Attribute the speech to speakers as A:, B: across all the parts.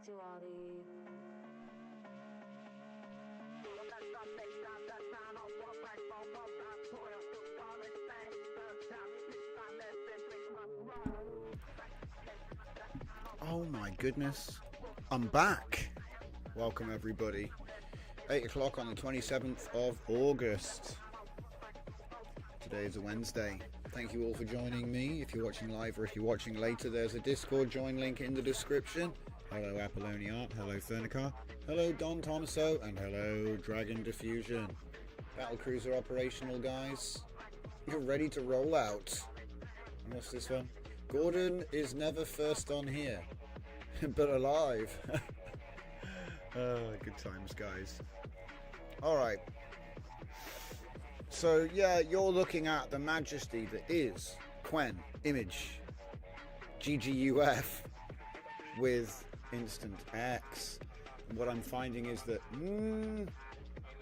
A: To all the
B: oh my goodness, I'm back. Welcome everybody. 8 o'clock on the 27th of August. Today is a Wednesday. Thank you all for joining me. If you're watching live or if you're watching later, there's a Discord join link in the description. Hello Apolloniart, hello Fernicar, hello Don Tomaso, and hello Dragon Diffusion. Battlecruiser operational, guys. You're ready to roll out. And what's this one? Gordon is never first on here, but alive. Good times, guys. Alright. So, yeah, you're looking at the majesty that is QWEN Image GGUF with InstantX. And what I'm finding is that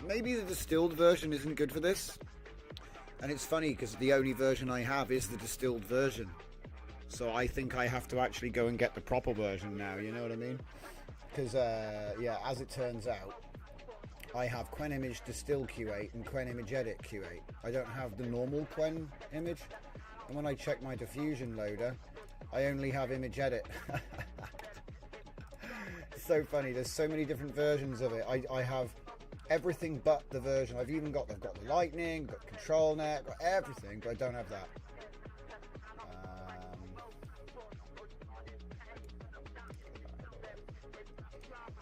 B: maybe the distilled version isn't good for this. And it's funny because the only version I have is the distilled version. So I think I have to actually go and get the proper version now, you know what I mean? Because, yeah, as it turns out, I have QWEN Image Distill Q8 and QWEN Image Edit Q8. I don't have the normal QWEN image. And when I check my diffusion loader, I only have Image Edit. so funny. There's so many different versions of it. I have everything but the version. I've got the Lightning, got ControlNet, got everything, but I don't have that.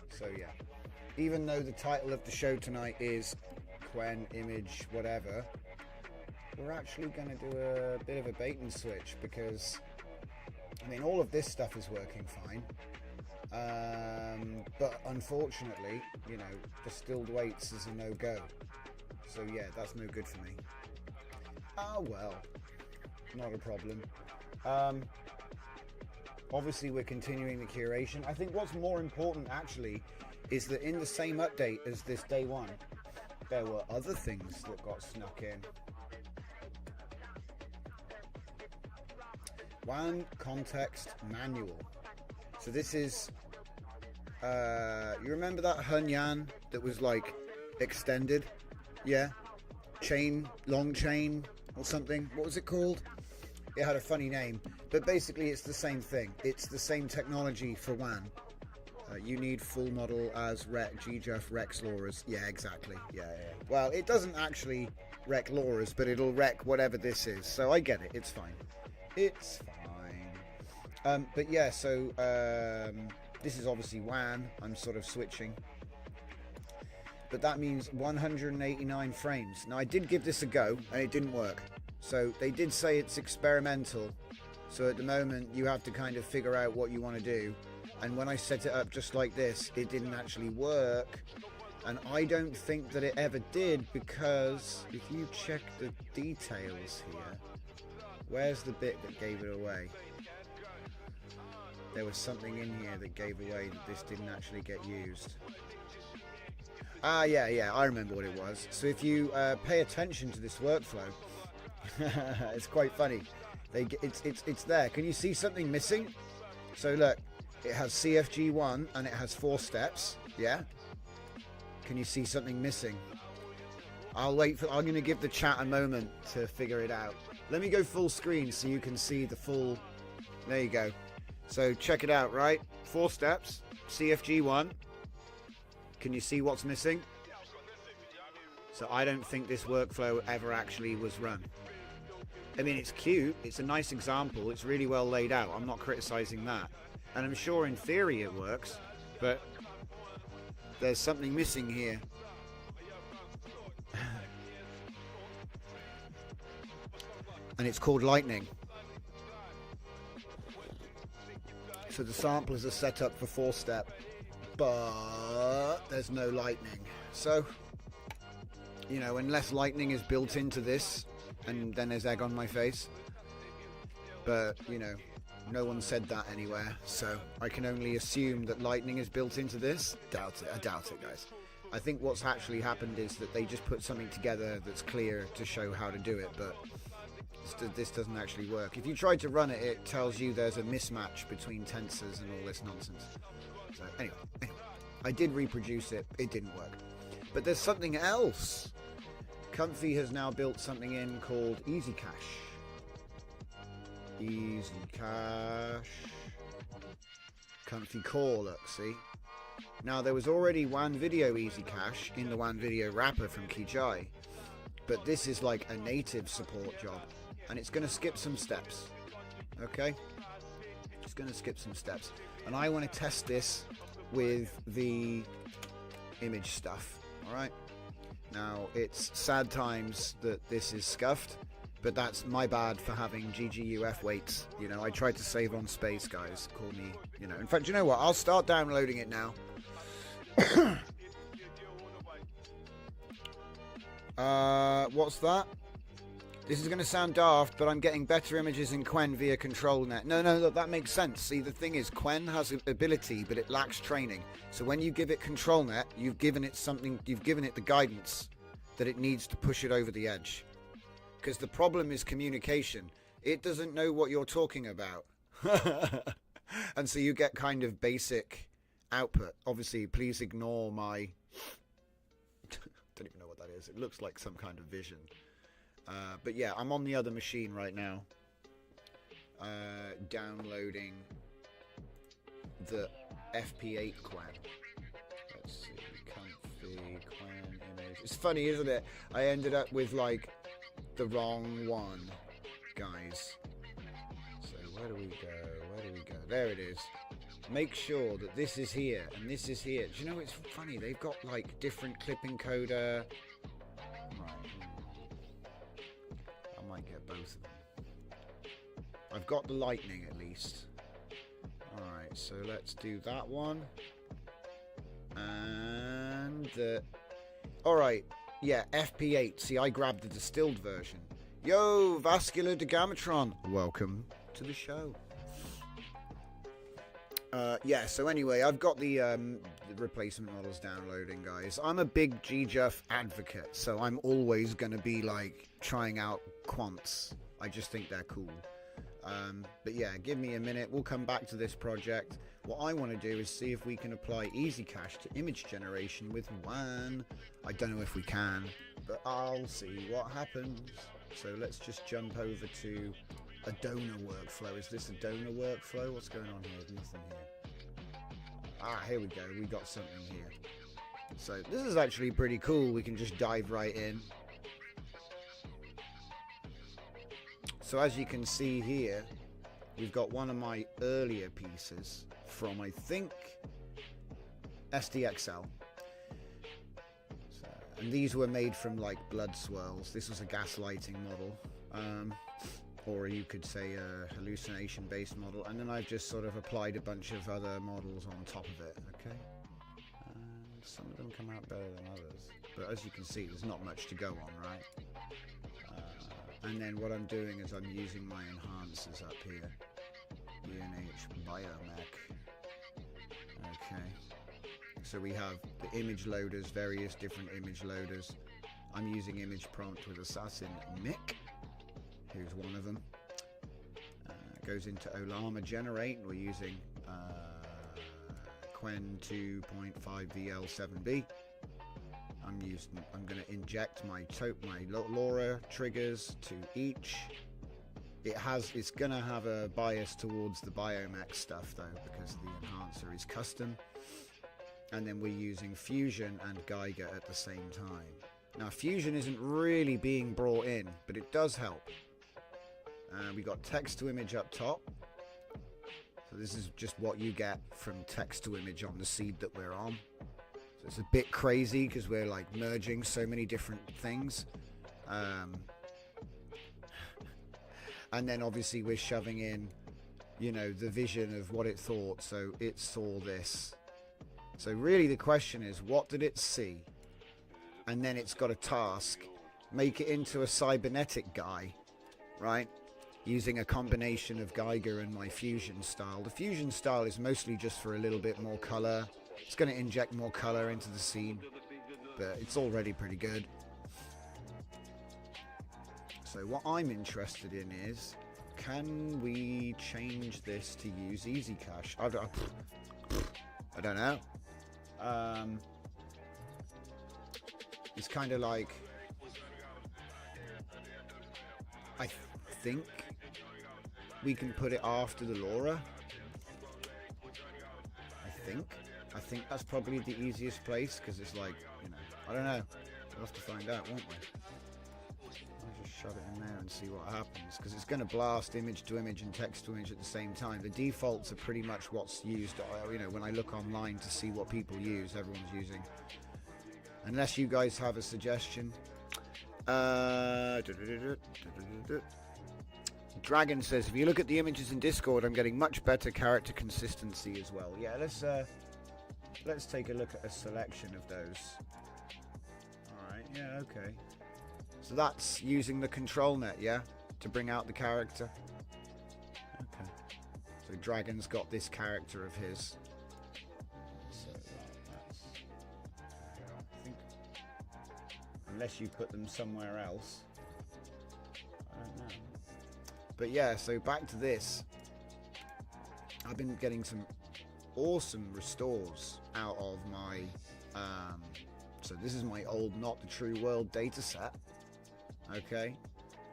B: So yeah, even though the title of the show tonight is QWEN image whatever, we're actually going to do a bit of a bait and switch, because I mean all of this stuff is working fine, but unfortunately, you know, distilled weights is a no-go. So yeah, that's no good for me. Oh well, not a problem. Obviously we're continuing the curation. I think what's more important actually is that in the same update as this day one, there were other things that got snuck in. WAN context manual. So this is, you remember that Hunyan that was like extended? Yeah? Chain, long chain or something. What was it called? It had a funny name, but basically it's the same thing. It's the same technology for WAN. You need full model as rec, GJF, Rex LoRa's. Yeah, exactly. Yeah. Well, it doesn't actually rec LoRa's, but it'll rec whatever this is. So I get it. It's fine. It's fine. But yeah, so this is obviously WAN. I'm sort of switching. But that means 189 frames. Now, I did give this a go, and it didn't work. So they did say it's experimental. So at the moment, you have to kind of figure out what you want to do. And when I set it up just like this, it didn't actually work. And I don't think that it ever did, because if you check the details here, where's the bit that gave it away? There was something in here that gave away that this didn't actually get used. Ah, yeah, I remember what it was. So if you pay attention to this workflow, it's quite funny. It's there. Can you see something missing? So look, it has CFG1 and it has 4 steps. Yeah. Can you see something missing? I'm going to give the chat a moment to figure it out. Let me go full screen so you can see the full. There you go. So check it out, right? 4 steps, CFG1. Can you see what's missing? So I don't think this workflow ever actually was run. I mean, it's cute. It's a nice example. It's really well laid out. I'm not criticizing that. And I'm sure in theory it works, but there's something missing here. And it's called Lightning. So the samplers are set up for 4-step, but there's no Lightning. So, you know, unless Lightning is built into this, and then there's egg on my face. But, you know, no one said that anywhere, so I can only assume that Lightning is built into this. I doubt it, guys. I think what's actually happened is that they just put something together that's clear to show how to do it, but this doesn't actually work. If you try to run it, it tells you there's a mismatch between tensors and all this nonsense. So anyway, I did reproduce it. It didn't work. But there's something else. Comfy has now built something in called Easy Cache. Easy Cache. Comfy Core, look, see? Now, there was already WAN Video Easy Cache in the WAN Video wrapper from Kijai, but this is like a native support job, and it's going to skip some steps, okay? It's going to skip some steps, and I want to test this with the image stuff, all right? Now, it's sad times that this is scuffed, but that's my bad for having GGUF weights. You know, I tried to save on space, guys. Call me, you know. In fact, you know what? I'll start downloading it now. What's that? This is going to sound daft, but I'm getting better images in QWEN via ControlNet. No, look, that makes sense. See, the thing is, QWEN has ability, but it lacks training. So when you give it ControlNet, you've given it something, you've given it the guidance that it needs to push it over the edge. Because the problem is communication. It doesn't know what you're talking about. And so you get kind of basic output. Obviously, please ignore my... don't even know what that is. It looks like some kind of vision. But yeah, I'm on the other machine right now. Downloading the FP8 QWEN. Let's see, config QWEN image. It's funny, isn't it? I ended up with like the wrong one, guys. So where do we go? Where do we go? There it is. Make sure that this is here and this is here. Do you know, it's funny, they've got like different clip encoder. Right. I might get both of them. I've got the lightning at least. Alright, so let's do that one. And alright, yeah, FP8. See, I grabbed the distilled version. Yo, Vascular Degamatron, welcome to the show. Yeah, so anyway, I've got the replacement models downloading, guys. I'm a big GJUF advocate, so I'm always going to be like trying out quants. I just think they're cool. But yeah, give me a minute. We'll come back to this project. What I want to do is see if we can apply Easy Cache to image generation with WAN. I don't know if we can, but I'll see what happens. So let's just jump over to a donor workflow. Is this a donor workflow? What's going on here? There's nothing here. Ah, here we go. We got something here. So this is actually pretty cool. We can just dive right in. So as you can see here, we've got one of my earlier pieces from, I think, SDXL. So, and these were made from like blood swirls. This was a gaslighting model. Or you could say a hallucination-based model. And then I've just sort of applied a bunch of other models on top of it, okay? And some of them come out better than others. But as you can see, there's not much to go on, right? And then what I'm doing is I'm using my enhancers up here. UNH Biomech. Okay. So we have the image loaders, various different image loaders. I'm using image prompt with Assassin Mick. Here's one of them. Goes into Olama Generate. We're using QWEN 2.5 VL7B. I'm going to inject my LoRa triggers to each. It's going to have a bias towards the Biomech stuff though, because the enhancer is custom. And then we're using Fusion and Geiger at the same time. Now Fusion isn't really being brought in, but it does help. We got text to image up top. So this is just what you get from text to image on the seed that we're on. So it's a bit crazy because we're like merging so many different things. And then obviously we're shoving in, you know, the vision of what it thought. So it saw this. So really the question is, what did it see? And then it's got a task. Make it into a cybernetic guy, right? Using a combination of Geiger and my Fusion style. The Fusion style is mostly just for a little bit more color. It's going to inject more color into the scene, but it's already pretty good. So what I'm interested in is, can we change this to use Easy Cache? I don't know. It's kind of like, I think we can put it after the LoRa. I think that's probably the easiest place, because it's like, you know, I don't know. We'll have to find out, won't we? I'll just shove it in there and see what happens, because it's going to blast image to image and text to image at the same time. The defaults are pretty much what's used, you know, when I look online to see what people use, everyone's using. Unless you guys have a suggestion. Dragon says, if you look at the images in Discord, I'm getting much better character consistency as well. Yeah, let's take a look at a selection of those. Alright, yeah, okay. So that's using the control net, yeah? To bring out the character. Okay. So Dragon's got this character of his. So that's... I think... Unless you put them somewhere else. I don't know. But yeah, so back to this. I've been getting some awesome restores out of my so this is my old Not the True World data set, okay,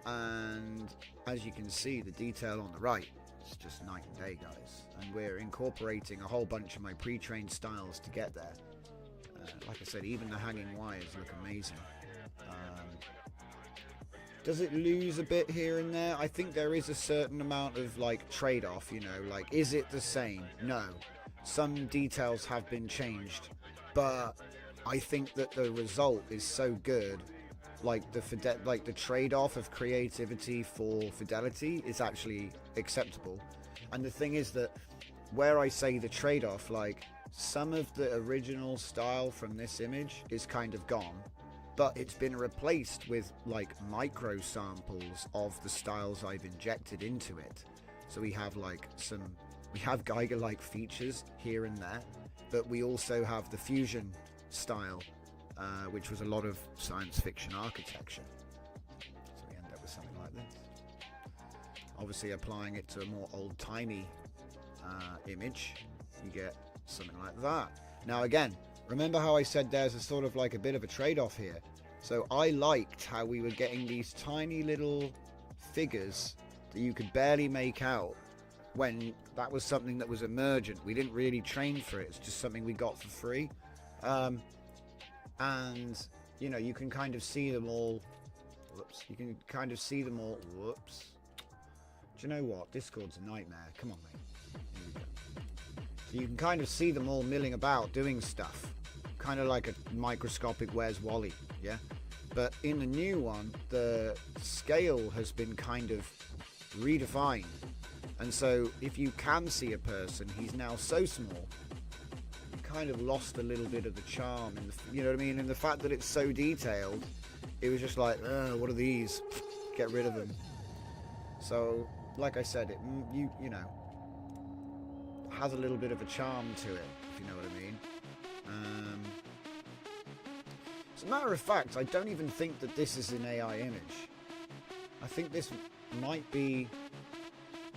B: and as you can see, the detail on the right it's just night and day, guys. And we're incorporating a whole bunch of my pre-trained styles to get there. Like I said, even the hanging wires look amazing. Does it lose a bit here and there? I think there is a certain amount of like trade-off, you know, like is it the same? No. Some details have been changed, but I think that the result is so good. Like the trade-off of creativity for fidelity is actually acceptable. And the thing is that where I say the trade-off, like some of the original style from this image is kind of gone, but it's been replaced with like micro samples of the styles I've injected into it. So we have like we have Geiger-like features here and there, but we also have the fusion style, which was a lot of science fiction architecture. So we end up with something like this. Obviously applying it to a more old-timey image, you get something like that. Now again, remember how I said there's a sort of like a bit of a trade-off here? So I liked how we were getting these tiny little figures that you could barely make out when that was something that was emergent. We didn't really train for it. It's just something we got for free. And, you know, you can kind of see them all. Whoops. You can kind of see them all. Whoops. Do you know what? Discord's a nightmare. Come on, mate. Here we go. So you can kind of see them all milling about doing stuff, kind of like a microscopic Where's Wally, yeah? But in the new one, the scale has been kind of redefined, and so if you can see a person, he's now so small, you kind of lost a little bit of the charm, and you know what I mean? And the fact that it's so detailed, it was just like, what are these? Get rid of them. So, like I said, it you know, has a little bit of a charm to it, if you know what I mean. As a matter of fact, I don't even think that this is an AI image. I think this might be...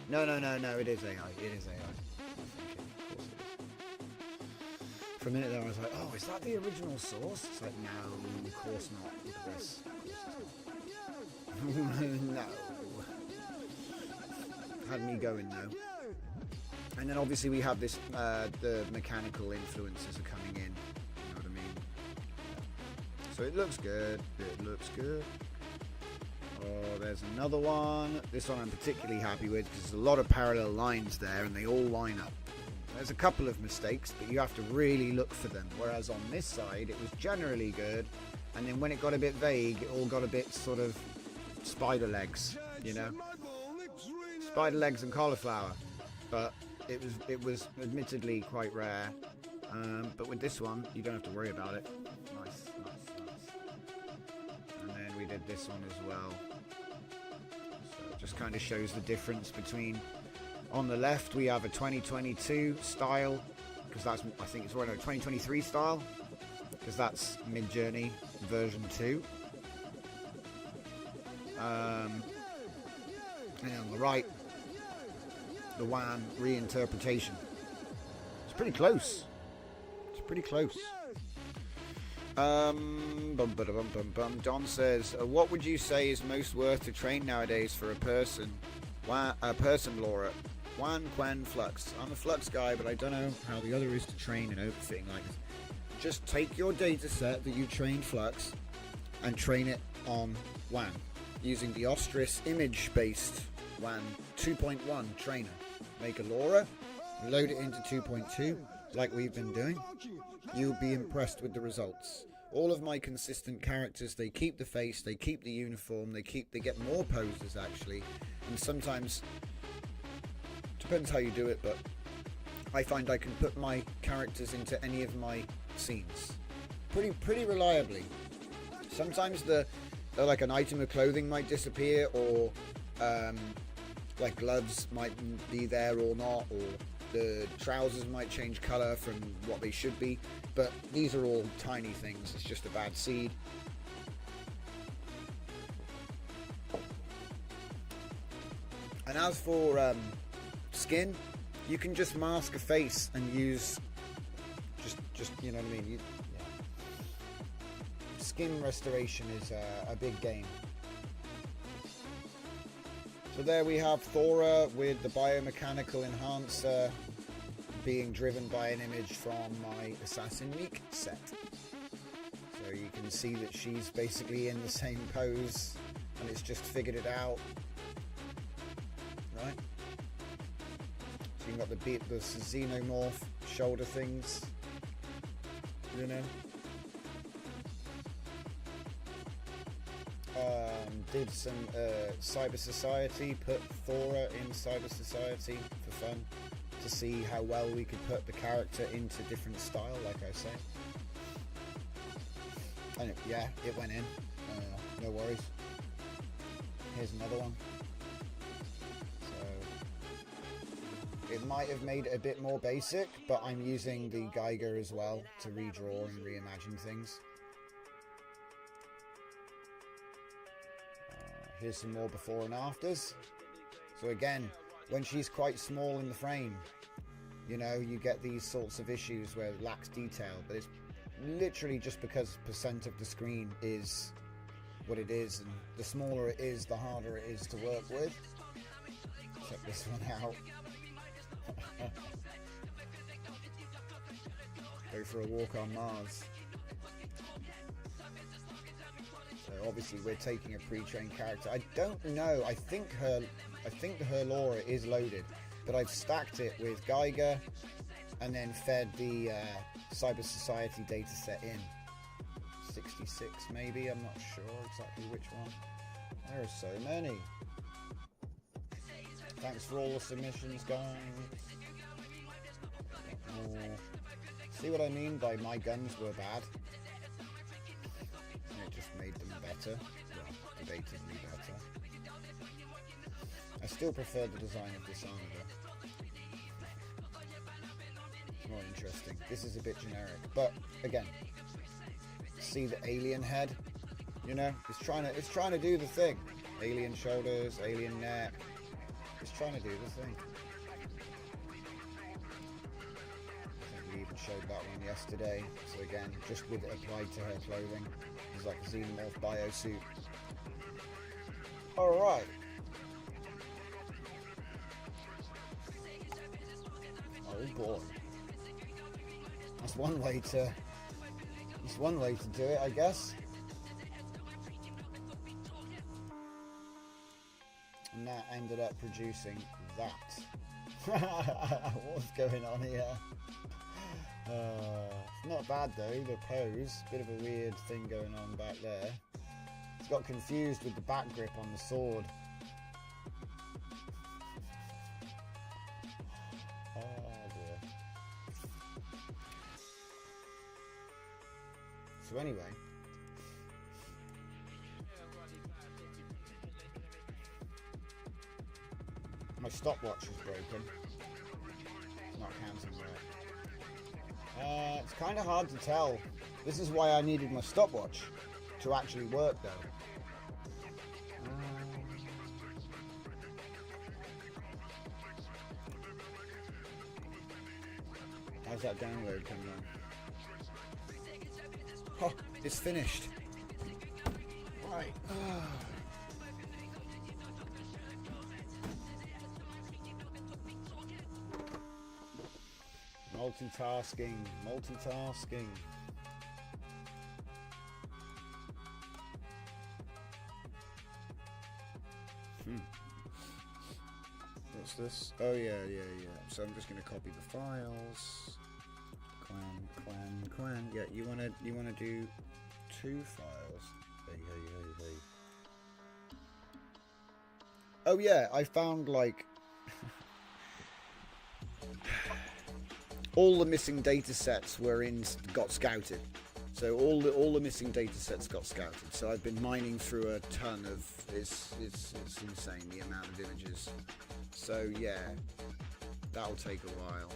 B: No, it is AI. It is AI. I think of course it is. For a minute there I was like, oh, is that the original source? It's like, no, of course not. Look at this. No. Had me going though. And then obviously we have this, the mechanical influences are coming in, you know what I mean? So it looks good, it looks good. Oh, there's another one. This one I'm particularly happy with because there's a lot of parallel lines there and they all line up. There's a couple of mistakes, but you have to really look for them. Whereas on this side, it was generally good. And then when it got a bit vague, it all got a bit sort of spider legs, you know? Spider legs and cauliflower. But it was admittedly quite rare, but with this one you don't have to worry about it. Nice. And then we did this one as well, so it just kind of shows the difference between, on the left we have a 2022 style, because that's, I think it's 2023 style, because that's Midjourney version 2, and on the right, the WAN reinterpretation. It's pretty close. It's pretty close. Don says, what would you say is most worth to train nowadays for a person? Laura. WAN, QWEN, Flux. I'm a Flux guy, but I don't know how the other is to train an overfitting like this. Just take your data set that you trained Flux and train it on WAN using the Ostris image-based WAN 2.1 trainer. Make a LoRa, load it into 2.2 like we've been doing. You'll be impressed with the results. All of my consistent characters, they keep the face, they keep the uniform, they get more poses actually, and sometimes depends how you do it, but I find I can put my characters into any of my scenes pretty reliably. Sometimes like an item of clothing might disappear, or like gloves might be there or not, or the trousers might change colour from what they should be, but these are all tiny things. It's just a bad seed. And as for skin, you can just mask a face and use just you know what I mean. Skin restoration is a big game. So there we have Thora with the biomechanical enhancer being driven by an image from my Assassin Week set. So you can see that she's basically in the same pose and it's just figured it out. Right? So you've got the xenomorph shoulder things, you know. Did some Cyber Society, put Thora in Cyber Society for fun, to see how well we could put the character into different style, like I say. And yeah, it went in. No worries. Here's another one. So it might have made it a bit more basic, but I'm using the Geiger as well to redraw and reimagine things. Here's some more before and afters. So again, when she's quite small in the frame, you know, you get these sorts of issues where it lacks detail, but it's literally just because percent of the screen is what it is, and the smaller it is, the harder it is to work with. Check this one out. Go for a walk on Mars. So obviously we're taking a pre-trained character. I don't know. I think her Laura is loaded, but I've stacked it with Geiger and then fed the Cyber Society dataset in. 66 maybe. I'm not sure exactly which one. There are so many. Thanks for all the submissions, guys. See what I mean by my guns were bad? It just made them better. Well, debatably better. I still prefer the design of this armor though. It's more interesting. This is a bit generic, but again, see the alien head? You know, it's trying to do the thing. Alien shoulders, alien neck. It's trying to do the thing. We even showed that one yesterday. So again, just with it applied to her clothing, it's like a xenomorph biosuit. All right. Oh boy. That's one way to. It's one way to do it, I guess. And that ended up producing that. What's going on here? Not bad though, the pose. Bit of a weird thing going on back there. It's got confused with the back grip on the sword. Oh dear. So anyway. My stopwatch is broken. It's not counting right. It's kind of hard to tell. This is why I needed my stopwatch to actually work though. How's that download coming on? Oh, it's finished. Right. Multitasking. What's this? Oh yeah. So I'm just gonna copy the files. Qwen. Yeah, you wanna do 2 files. Hey. Oh yeah, I found like all the missing data sets got scouted. So all the missing data sets got scouted. So I've been mining through a ton of it's insane the amount of images. So yeah, that'll take a while.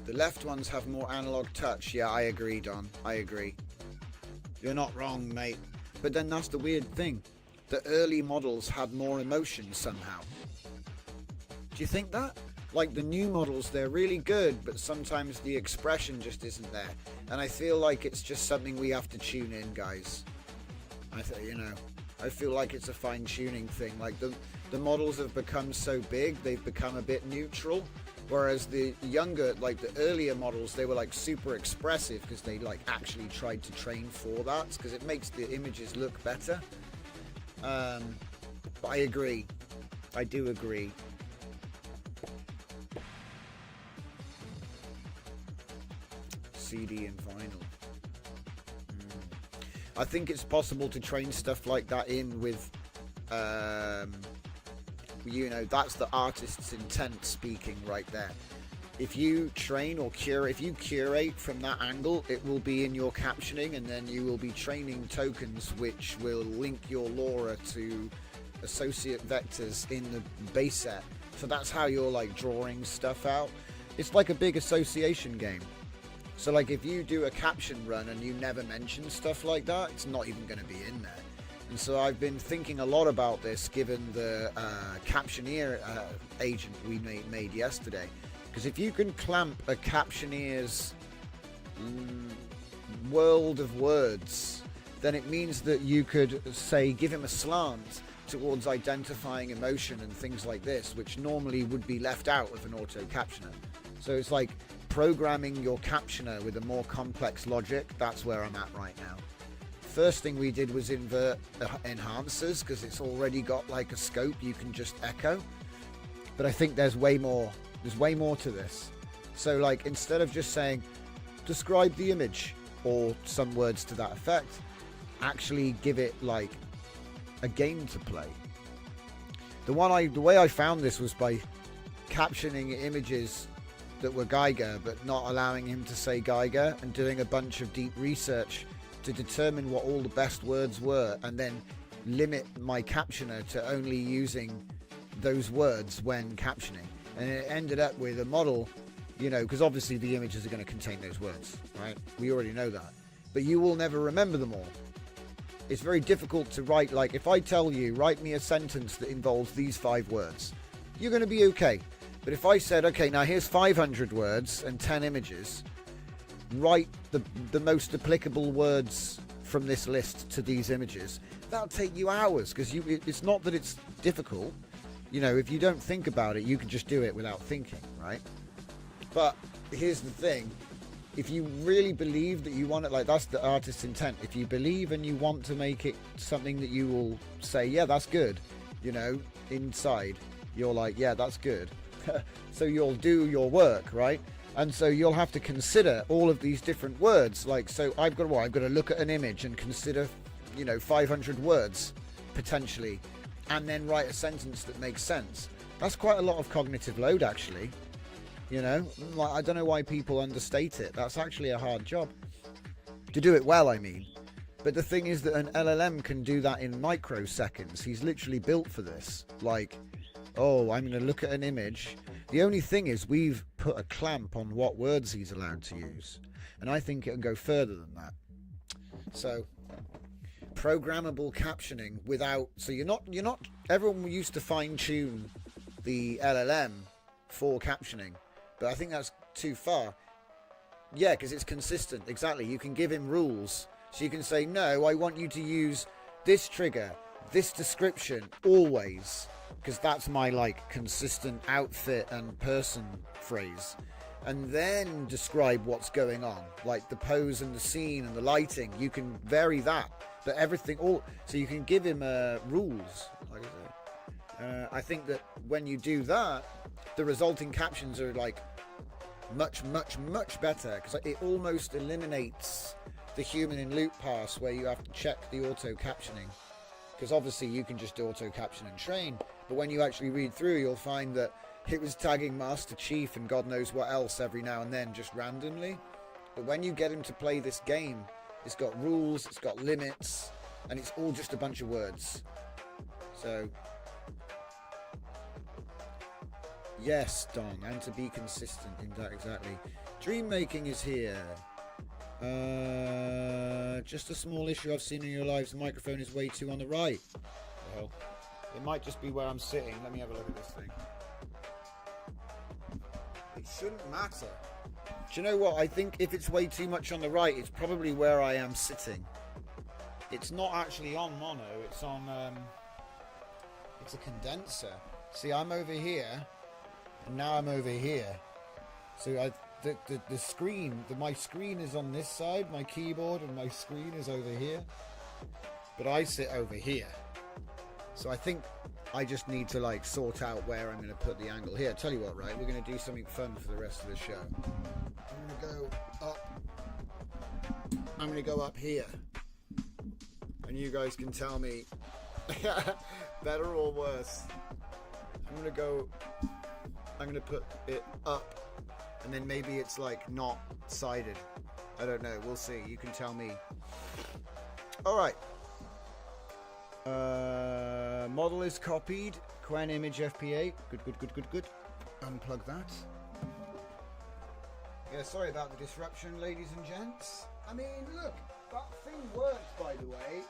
B: The left ones have more analog touch. Yeah, I agree, Don. I agree. You're not wrong, mate. But then that's the weird thing. The early models had more emotion somehow. Do you think that? Like the new models, they're really good, but sometimes the expression just isn't there. And I feel like it's just something we have to tune in, guys. I feel like it's a fine-tuning thing. Like the models have become so big, they've become a bit neutral. Whereas the younger, like the earlier models, they were like super expressive because they like actually tried to train for that, because it makes the images look better. But I agree. I do agree. CD and vinyl. I think it's possible to train stuff like that in with, that's the artist's intent speaking right there. If you train or curate, if you curate from that angle, it will be in your captioning, and then you will be training tokens which will link your LoRa to associate vectors in the base set. So that's how you're like drawing stuff out. It's like a big association game. So like if you do a caption run and you never mention stuff like that, it's not even going to be in there. And so I've been thinking a lot about this, given the captioneer agent we made yesterday. Because if you can clamp a captioneer's world of words, then it means that you could, say, give him a slant towards identifying emotion and things like this, which normally would be left out of an auto captioner. So it's like programming your captioner with a more complex logic. That's where I'm at right now. First thing we did was invert enhancers, because it's already got like a scope you can just echo. But I think there's way more to this. So like instead of just saying describe the image or some words to that effect, actually give it like a game to play. The way I found this was by captioning images that were Geiger but not allowing him to say Geiger, and doing a bunch of deep research to determine what all the best words were, and then limit my captioner to only using those words when captioning. And it ended up with a model, because obviously the images are going to contain those words, right? We already know that. But you will never remember them all. It's very difficult to write, like if I tell you, write me a sentence that involves these 5 words, you're going to be okay. But if I said, okay, now here's 500 words and 10 images, write the most applicable words from this list to these images, that'll take you hours, because it's not that it's difficult. If you don't think about it, you can just do it without thinking, right? But here's the thing. If you really believe that you want it, like that's the artist's intent. If you believe and you want to make it something that you will say, yeah, that's good, inside, you're like, yeah, that's good. So you'll do your work, right? And so you'll have to consider all of these different words. Like, so I've got to look at an image and consider, 500 words potentially, and then write a sentence that makes sense. That's quite a lot of cognitive load, actually. Like, I don't know why people understate it. That's actually a hard job to do it well, I mean. But the thing is that an LLM can do that in microseconds. He's literally built for this. Like, oh, I'm going to look at an image. The only thing is we've put a clamp on what words he's allowed to use. And I think it'll go further than that. So, programmable captioning without... So you're not... Everyone used to fine-tune the LLM for captioning. But I think that's too far. Yeah, because it's consistent. Exactly. You can give him rules. So you can say, no, I want you to use this trigger, this description, always. Because that's my, like, consistent outfit and person phrase. And then describe what's going on. Like the pose and the scene and the lighting. You can vary that. But everything... So you can give him rules. Like I say. I think that when you do that, the resulting captions are like much better, because it almost eliminates the human in loop pass where you have to check the auto captioning, because obviously you can just do auto caption and train, but when you actually read through, you'll find that it was tagging Master Chief and God knows what else every now and then, just randomly. But when you get him to play this game, it's got rules, it's got limits, and it's all just a bunch of words. So yes, Don, and to be consistent in that, exactly. Dream making is here. Just a small issue I've seen in your lives. The microphone is way too on the right. Well, it might just be where I'm sitting. Let me have a look at this thing. It shouldn't matter. Do you know what? I think if it's way too much on the right, it's probably where I am sitting. it's not actually on mono, it's on, it's a condenser. See, I'm over here, and now I'm over here. So the screen, my screen is on this side, my keyboard, and my screen is over here. But I sit over here. So I think I just need to like sort out where I'm going to put the angle here. Tell you what, right? We're going to do something fun for the rest of the show. I'm going to go up. I'm going to go up here. And you guys can tell me better or worse. I'm going to put it up. And then maybe it's like not sided. I don't know. We'll see. You can tell me. All right. Model is copied. QWEN image FP8. Good. Unplug that. Yeah, sorry about the disruption, ladies and gents. I mean, look, that thing works, by the way.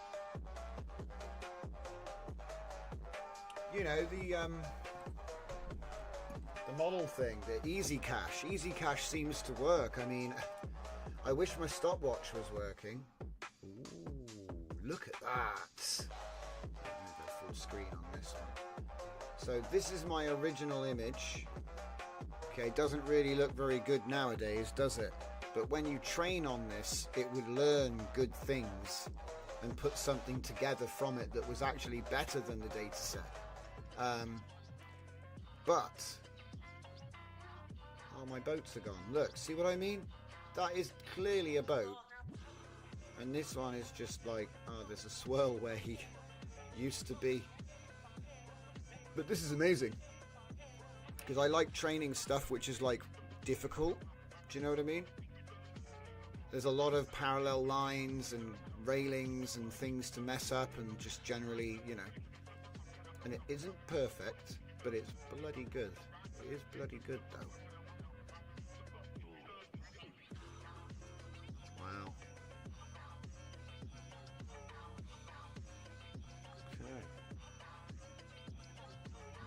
B: You know, the model thing, the Easy Cache. Easy Cache seems to work. I mean, I wish my stopwatch was working. Ooh, look at that. Full screen on this one. So this is my original image. Okay, doesn't really look very good nowadays, does it? But when you train on this, it would learn good things and put something together from it that was actually better than the data set. But oh, my boats are gone. Look, see what I mean? That is clearly a boat. And this one is just like, oh, there's a swirl where he used to be. But this is amazing, because I like training stuff which is like difficult. Do you know what I mean? There's a lot of parallel lines and railings and things to mess up, and just generally, you know. And it isn't perfect, but it's bloody good. It is bloody good though. Wow.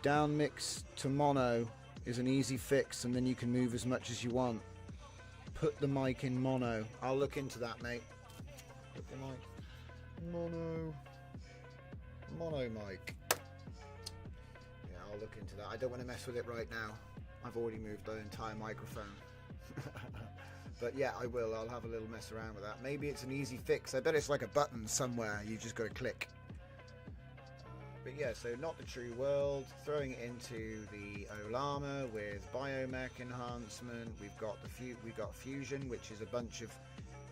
B: Down mix to mono is an easy fix, and then you can move as much as you want. Put the mic in mono. I'll look into that, mate. Put the mic mono mic. Yeah, I'll look into that. I don't want to mess with it right now. I've already moved the entire microphone. But yeah, I will. I'll have a little mess around with that. Maybe it's an easy fix. I bet it's like a button somewhere. You just got to click. But yeah, so not the true world, throwing it into the Olama with biomech enhancement. We've got fusion, which is a bunch of,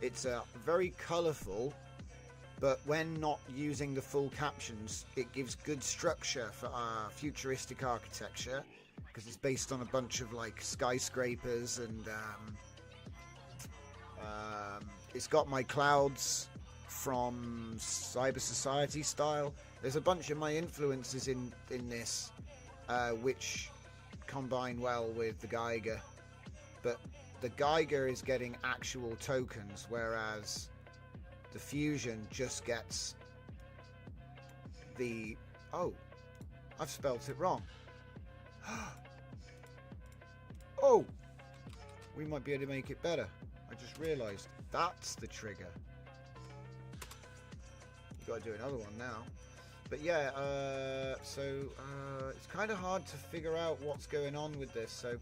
B: it's a very colourful, but when not using the full captions, it gives good structure for our futuristic architecture, because it's based on a bunch of like skyscrapers, and it's got my clouds from Cyber Society style. There's a bunch of my influences in this, which combine well with the Geiger, but the Geiger is getting actual tokens, whereas the Fusion just gets the, oh, I've spelt it wrong. Oh, we might be able to make it better. I just realised that's the trigger. You've got to do another one now. But yeah, so it's kind of hard to figure out what's going on with this. So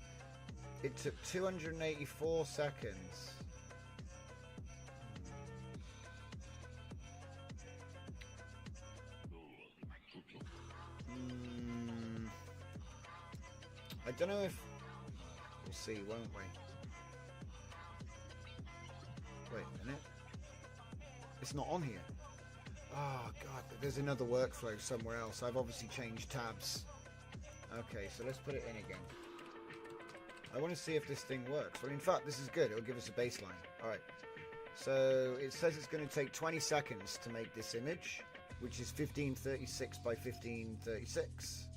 B: it took 284 seconds. I don't know if, we'll see, won't we? Wait a minute. It's not on here. Oh god, there's another workflow somewhere else. I've obviously changed tabs. Okay, so let's put it in again. I want to see if this thing works. Well, in fact, this is good. It'll give us a baseline. Alright. So it says it's going to take 20 seconds to make this image, which is 1536 by 1536.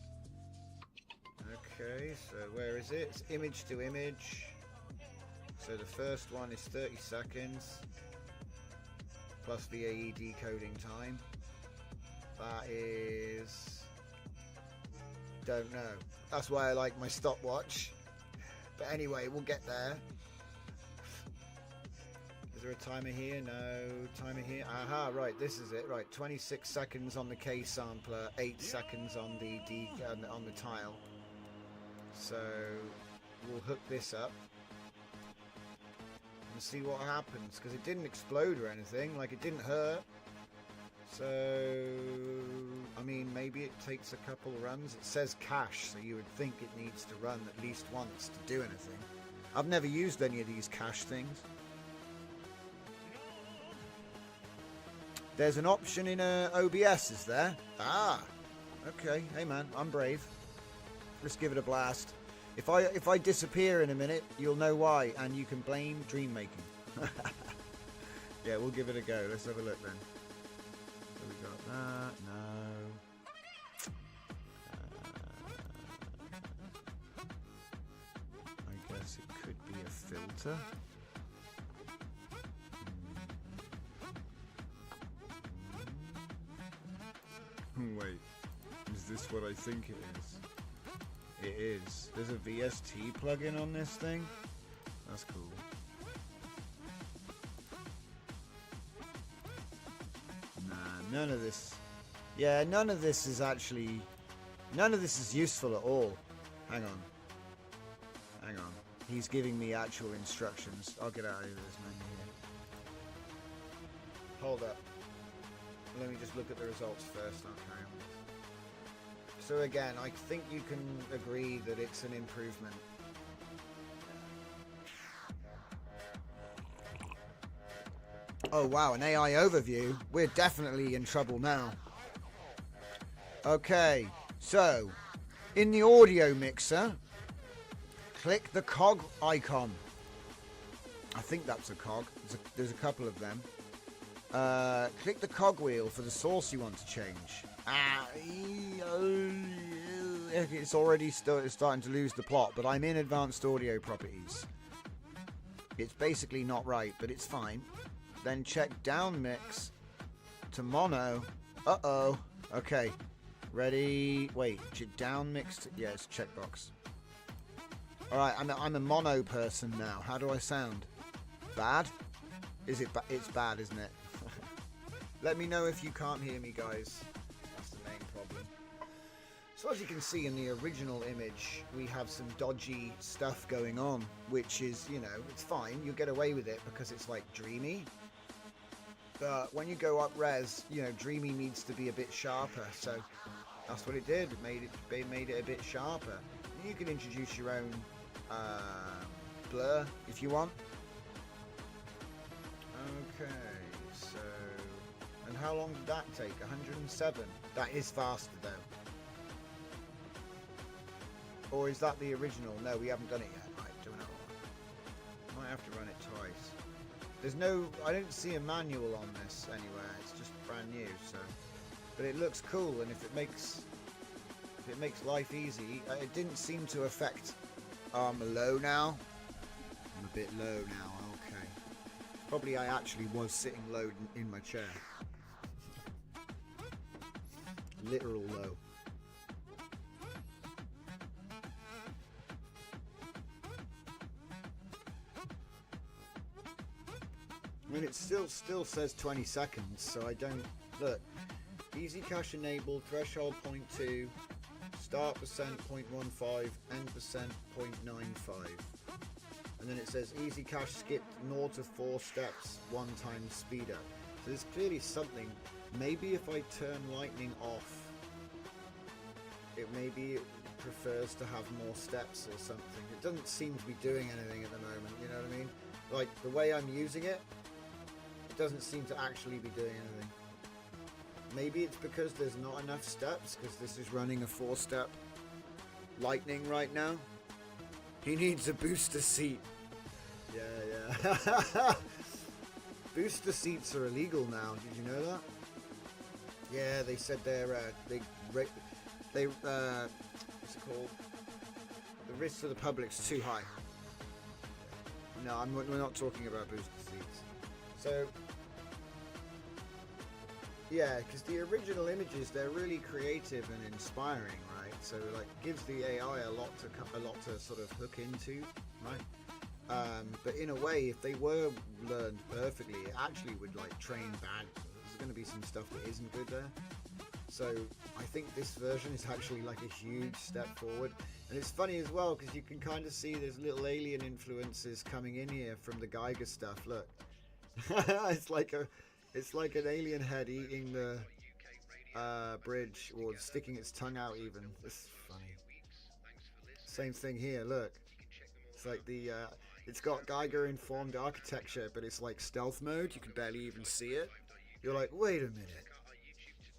B: Okay, so where is it? It's image to image. So the first one is 30 seconds. Plus VAE decoding time. That is, don't know. That's why I like my stopwatch. But anyway, we'll get there. Is there a timer here? No timer here. Aha, right, this is it. Right, 26 seconds on the K sampler, 8 seconds on the on the tile. So we'll hook this up and see what happens, because it didn't explode or anything, like it didn't hurt. So I mean, maybe it takes a couple runs. It says cache, so you would think it needs to run at least once to do anything. I've never used any of these cache things. There's an option in OBS, is there? Ah, okay. Hey man, I'm brave. Let's give it a blast. If I disappear in a minute, you'll know why, and you can blame dream making. Yeah, we'll give it a go. Let's have a look then. So we got that. No. I guess it could be a filter. Wait, is this what I think it is? It is. There's a VST plugin on this thing. That's cool. Nah, none of this. Yeah, none of this is actually. None of this is useful at all. Hang on. Hang on. He's giving me actual instructions. I'll get out of this menu here. Hold up. Let me just look at the results first. Okay. So again, I think you can agree that it's an improvement. Oh wow, an AI overview. We're definitely in trouble now. Okay, so in the audio mixer, click the cog icon. I think that's a cog. There's a couple of them. Click the cogwheel for the source you want to change. It's already starting to lose the plot, but I'm in advanced audio properties. It's basically not right, but it's fine. Then check down mix to mono. Uh-oh. Okay. Ready? Wait. Down mix to... Yeah, it's checkbox. Alright, I'm a mono person now. How do I sound? Bad? Is it it's bad, isn't it? Let me know if you can't hear me, guys. That's the main problem. So as you can see in the original image, we have some dodgy stuff going on, which is, you know, it's fine. You get away with it because it's like dreamy. But when you go up res, you know, dreamy needs to be a bit sharper. So that's what it did. It made it a bit sharper. You can introduce your own blur if you want. Okay, so... And how long did that take? 107? That is faster though. Or is that the original? No, we haven't done it yet. Right, do another one. Might have to run it twice. There's no... I don't see a manual on this anywhere. It's just brand new, so... But it looks cool, and if it makes life easy... It didn't seem to affect... I'm low now. I'm a bit low now, okay. Probably I actually was sitting low in my chair. Literal low. I mean, it still says 20 seconds, so I don't... Look. Easy cache enabled, threshold 0.2, start percent 0.15, end percent 0.95. And then it says easy cache skipped 0 to 4 steps, 1 time speed up. So there's clearly something. Maybe if I turn lightning off, maybe it prefers to have more steps or something. It doesn't seem to be doing anything at the moment, you know what I mean? Like, the way I'm using it, it doesn't seem to actually be doing anything. Maybe it's because there's not enough steps, because this is running a 4-step lightning right now. He needs a booster seat. Yeah. Booster seats are illegal now. Did you know that? Yeah, they said what's it called? The risk to the public's too high. No, we're not talking about booster seats. So, yeah, because the original images, they're really creative and inspiring, right? So, like, gives the AI a lot to sort of hook into, right? But in a way, if they were learned perfectly, it actually would like train bad. There's going to be some stuff that isn't good there. So I think this version is actually like a huge step forward. And it's funny as well because you can kind of see there's little alien influences coming in here from the Geiger stuff. Look, it's like an alien head eating the bridge or sticking its tongue out even. It's funny. Same thing here, look. It's like it's got Geiger informed architecture, but it's like stealth mode. You can barely even see it. You're like, wait a minute.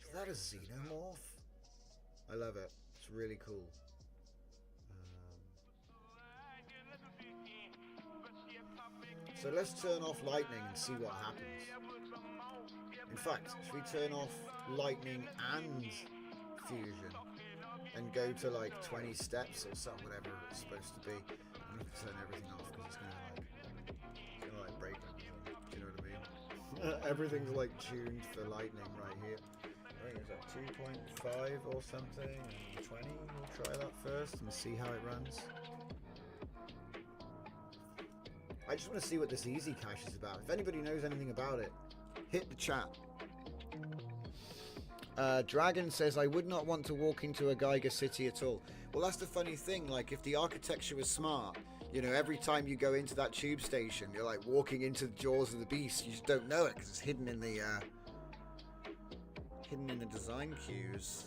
B: Is that a xenomorph? I love it. It's really cool. So let's turn off lightning and see what happens. In fact, should we turn off lightning and fusion and go to like 20 steps or something, whatever it's supposed to be? I'm going to turn everything off because it's going to like break everything. Do you know what I mean? Everything's like tuned for lightning right here. I think it's like 2.5 or something, and 20. We'll try that first and see how it runs. I just want to see what this easy cache is about. If anybody knows anything about it, hit the chat. Dragon says, I would not want to walk into a Geiger city at all. Well, that's the funny thing. Like, if the architecture was smart, you know, every time you go into that tube station, you're like walking into the jaws of the beast. You just don't know it because it's hidden in the design cues.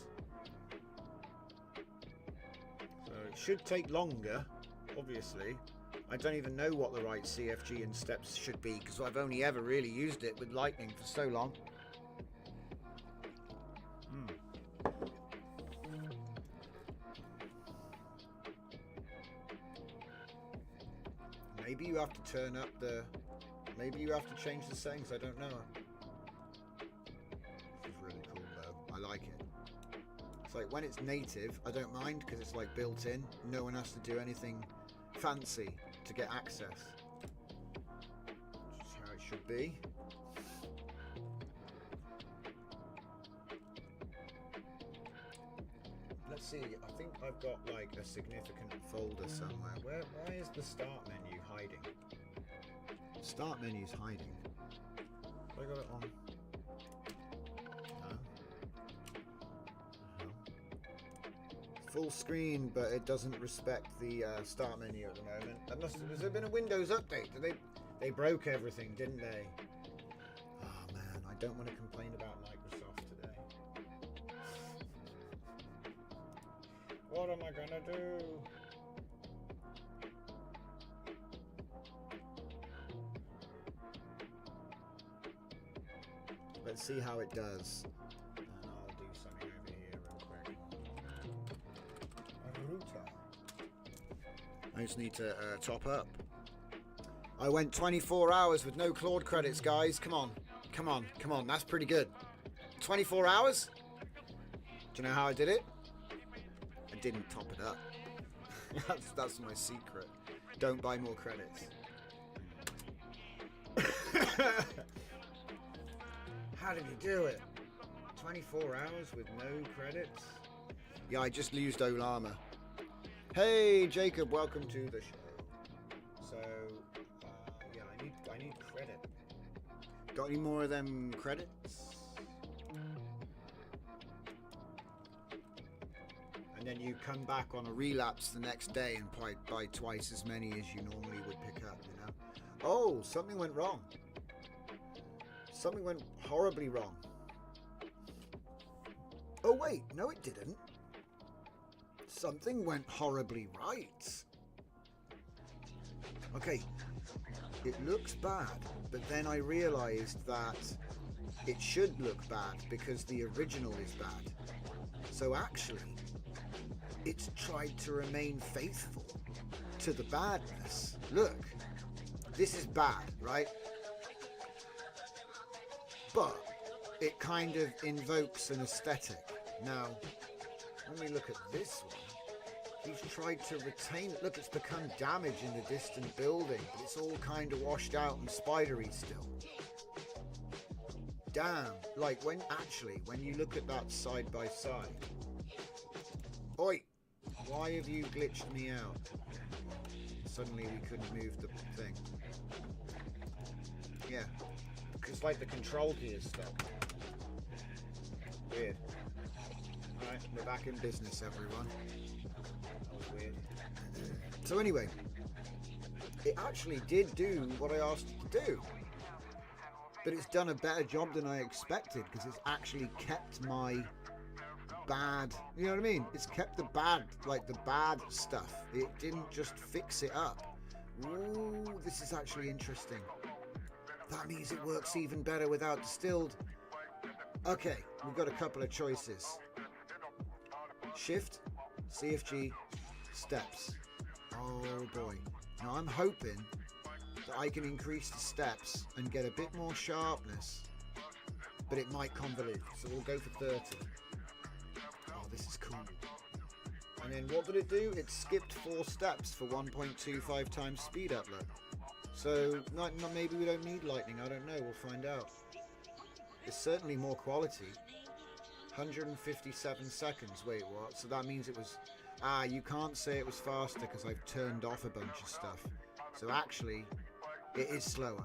B: So it should take longer, obviously. I don't even know what the right CFG and steps should be because I've only ever really used it with lightning for so long. Maybe you have to turn up the... Maybe you have to change the settings, I don't know. This is really cool though, I like it. It's like when it's native, I don't mind because it's like built in. No one has to do anything fancy to get access. Which is how it should be. Let's see, I think I've got like a significant folder somewhere. Why is the start menu hiding? The start menu's hiding. Have I got it on? No. Full screen, but it doesn't respect the start menu at the moment. Has there been a Windows update? They broke everything, didn't they? Oh man, I don't want to complain about Microsoft today. What am I gonna do? Let's see how it does. And I'll do something over here real quick. I just need to top up. I went 24 hours with no Claude credits, guys. Come on. Come on. Come on. That's pretty good. 24 hours? Do you know how I did it? I didn't top it up. That's my secret. Don't buy more credits. How did he do it? 24 hours with no credits? Yeah, I just used Olama. Hey, Jacob, welcome to the show. So, yeah, I need credit. Got any more of them credits? And then you come back on a relapse the next day and buy twice as many as you normally would pick up, you know? Oh, something went wrong. Something went horribly wrong. Oh wait, no it didn't. Something went horribly right. Okay, it looks bad, but then I realized that it should look bad because the original is bad. So actually, it's tried to remain faithful to the badness. Look, this is bad, right? But it kind of invokes an aesthetic. Now, when we look at this one, he's tried to retain it. Look, it's become damage in the distant building, but it's all kind of washed out and spidery still. Damn, like when you look at that side by side. Oi, why have you glitched me out? suddenly we couldn't move the thing. Yeah, it's like the control key is stuck. Weird. Alright, we're back in business, everyone. That was weird. So anyway, it actually did do what I asked it to do. But it's done a better job than I expected, because it's actually kept my bad, you know what I mean? It's kept the bad, like the bad stuff. It didn't just fix it up. Ooh, this is actually interesting. That means it works even better without distilled. Okay, we've got a couple of choices. Shift, CFG, steps. Oh boy. Now I'm hoping that I can increase the steps and get a bit more sharpness, but it might convolute, so we'll go for 30. Oh, this is cool. And then what did it do? It skipped 4 steps for 1.25 times speed up look. So maybe we don't need lightning, I don't know, we'll find out. It's certainly more quality. 157 seconds, wait what? So that means it was, you can't say it was faster because I've turned off a bunch of stuff. So actually, it is slower.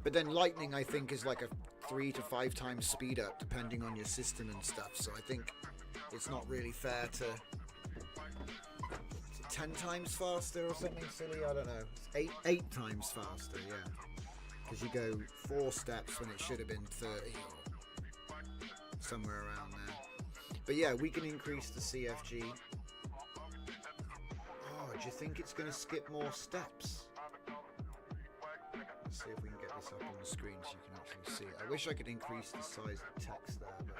B: But then lightning I think is like a 3 to 5 times speed up depending on your system and stuff. So I think it's not really fair to 10 times faster or something silly, I don't know. It's 8 times faster, yeah. Because you go 4 steps when it should have been 30 or somewhere around there. But yeah, we can increase the CFG. Oh, do you think it's going to skip more steps? Let's see if we can get this up on the screen so you can actually see it. I wish I could increase the size of the text there, but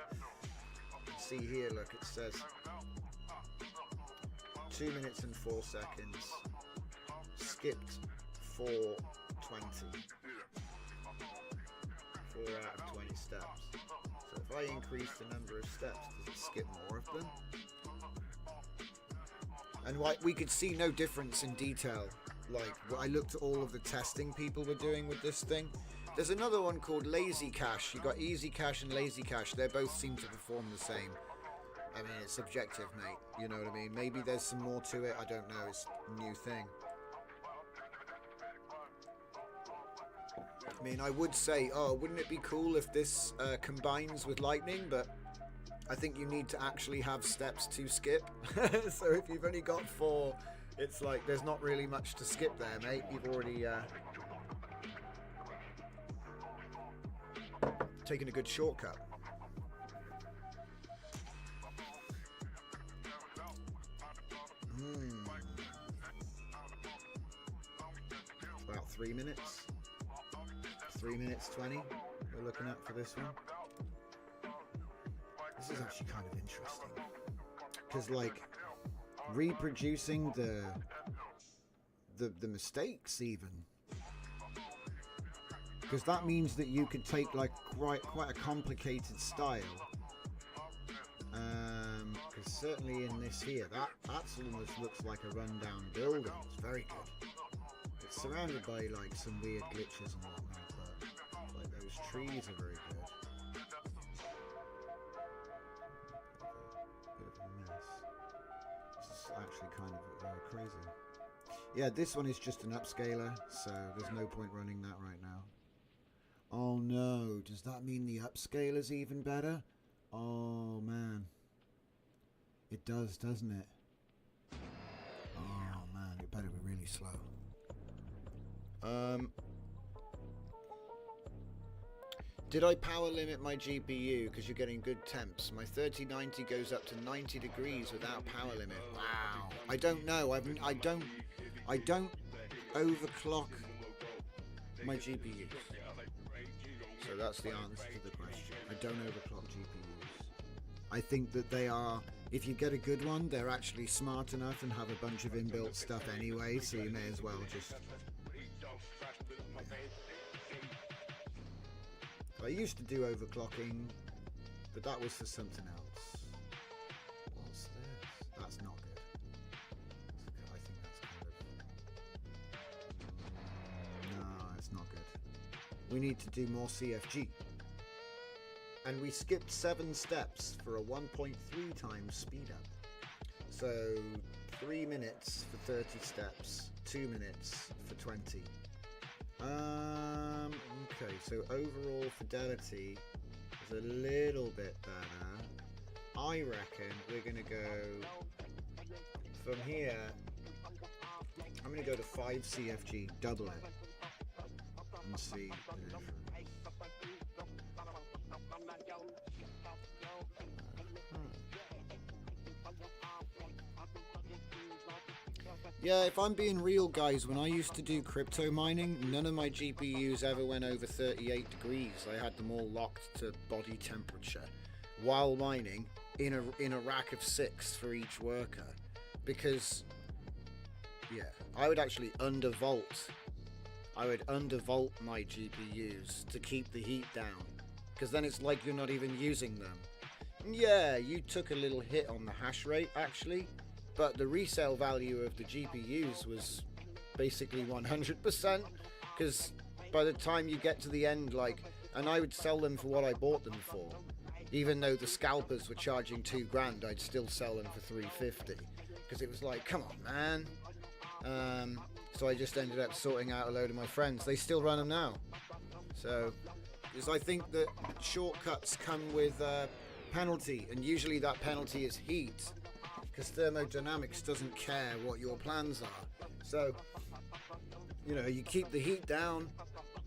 B: you can see here, look, it says 2 minutes and 4 seconds, skipped 4:20. 4 out of 20 steps. So if I increase the number of steps, does it skip more of them? And we could see no difference in detail. Like, I looked at all of the testing people were doing with this thing. There's another one called Lazy Cache. You got Easy Cache and Lazy Cache. They both seem to perform the same. I mean, it's subjective, mate. You know what I mean? Maybe there's some more to it. I don't know. It's a new thing. I mean, I would say, oh, wouldn't it be cool if this combines with lightning? But I think you need to actually have steps to skip. So if you've only got 4, it's like there's not really much to skip there, mate. You've already taken a good shortcut. About 3 minutes. 3 minutes 20 we're looking at for this one. This is actually kind of interesting because, like, reproducing the mistakes even, because that means that you could take like quite a complicated style. Because certainly in this here, that almost looks like a rundown building. It's very good. It's surrounded by like some weird glitches and whatnot, but like those trees are very good. Bit of a mess. This is actually kind of crazy. Yeah, this one is just an upscaler, so there's no point running that right now. Oh no, does that mean the upscaler's even better? Oh man. It does, doesn't it? Oh man, it better be really slow. Did I power limit my GPU because you're getting good temps? My 3090 goes up to 90 degrees without power limit. Wow. I don't know. I don't overclock my GPUs. So that's the answer to the question. I don't overclock GPUs. I think that they are, if you get a good one, they're actually smart enough and have a bunch of inbuilt stuff anyway, so you may as well just... I used to do overclocking, but that was for something else. What's this? That's not good. I think that's kind of... No, it's not good. We need to do more CFG. And we skipped 7 steps for a 1.3 times speed up. So 3 minutes for 30 steps, 2 minutes for 20. Okay, so overall fidelity is a little bit better. I reckon we're going to go from here. I'm going to go to 5 CFG, double it, and see the difference. Yeah, if I'm being real, guys, when I used to do crypto mining, none of my GPUs ever went over 38 degrees. I had them all locked to body temperature while mining in a rack of 6 for each worker. Because, yeah, I would actually undervolt. I would undervolt my GPUs to keep the heat down. Because then it's like you're not even using them. Yeah, you took a little hit on the hash rate, actually. But the resale value of the GPUs was basically 100%, because by the time you get to the end, and I would sell them for what I bought them for. Even though the scalpers were charging $2,000, I'd still sell them for $350, because it was like, come on, man. So I just ended up sorting out a load of my friends. They still run them now. So, because I think that shortcuts come with a penalty, and usually that penalty is heat. Because thermodynamics doesn't care what your plans are. So, you keep the heat down,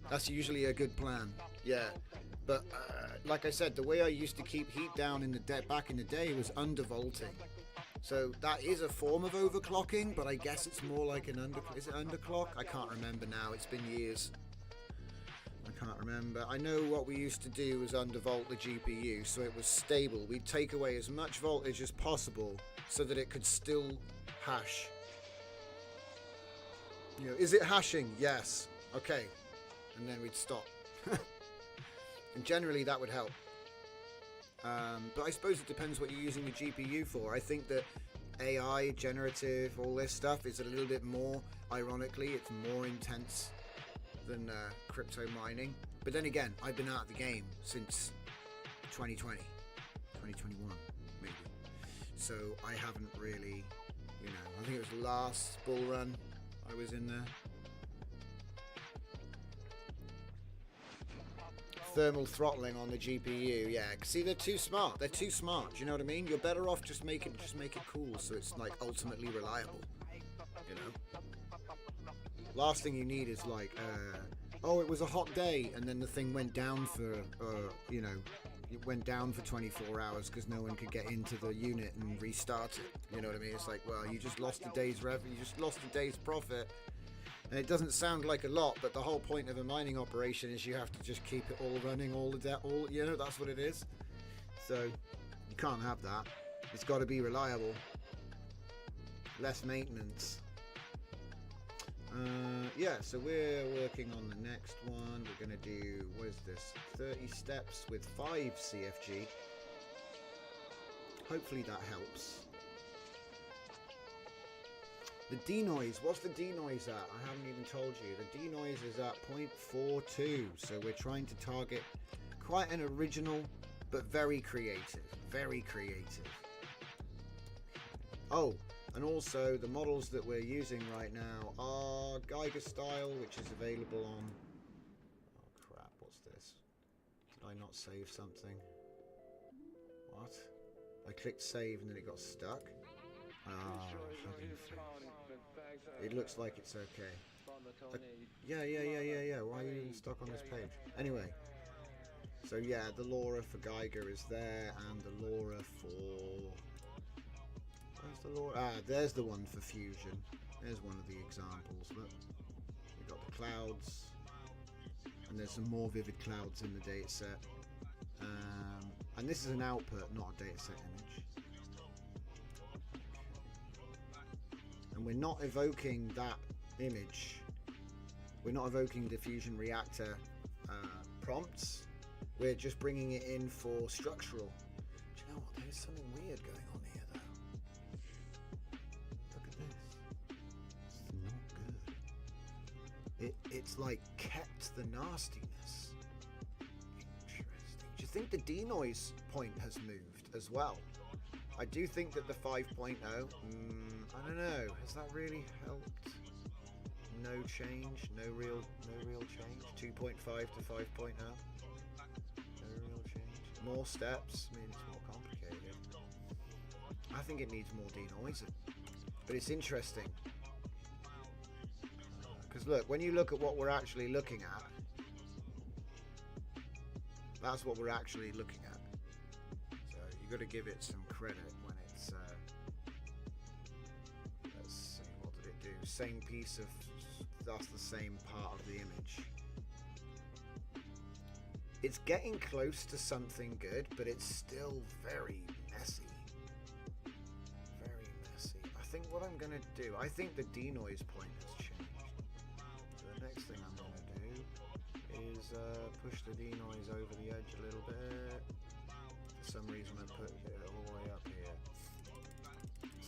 B: that's usually a good plan. Yeah. But, like I said, the way I used to keep heat down back in the day was undervolting. So that is a form of overclocking, but I guess it's more like is it underclock? I can't remember now, it's been years. I can't remember. I know what we used to do was undervolt the GPU so it was stable. We'd take away as much voltage as possible so that it could still hash. Is it hashing? Yes. Okay. And then we'd stop. And generally that would help. But I suppose it depends what you're using the GPU for. I think that AI, generative, all this stuff is a little bit more, ironically, it's more intense than crypto mining. But then again, I've been out of the game since 2020, 2021 maybe. So I haven't really, I think it was last bull run I was in there. Thermal throttling on the GPU, yeah. See, they're too smart. They're too smart. Do you know what I mean? You're better off just make it cool, so it's ultimately reliable. Last thing you need is oh, it was a hot day, and then the thing went down for, it went down for 24 hours because no one could get into the unit and restart it. You know what I mean? It's like, well, you just lost a day's revenue, you just lost a day's profit. And it doesn't sound like a lot, but the whole point of a mining operation is you have to just keep it all running all the day, that's what it is. So you can't have that. It's got to be reliable. Less maintenance. Yeah, so we're working on the next one. We're going to do, what is this? 30 steps with 5 CFG. Hopefully that helps. The denoise, what's the denoise at? I haven't even told you. The denoise is at 0.42, so we're trying to target quite an original, but very creative. Very creative. Oh, and also the models that we're using right now are Geiger style, which is available on... Oh crap, what's this? Did I not save something? What? I clicked save and then it got stuck. It looks like it's okay. Yeah. Why are you even stuck on this page? Anyway, so yeah, the LoRa for Geiger is there, and the LoRa for... Where's the LoRa? There's the one for Fusion. There's one of the examples. Look, we've got the clouds, and there's some more vivid clouds in the dataset. And this is an output, not a dataset image. And we're not evoking that image. We're not evoking the Fusion Reactor prompts. We're just bringing it in for structural. Do you know what? There's something weird going on here, though. Look at this. It's not good. It's like kept the nastiness. Interesting. Do you think the denoise point has moved as well? I do think that the 5.0. I don't know. Has that really helped? No change. No real change. 2.5 to 5.0. No real change. More steps. I mean, it's more complicated. I think it needs more denoising. But it's interesting. Because look, when you look at what we're actually looking at, that's what we're actually looking at. So you've got to give it some credit when it's, let's see, what did it do? Same piece of, that's the same part of the image. It's getting close to something good, but it's still very messy. Very messy. I think what I'm going to do, I think the denoise point has changed. So the next thing I'm going to do is push the denoise over the edge a little bit. For some reason I put it all the way up here.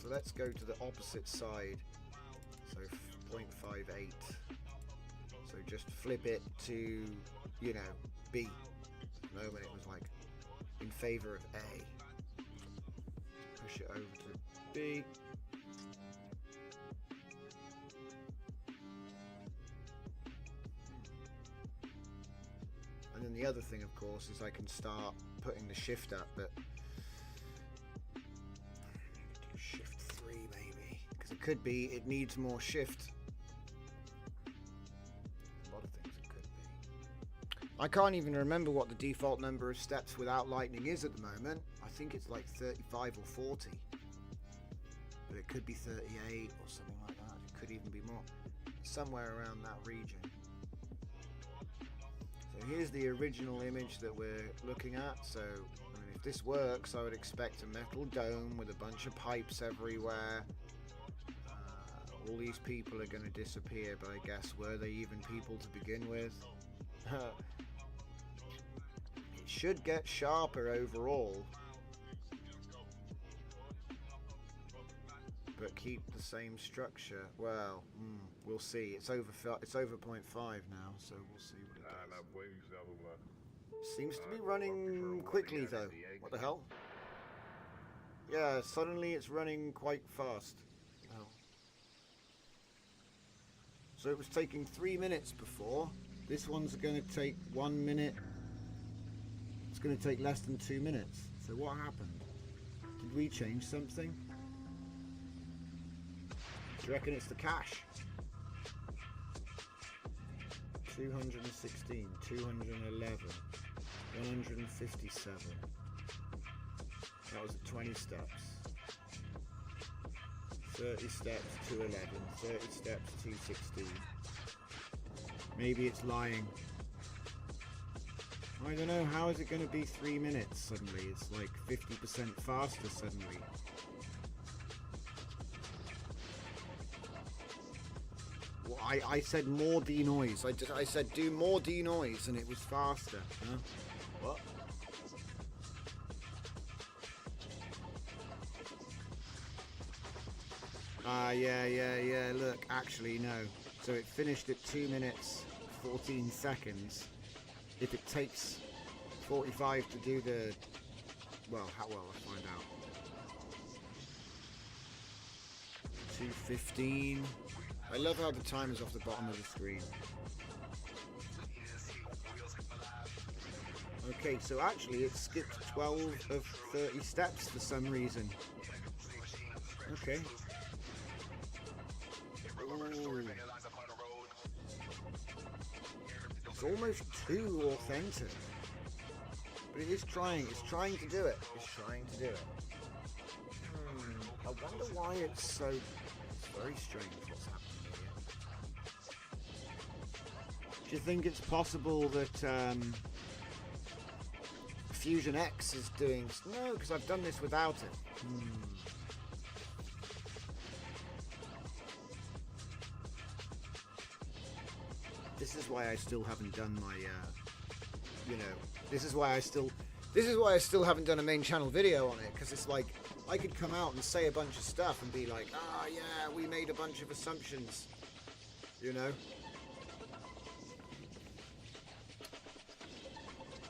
B: So let's go to the opposite side. So 0.58. So just flip it to, you know, B. At the moment it was like in favor of A. Push it over to B. And then the other thing, of course, is I can start putting the shift up, but shift 3 maybe, because it could be it needs more shift. A lot of things it could be. I can't even remember what the default number of steps without lightning is at the moment. I think it's like 35 or 40, but it could be 38 or something like that. It could even be more, somewhere around that region. So here's the original image that we're looking at. So I mean, if this works, I would expect a metal dome with a bunch of pipes everywhere. All these people are going to disappear, but I guess were they even people to begin with? It should get sharper overall, but keep the same structure. Well, we'll see. It's over 0.5 now, so we'll see what it does. Seems to be running quickly though. What the hell? Yeah, suddenly it's running quite fast. Oh. So it was taking 3 minutes before. This one's going to take 1 minute. It's going to take less than 2 minutes. So what happened? Did we change something? Do you reckon it's the cache? 216, 211, 157. That was at 20 steps. 30 steps, 211, 30 steps, 216. Maybe it's lying. I don't know, how is it going to be 3 minutes suddenly? It's like 50% faster suddenly. Well, I said more denoise. I said do more denoise and it was faster. Huh? What? Yeah, look, actually no. So it finished at 2 minutes 14 seconds. If it takes 45 to do the, well, how well, I'll find out. 2:15. I love how the time is off the bottom of the screen. Okay, so actually it skipped 12 of 30 steps for some reason. Okay. Ooh. It's almost too authentic. But it is trying. It's trying to do it. It's trying to do it. I wonder why it's so... It's very strange what's happening here. Do you think it's possible that Fusion X is doing... No, because I've done this without it. This is why I still haven't done my, this is why I still haven't done a main channel video on it, because it's like, I could come out and say a bunch of stuff and be like, yeah, we made a bunch of assumptions, you know?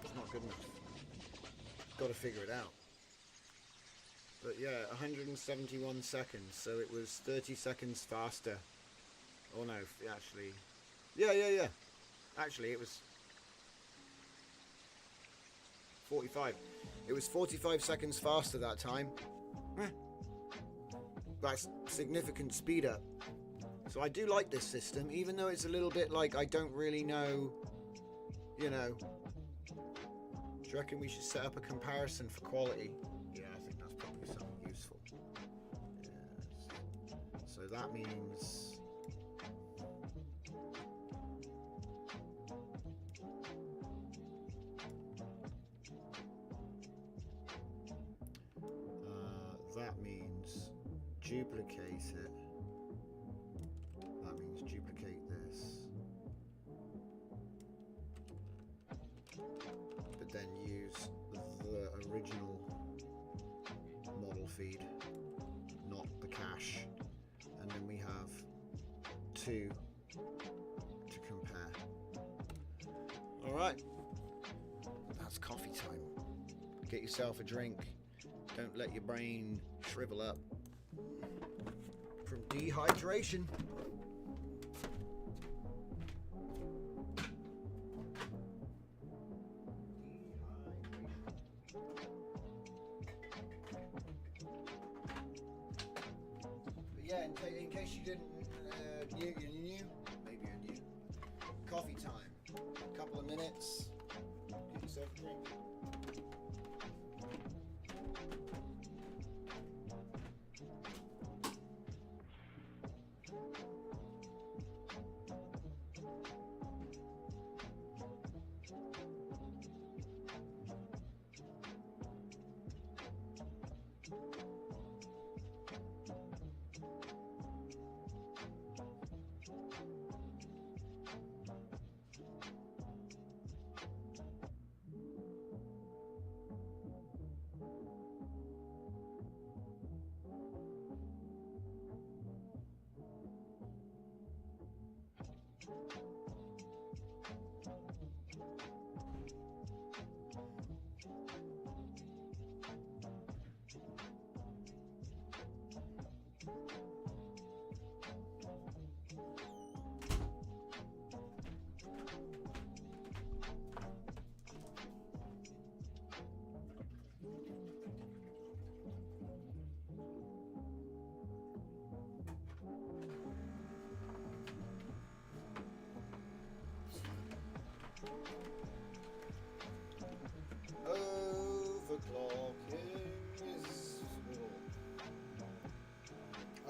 B: It's not good enough. Got to figure it out. But yeah, 171 seconds, so it was 30 seconds faster. Oh no, actually, yeah. Actually, it was 45. It was 45 seconds faster that time. That's significant speed up. So I do like this system, even though it's a little bit like I don't really know, you know. Do you reckon we should set up a comparison for quality? Yeah, I think that's probably something useful. Yes. So that means... that means duplicate it. That means duplicate this. But then use the original model feed, not the cache. And then we have 2 to compare. Alright, that's coffee time. Get yourself a drink. Don't let your brain shrivel up from dehydration. But yeah, in case you didn't, you're new, maybe you're new. Coffee time. A couple of minutes. Get yourself a drink.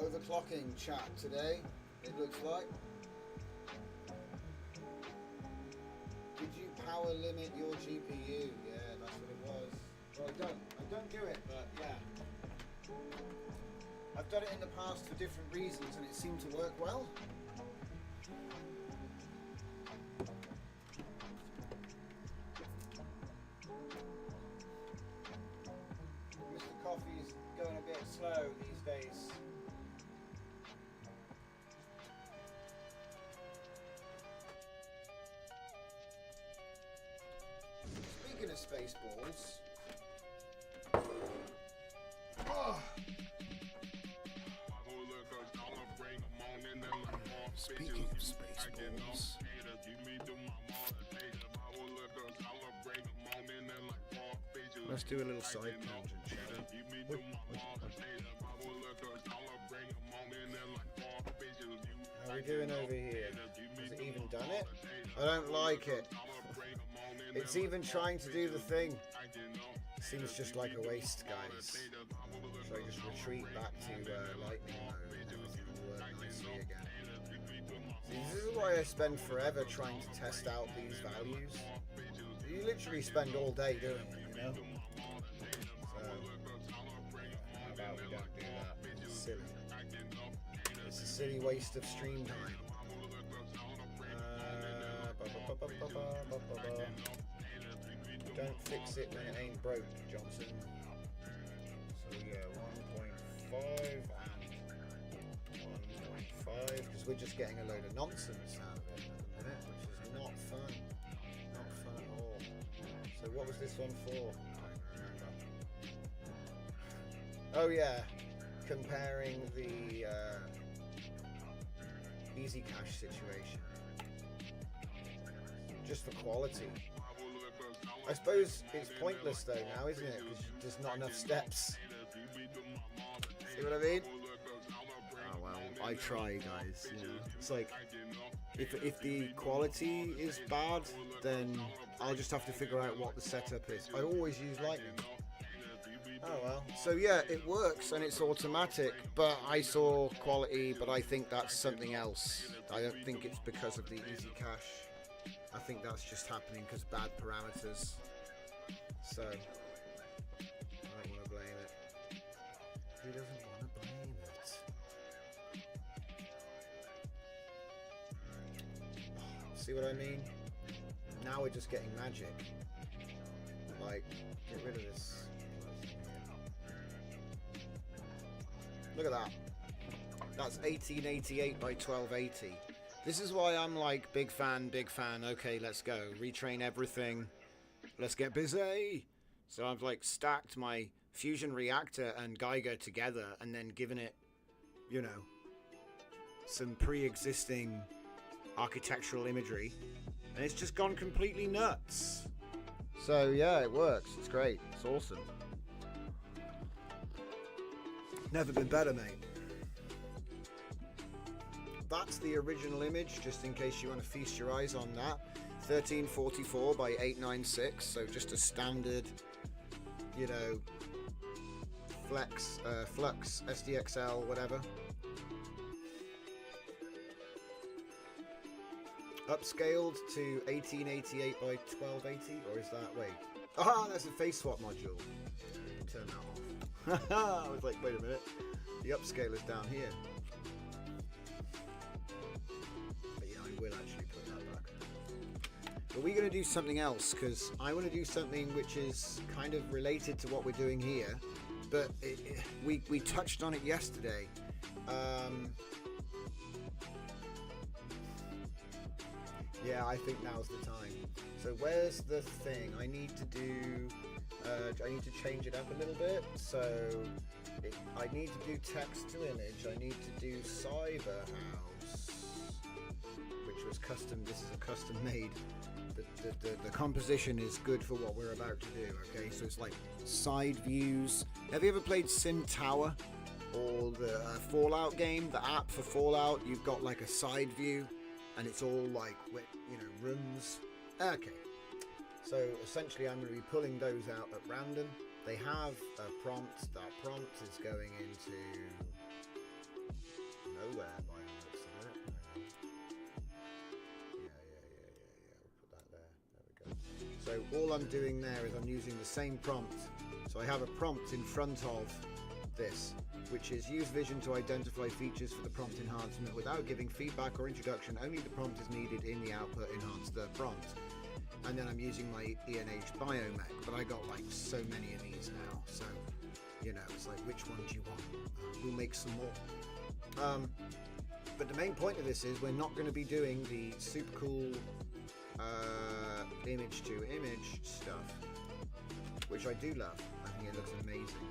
B: Overclocking chat today, it looks like. Did you power limit your GPU? Yeah, that's what it was. Well, I don't do it, but yeah. I've done it in the past for different reasons and it seemed to work well. Mr. Coffee's going a bit slow these days. Speaking of Spaceballs, speaking of Spaceballs, let's do a little side tangent, shall we? How are we doing over here? Has it even done it? I don't like it. It's even trying to do the thing. Seems just like a waste, guys. So I just retreat back to lightning mode and everything will work nicely again. See, this is why I spend forever trying to test out these values. You literally spend all day doing it, you know? So, how about we don't do that? It's silly. It's a silly waste of stream time. Don't fix it when it ain't broke, Johnson. So yeah, 1.5 and 1.5, because we're just getting a load of nonsense out of it at the minute, which is not fun. Not fun at all. So what was this one for? I don't remember. Oh yeah, comparing the easy cache situation. Just for quality. I suppose it's pointless though now, isn't it? Because there's not enough steps. See what I mean? Oh well, I try, guys. You know, it's like if the quality is bad, then I'll just have to figure out what the setup is. I always use Lightning. Oh well. So yeah, it works and it's automatic, but I saw quality, but I think that's something else. I don't think it's because of the easy cache. I think that's just happening because bad parameters. So I don't want to blame it. Who doesn't want to blame it? See what I mean? Now we're just getting magic. Like, get rid of this. Look at that. That's 1888 by 1280. This is why I'm like, big fan, okay, let's go. Retrain everything. Let's get busy. So I've like stacked my fusion reactor and Geiger together and then given it, you know, some pre-existing architectural imagery. And it's just gone completely nuts. So yeah, it works. It's great. It's awesome. Never been better, mate. That's the original image, just in case you want to feast your eyes on that. 1344 by 896, so just a standard, you know, Flux, SDXL, whatever. Upscaled to 1888 by 1280, or is that, wait. Ah, that's a face swap module. Turn that off. I was like, wait a minute. The upscale is down here. But yeah, I will actually put that back. But we're going to do something else, because I want to do something which is kind of related to what we're doing here. But we touched on it yesterday. Yeah, I think now's the time. So where's the thing? I need to do... I need to change it up a little bit. So I need to do text to image. I need to do Cyber House, which was custom. This is a custom made. The composition is good for what we're about to do. Okay, so it's like side views. Have you ever played Sim Tower or the Fallout game? The app for Fallout. You've got like a side view, and it's all like, you know, rooms. Okay. So essentially I'm going to be pulling those out at random. They have a prompt. That prompt is going into nowhere by the looks of it. Yeah. We'll put that there. There we go. So all I'm doing there is I'm using the same prompt. So I have a prompt in front of this, which is use vision to identify features for the prompt enhancement without giving feedback or introduction. Only the prompt is needed in the output. Enhance the prompt. And then I'm using my ENH biomech, but I got like so many of these now, so you know, it's like, which one do you want? We'll make some more. But the main point of this is we're not going to be doing the super cool image to image stuff, which I do love. I think it looks amazing.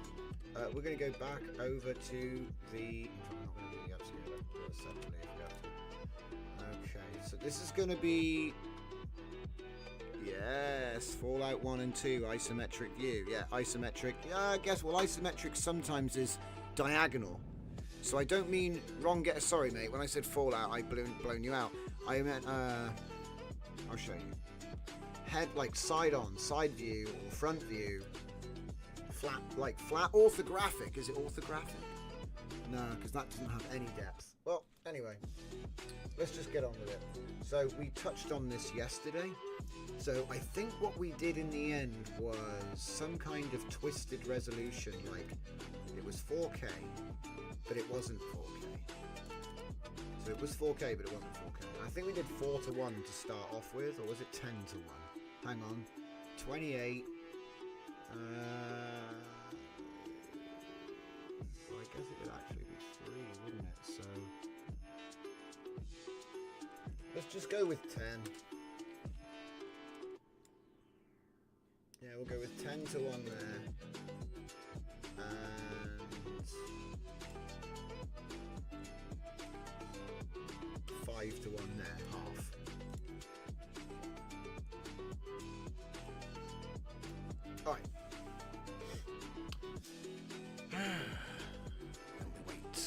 B: We're going to go back over to the... I'm not going to do the upscaler. Do it separately if we have to. Okay, so this is going to be... Yes, Fallout 1 and 2, isometric view. Yeah, isometric. Yeah, I guess, well, isometric sometimes is diagonal. So I don't mean sorry, mate. When I said Fallout, I blown you out. I meant, I'll show you. Head, like side on, side view, or front view. Flat, like flat, orthographic. Is it orthographic? No, because that doesn't have any depth. Well, anyway, let's just get on with it. So we touched on this yesterday. So I think what we did in the end was some kind of twisted resolution, like it was 4K, but it wasn't 4K. So it was 4K, but it wasn't 4K. I think we did 4 to 1 to start off with, or was it 10 to 1? Hang on, 28. Well, I guess it would actually be 3, wouldn't it? So let's just go with 10. Yeah, we'll go with 10 to 1 there. And 5 to 1 there, half. Alright. Wait.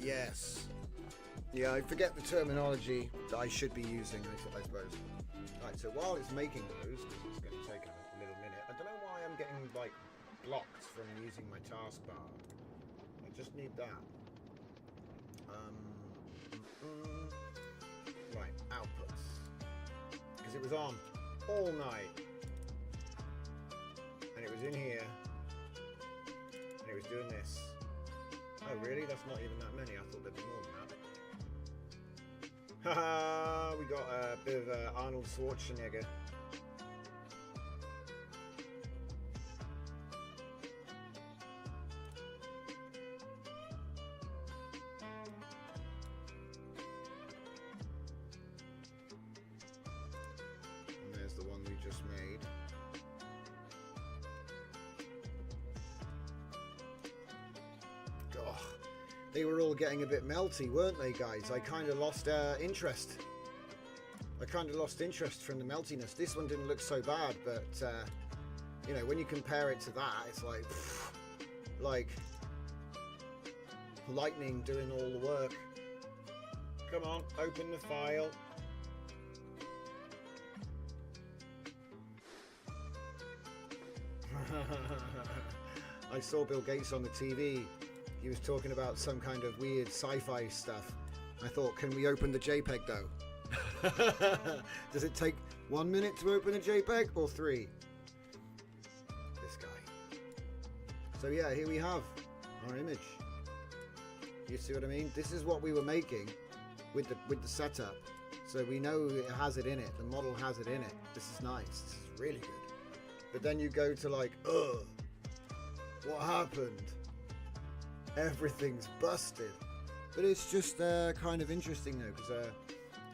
B: Yes. Yeah, I forget the terminology that I should be using, I suppose. Right, so while it's making those, because it's going to take a little minute, I don't know why I'm getting, like, blocked from using my taskbar. I just need that. Right, outputs. Because it was on all night. And it was in here. And it was doing this. Oh, really? That's not even that many. I thought there'd be more than that. Haha, we got a bit of Arnold Schwarzenegger. And there's the one we just made. God. They were all getting a bit melty, weren't they, guys? I kind of lost interest. I kind of lost interest from the meltiness. This one didn't look so bad, but, you know, when you compare it to that, it's like, pff, like lightning doing all the work. Come on, open the file. I saw Bill Gates on the TV. He was talking about some kind of weird sci-fi stuff. I thought, can we open the JPEG though? Does it take 1 minute to open a JPEG or 3? This guy. So yeah, here we have our image. You see what I mean? This is what we were making with the setup. So we know it has it in it. The model has it in it. This is nice. This is really good. But then you go to like, ugh, what happened? Everything's busted. But it's just kind of interesting though, because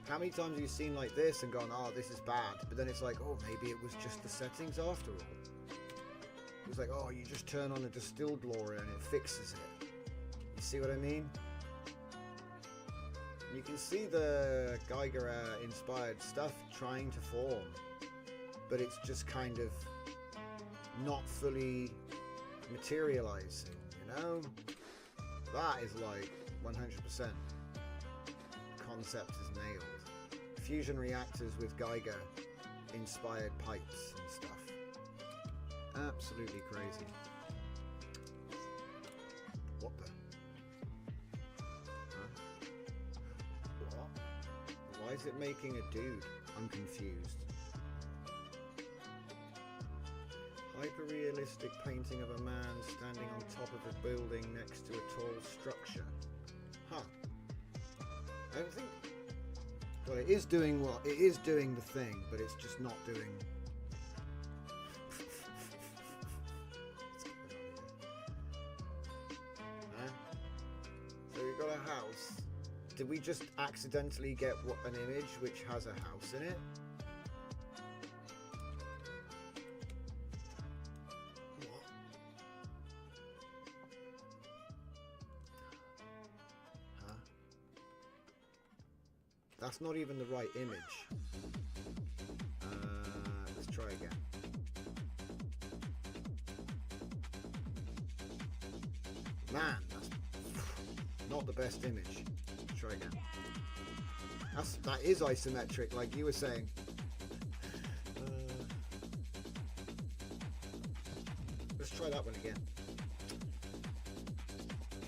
B: how many times have you seen like this and gone, oh, this is bad, but then it's like, oh, maybe it was just the settings after all. It was like, oh, you just turn on a distilled law and it fixes it. You see what I mean? You can see the Geiger inspired stuff trying to form, but it's just kind of not fully materializing, you know? That is like 100% concept is nailed. Fusion reactors with Geiger inspired pipes and stuff. Absolutely crazy. What the? Huh? What? Why is it making a dude? I'm confused. Hyper-realistic painting of a man standing on top of a building next to a tall structure. Huh. I don't think... Well, it is doing what... It is doing the thing, but it's just not doing... Huh? So we've got a house. Did we just accidentally get an image which has a house in it? That's not even the right image. Let's try again. Man, that's not the best image. Let's try again. That is isometric, like you were saying. Let's try that one again.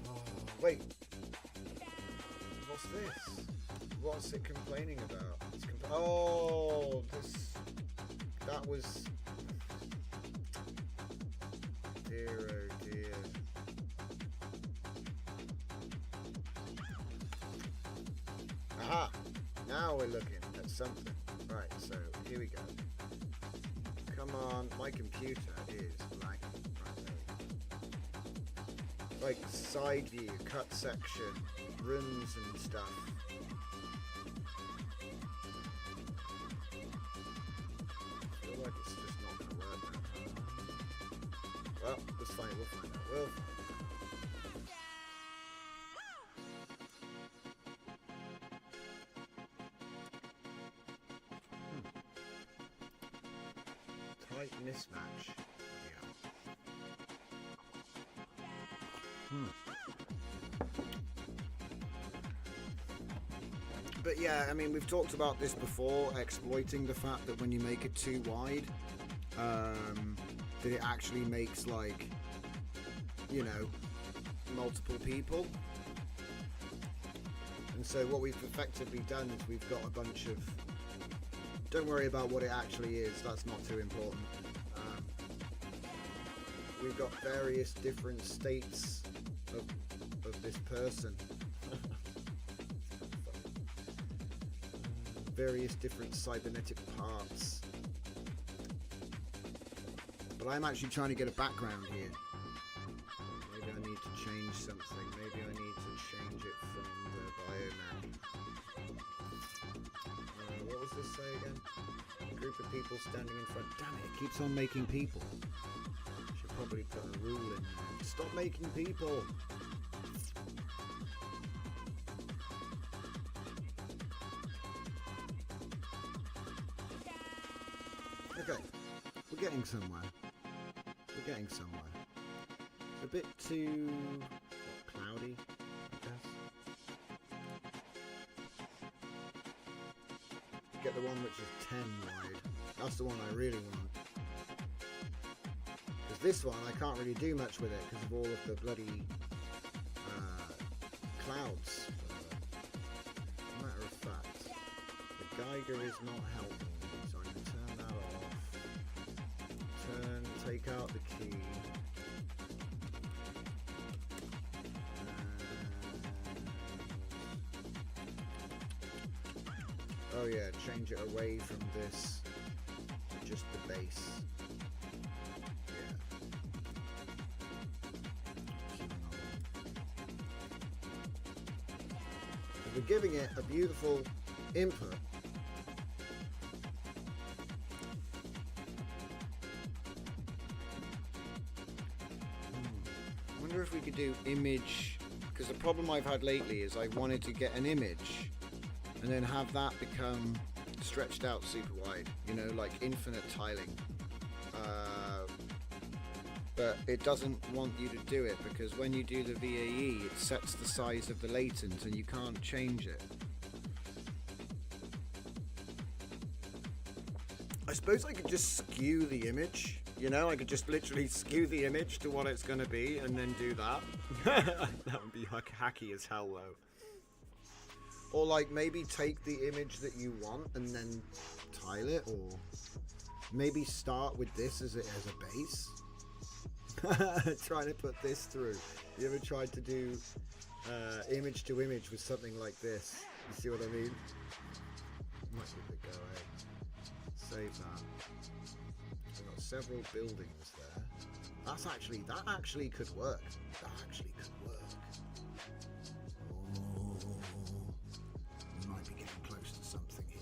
B: Oh, wait. What's this? What's it complaining about? It's oh, that was... Dear, oh dear. Aha! Now we're looking at something. Right, so here we go. Come on, my computer is lagging. Right there. Like side view, cut section, rooms and stuff. find it. We'll find out. We'll find out. Tight mismatch. But yeah, I mean, we've talked about this before, exploiting the fact that when you make it too wide, that it actually makes, like, you know, multiple people. And so what we've effectively done is we've got a bunch of, don't worry about what it actually is, that's not too important. We've got various different states of this person. Various different cybernetic parts. But I'm actually trying to get a background here. Maybe I need to change something. Maybe I need to change it from the biomap. What was this say again? A group of people standing in front. Damn it, it keeps on making people. Should probably put a rule in there. Stop making people! Okay, we're getting somewhere. We're getting somewhere. It's a bit too cloudy, I guess. Get the one which is 10 wide. That's the one I really want. Because this one I can't really do much with it because of all of the bloody clouds. Matter of fact, the Geiger is not helping. Take out the key. Oh yeah, change it away from this to just the base. Yeah. We're giving it a beautiful input. I wonder if we could do image, because the problem I've had lately is I wanted to get an image and then have that become stretched out super wide, you know, like infinite tiling. But it doesn't want you to do it because when you do the VAE it sets the size of the latent and you can't change it. I suppose I could just skew the image. You know, I could just literally skew the image to what it's going to be and then do that. That would be hacky as hell though. Or like maybe take the image that you want and then tile it, or maybe start with this as a base. Trying to put this through. You ever tried to do image to image with something like this? You see what I mean? Might give it a go, eh? Save that. We've got several buildings there. That actually could work. That actually could work. Oh, we might be getting close to something here.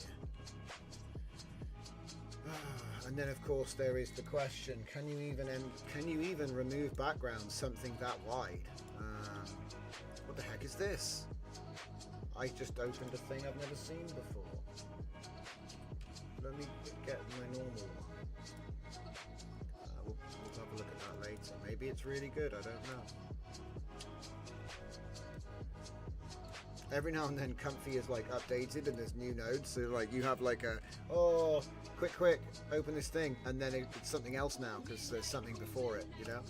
B: And then of course there is the question: can you even remove backgrounds something that wide? What the heck is this? I just opened a thing I've never seen before. Let me get my normal one. We'll have a look at that later. Maybe it's really good, I don't know. Every now and then Comfy is like updated and there's new nodes, so like you have like a, oh, quick, open this thing, and then it's something else now because there's something before it, you know?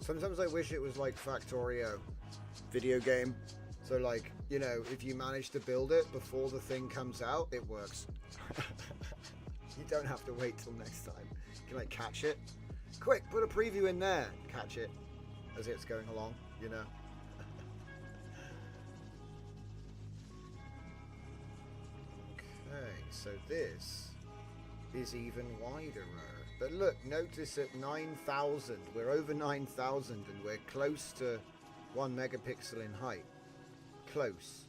B: Sometimes I wish it was like Factorio video game. So like, you know, if you manage to build it before the thing comes out, it works. You don't have to wait till next time. You can like catch it. Quick, put a preview in there. Catch it as it's going along, you know. Okay, so this is even wider. But look, notice at 9,000, we're over 9,000 and we're close to 1 megapixel in height. Close.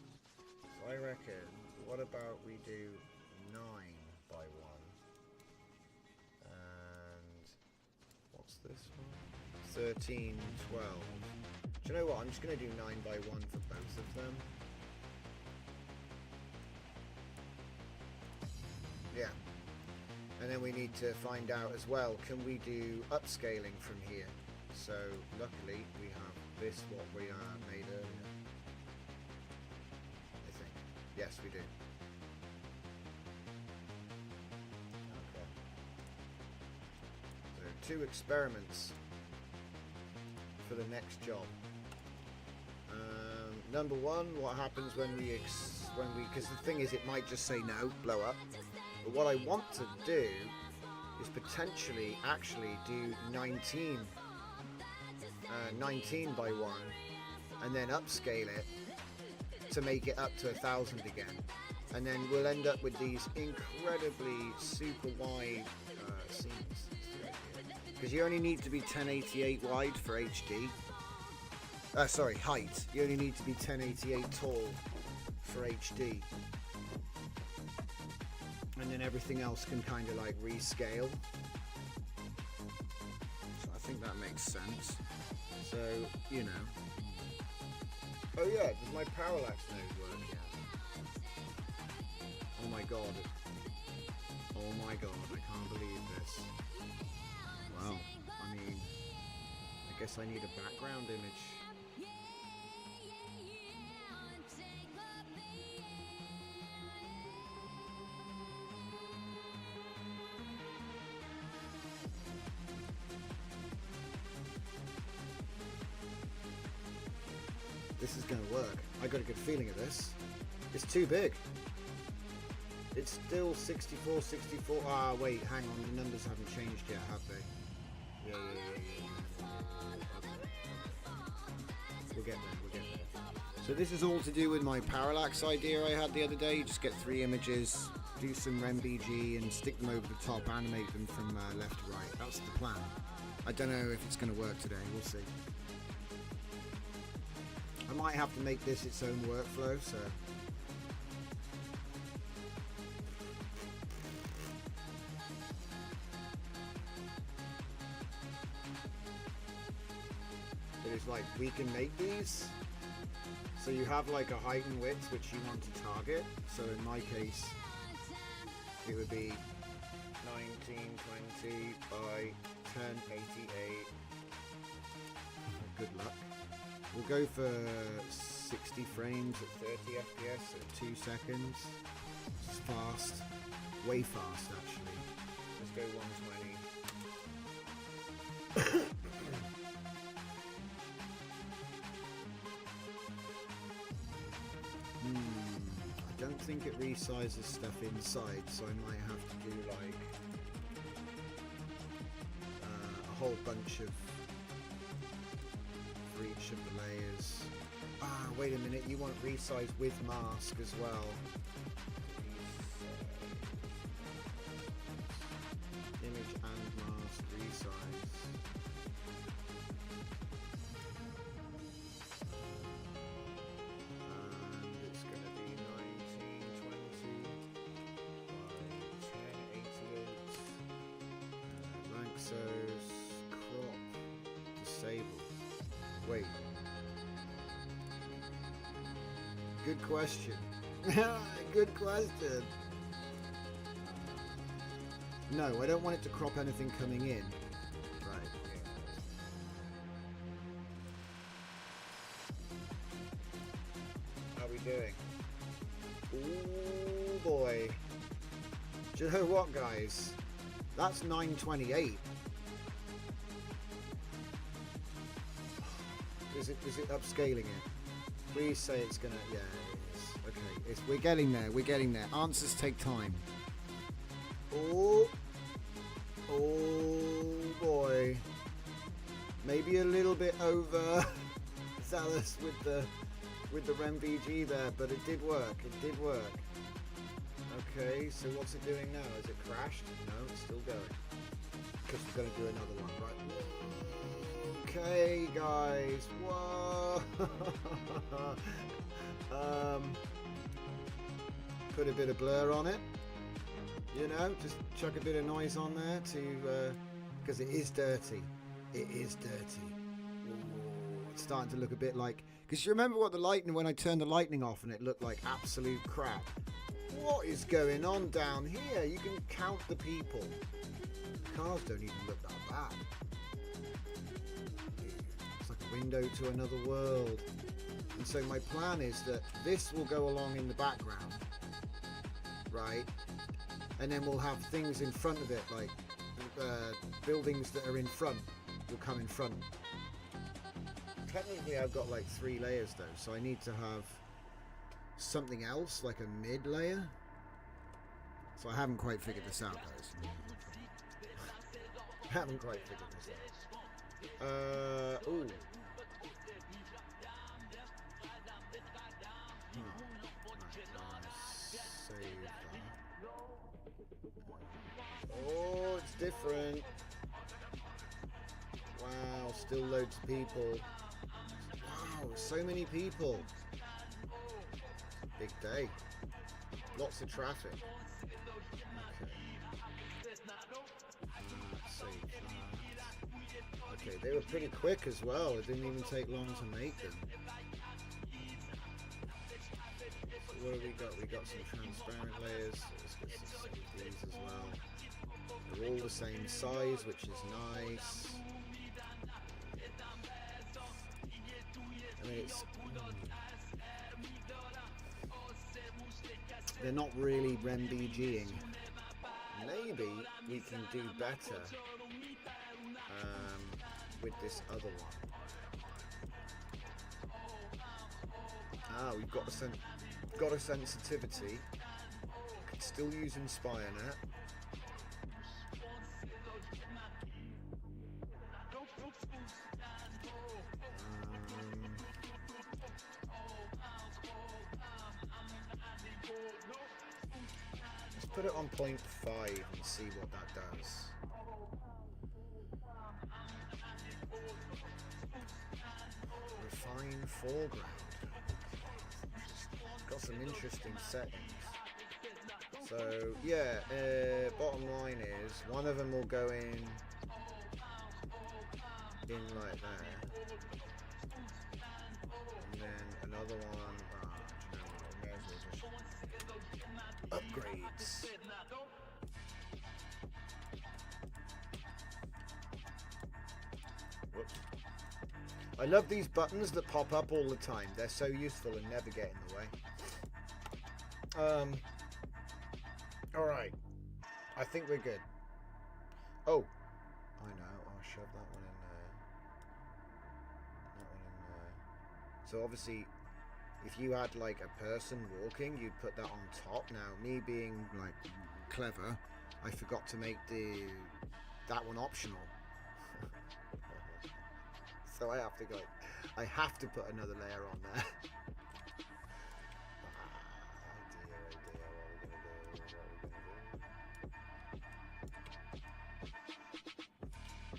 B: So I reckon, what about we do 9 by 1? And what's this one? 13, 12. Do you know what? I'm just going to do 9 by 1 for both of them. Yeah. And then we need to find out as well, can we do upscaling from here? So luckily we have this, what we made earlier. I think. Yes, we do. Okay. So 2 experiments for the next job. Number 1, what happens when we because the thing is, it might just say no, blow up. But what I want to do is potentially actually do 19 by 1 and then upscale it to make it up to 1,000 again. And then we'll end up with these incredibly super wide scenes. Because you only need to be 1088 wide for HD. Sorry, height. You only need to be 1088 tall for HD. And then everything else can kind of like rescale. So I think that makes sense. So, you know. Oh yeah, does my parallax node work yet? Oh my god. Oh my god, I can't believe this. Wow, I mean, I guess I need a background image. This is going to work. I got a good feeling of this. It's too big. It's still 64, 64. Ah, wait, hang on. The numbers haven't changed yet, have they? Yeah. We'll get there. So this is all to do with my parallax idea I had the other day. Just get 3 images, do some RemBG, and stick them over the top, animate them from left to right. That's the plan. I don't know if it's going to work today. We'll see. I might have to make this its own workflow, so... But it's like, we can make these. So you have like a height and width which you want to target. So in my case, it would be 1920 by 1088. Good luck. We'll go for 60 frames at 30 FPS at 2 seconds. It's fast. Way fast, actually. Let's go 120. I don't think it resizes stuff inside, so I might have to do like a whole bunch of for each of the layers. Ah, wait a minute, you want resize with mask as well. Image and mask resize. And it's going to be 1920 by 1088. Lanxos, crop, disable. Wait. Good question. Good question. No, I don't want it to crop anything coming in. Right. How are we doing? Ooh boy. Do you know what, guys? That's 928. Is it upscaling it? Please say it's gonna. Yeah, it is. Okay, we're getting there. We're getting there. Answers take time. Oh boy. Maybe a little bit over zealous with the RemBG there, but it did work. It did work. Okay, so what's it doing now? Has it crashed? No, it's still going. because we're going to do another one, right? Okay, guys. Whoa. Put a bit of blur on it. You know, just chuck a bit of noise on there to, because it is dirty. It is dirty. Ooh, it's starting to look a bit like, because you remember what the lightning, when I turned the lightning off and it looked like absolute crap. What is going on down here? You can count the people. The cars don't even look that bad. It's like a window to another world. And so my plan is that this will go along in the background, right? And then we'll have things in front of it, like buildings that are in front will come in front. Technically I've got like 3 layers though, so I need to have something else, like a mid layer. So I haven't quite figured this out, guys. Haven't quite figured this out. Ooh. Save that. Oh, it's different. Wow, still loads of people. Wow, so many people. Big day. Lots of traffic. Okay. Save that. Okay, they were pretty quick as well. It didn't even take long to make them. So what have we got? We got some transparent layers. Let's get some of these as well. They're all the same size, which is nice. I mean, it's... They're not really RemBGing. Maybe we can do better with this other one. Ah, we've got a sensitivity. Could still use InspireNet. Put it on 0.5 and see what that does. Refine foreground. Got some interesting settings. So yeah, bottom line is one of them will go in like that, and then another one. Upgrades. Whoops. I love these buttons that pop up all the time. They're so useful and never get in the way. Alright. I think we're good. Oh. I know. I'll shove that one in there. That one in there. So obviously, if you had like a person walking, you'd put that on top. Now, me being like clever, I forgot to make that one optional. So I have to go. I have to put another layer on there.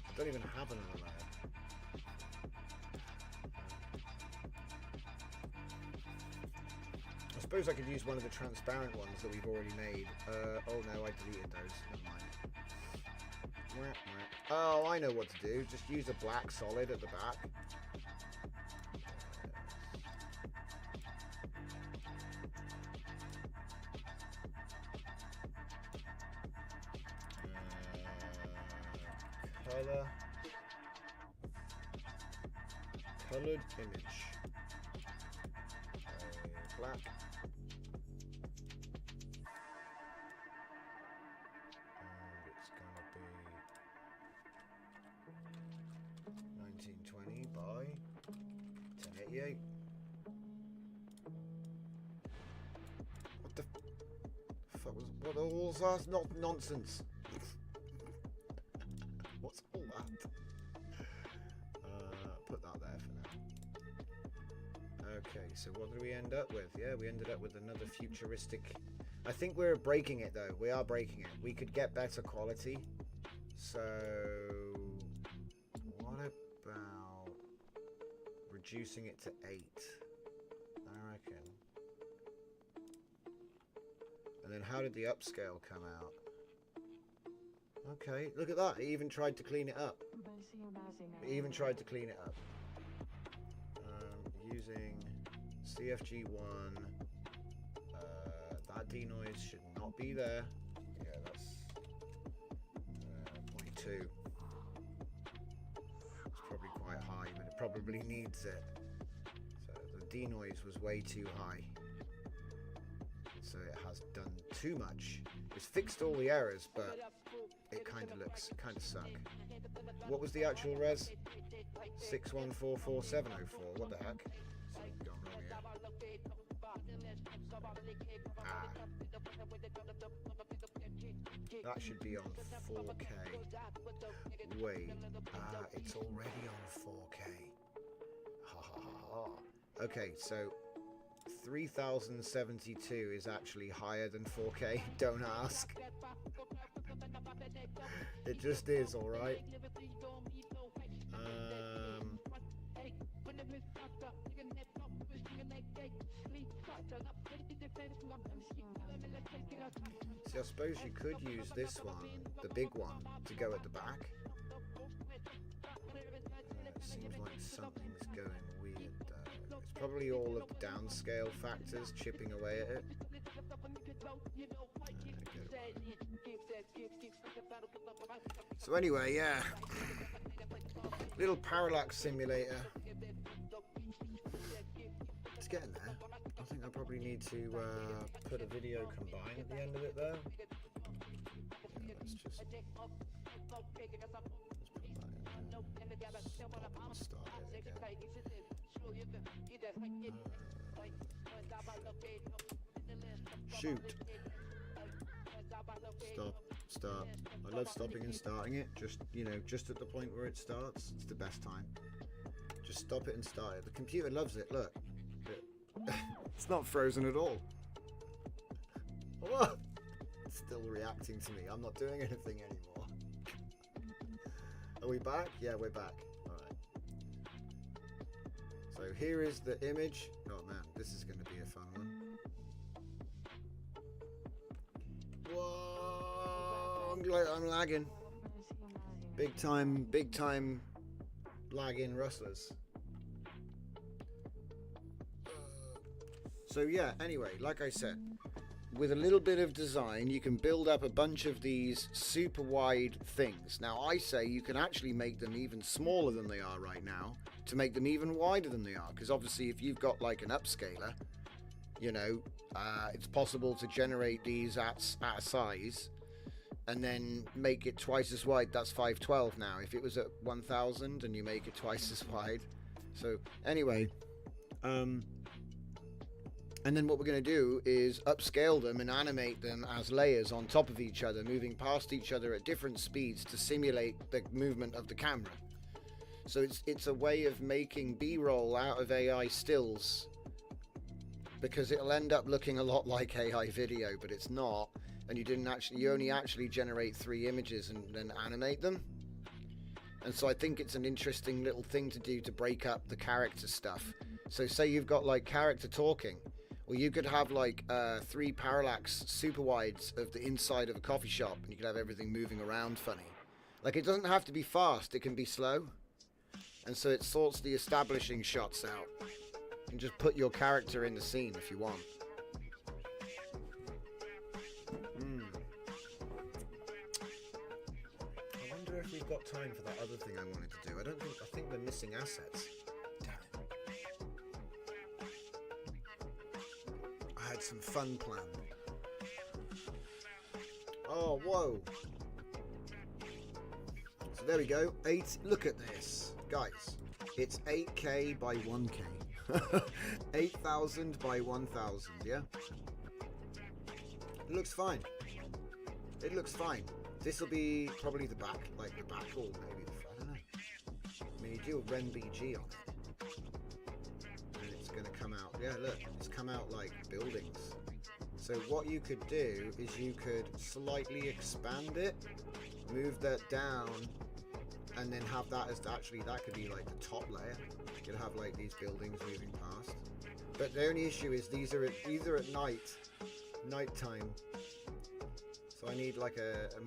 B: I don't even have another layer. I suppose I could use one of the transparent ones that we've already made. Oh no, I deleted those. Never mind. Oh, I know what to do. Just use a black solid at the back. Colored image. Black. And it's gonna be 1920 by 1088. What the fuck was that? Not nonsense. What's all that? Put that there for now. Okay, so what did we end up with? Yeah, we ended up with another futuristic. I think we're breaking it though. We are breaking it. We could get better quality. So what about reducing it to 8? I reckon. And then how did the upscale come out? Okay, look at that. It even tried to clean it up. Using CFG1. That denoise should not be there. Yeah, that's 0.2. It's probably quite high, but it probably needs it. So the denoise was way too high. So it has done too much. It's fixed all the errors, but it kind of suck. What was the actual res? 61444704. What the heck? Something's gone wrong here. That should be on 4K. Wait. It's already on 4K. Ha ha ha ha. Okay, so 3072 is actually higher than 4K. Don't ask. It just is, alright. See, I suppose you could use this one, the big one, to go at the back. It seems like something's going weird though. It's probably all of the downscale factors chipping away at it. So anyway, yeah. Little parallax simulator. It's getting there. I think I probably need to put a video combine at the end of it though. Yeah, let's just put that in there. Stop and start it again. Shoot. Stop. Start. I love stopping and starting it. Just, you know, just at the point where it starts. It's the best time. Just stop it and start it. The computer loves it. Look. It's not frozen at all. Oh, it's still reacting to me. I'm not doing anything anymore. Are we back? Yeah, we're back. Alright. So here is the image. Oh man, this is going to be a fun one. Whoa, I'm lagging. Big time lagging rustlers. So yeah, anyway, like I said, with a little bit of design, you can build up a bunch of these super wide things. Now, I say you can actually make them even smaller than they are right now to make them even wider than they are. Because obviously, if you've got like an upscaler, you know, it's possible to generate these at a size and then make it twice as wide. That's 512 now. If it was at 1000 and you make it twice as wide. So anyway, and then what we're going to do is upscale them and animate them as layers on top of each other, moving past each other at different speeds to simulate the movement of the camera. So it's a way of making B-roll out of AI stills, because it'll end up looking a lot like AI video, but it's not. And you only actually generate 3 images and then animate them. And so I think it's an interesting little thing to do to break up the character stuff. So say you've got like character talking. Well, you could have like 3 parallax super wides of the inside of a coffee shop, and you could have everything moving around funny. Like, it doesn't have to be fast, it can be slow. And so it sorts the establishing shots out. You can just put your character in the scene if you want. I wonder if we've got time for that other thing I wanted to do. I think we're missing assets. I had some fun planned. Oh, whoa. So there we go. Look at this. Guys, it's 8K by 1K. 8,000 by 1,000, yeah? It looks fine. It looks fine. This will be probably the back, like the back or maybe the front. I don't know. I mean, you do a RenBG on it. And it's going to come out. Yeah, look. It's come out like buildings. So what you could do is you could slightly expand it move that down, and then have that as actually that could be like the top layer. You could have like these buildings moving past. But the only issue is these are at nighttime. So I need like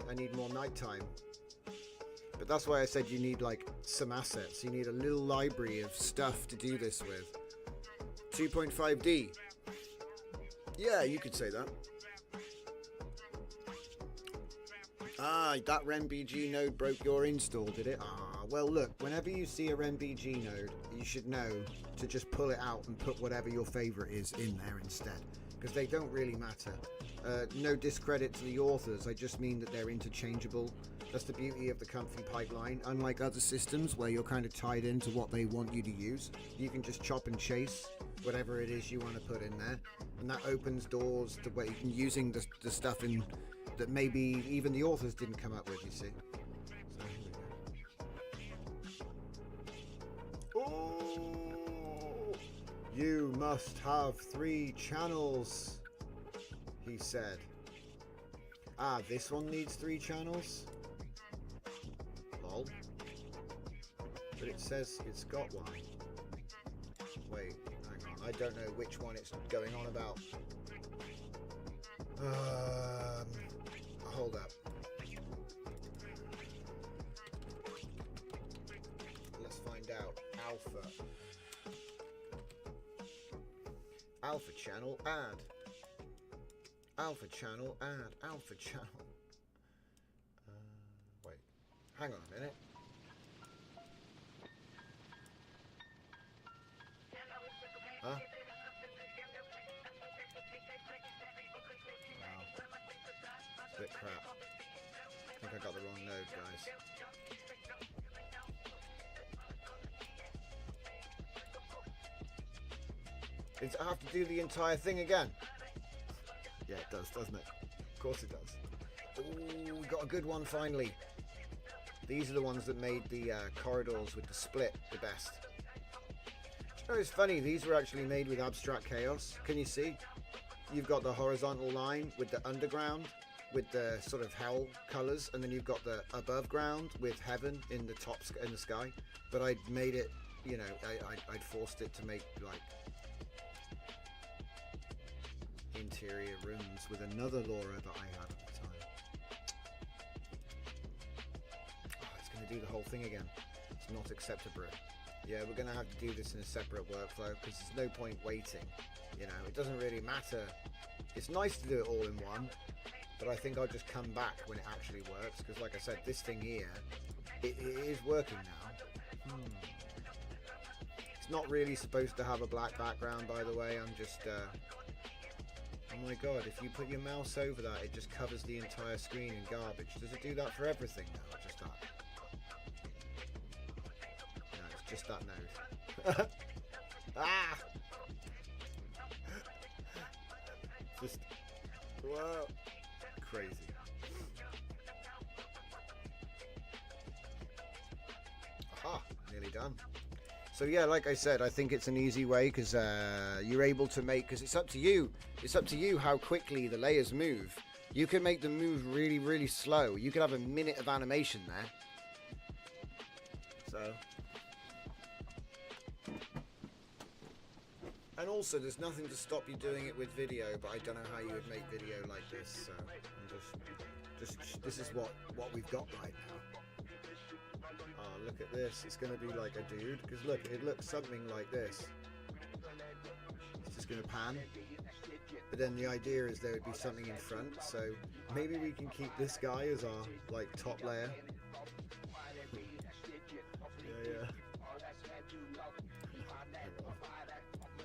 B: I need more nighttime. But that's why I said you need like some assets. You need a little library of stuff to do this with. 2.5D. Yeah, you could say that. Ah, that RenBG node broke your install, did it? Ah, well look, whenever you see a RenBG node, you should know to just pull it out and put whatever your favorite is in there instead. Because they don't really matter. No discredit to the authors, I just mean that they're interchangeable. That's the beauty of the Comfy pipeline. Unlike other systems where you're kind of tied into what they want you to use, you can just chop and chase whatever it is you want to put in there. And that opens doors to where you can using the stuff in that maybe even the authors didn't come up with, you see. So here we go. Oh, you must have 3 channels, he said. Ah, this one needs 3 channels? Lol. But it says it's got one. Wait, hang on. I don't know which one it's going on about. Hold up. Let's find out. Alpha. Alpha channel add. Alpha channel add. Alpha channel. Wait. Hang on a minute. Huh? Wow. It's a bit crap. I think I got the wrong node, guys. I have to do the entire thing again. Yeah, it does, doesn't it? Of course it does. Ooh, we got a good one finally. These are the ones that made the corridors with the split the best. You know, it's funny, these were actually made with Abstract Chaos. Can you see? You've got the horizontal line with the underground, with the sort of hell colors, and then you've got the above ground with heaven in the top in the sky. But I'd made it, you know, I'd forced it to make like interior rooms with another Laura that I had at the time. Oh, it's going to do the whole thing again. It's not acceptable. Yeah, we're going to have to do this in a separate workflow because there's no point waiting. You know, it doesn't really matter. It's nice to do it all in one, but I think I'll just come back when it actually works because, like I said, this thing here, it is working now. It's not really supposed to have a black background, by the way. I'm just... oh my god, if you put your mouse over that, it just covers the entire screen in garbage. Does it do that for everything now, or just that? No, it's just that node. Ah! Just... whoa! Crazy. Aha! Nearly done. So yeah, like I said, I think it's an easy way because you're able to make, because it's up to you. It's up to you how quickly the layers move. You can make them move really, really slow. You could have a minute of animation there. So. And also, there's nothing to stop you doing it with video, but I don't know how you would make video like this. So, this is what we've got right now. Oh, look at this. It's going to be like a dude. Because look, it looks something like this. It's just going to pan. But then the idea is there would be something in front. So maybe we can keep this guy as our like top layer. Yeah.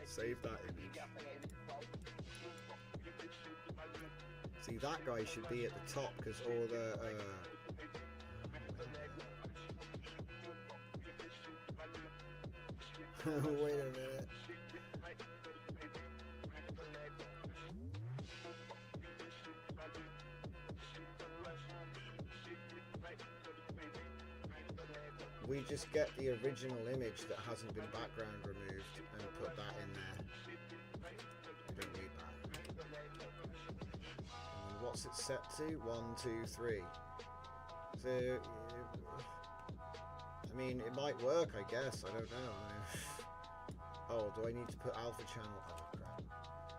B: Save that image. See, that guy should be at the top because all the... wait a minute. We just get the original image that hasn't been background removed and put that in there. Don't need that. And what's it set to? 1, 2, 3. the... I mean, it might work, I guess. I don't know. Oh, do I need to put alpha channel... Oh, crap. Do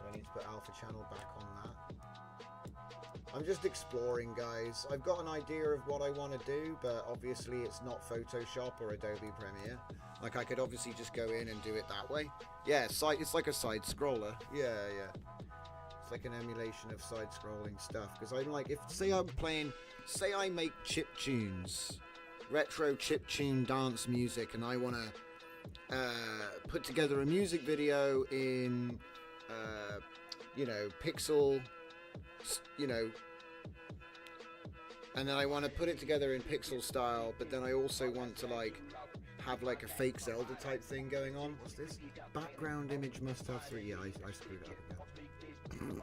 B: I need to put alpha channel back on that? I'm just exploring, guys. I've got an idea of what I want to do, but obviously it's not Photoshop or Adobe Premiere. Like, I could obviously just go in and do it that way. Yeah, it's like a side scroller. Yeah. It's like an emulation of side scrolling stuff. Because I'm like, say I make chip tunes, retro chip tune dance music, and I want to put together a music video in, pixel, and then I want to put it together in pixel style, but then I also want to have a fake Zelda type thing going on. What's this? Background image must have 3. Yeah, I screwed it up again.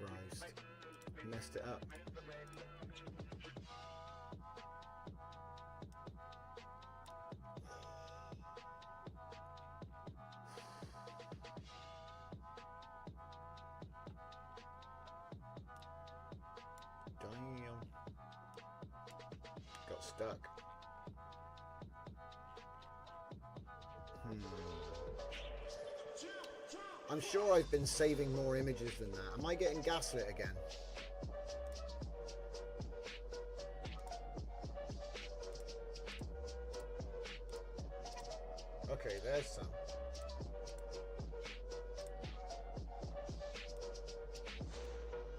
B: Christ. Messed it up. Damn. Got stuck. I'm sure I've been saving more images than that. Am I getting gaslit again? Okay, there's some.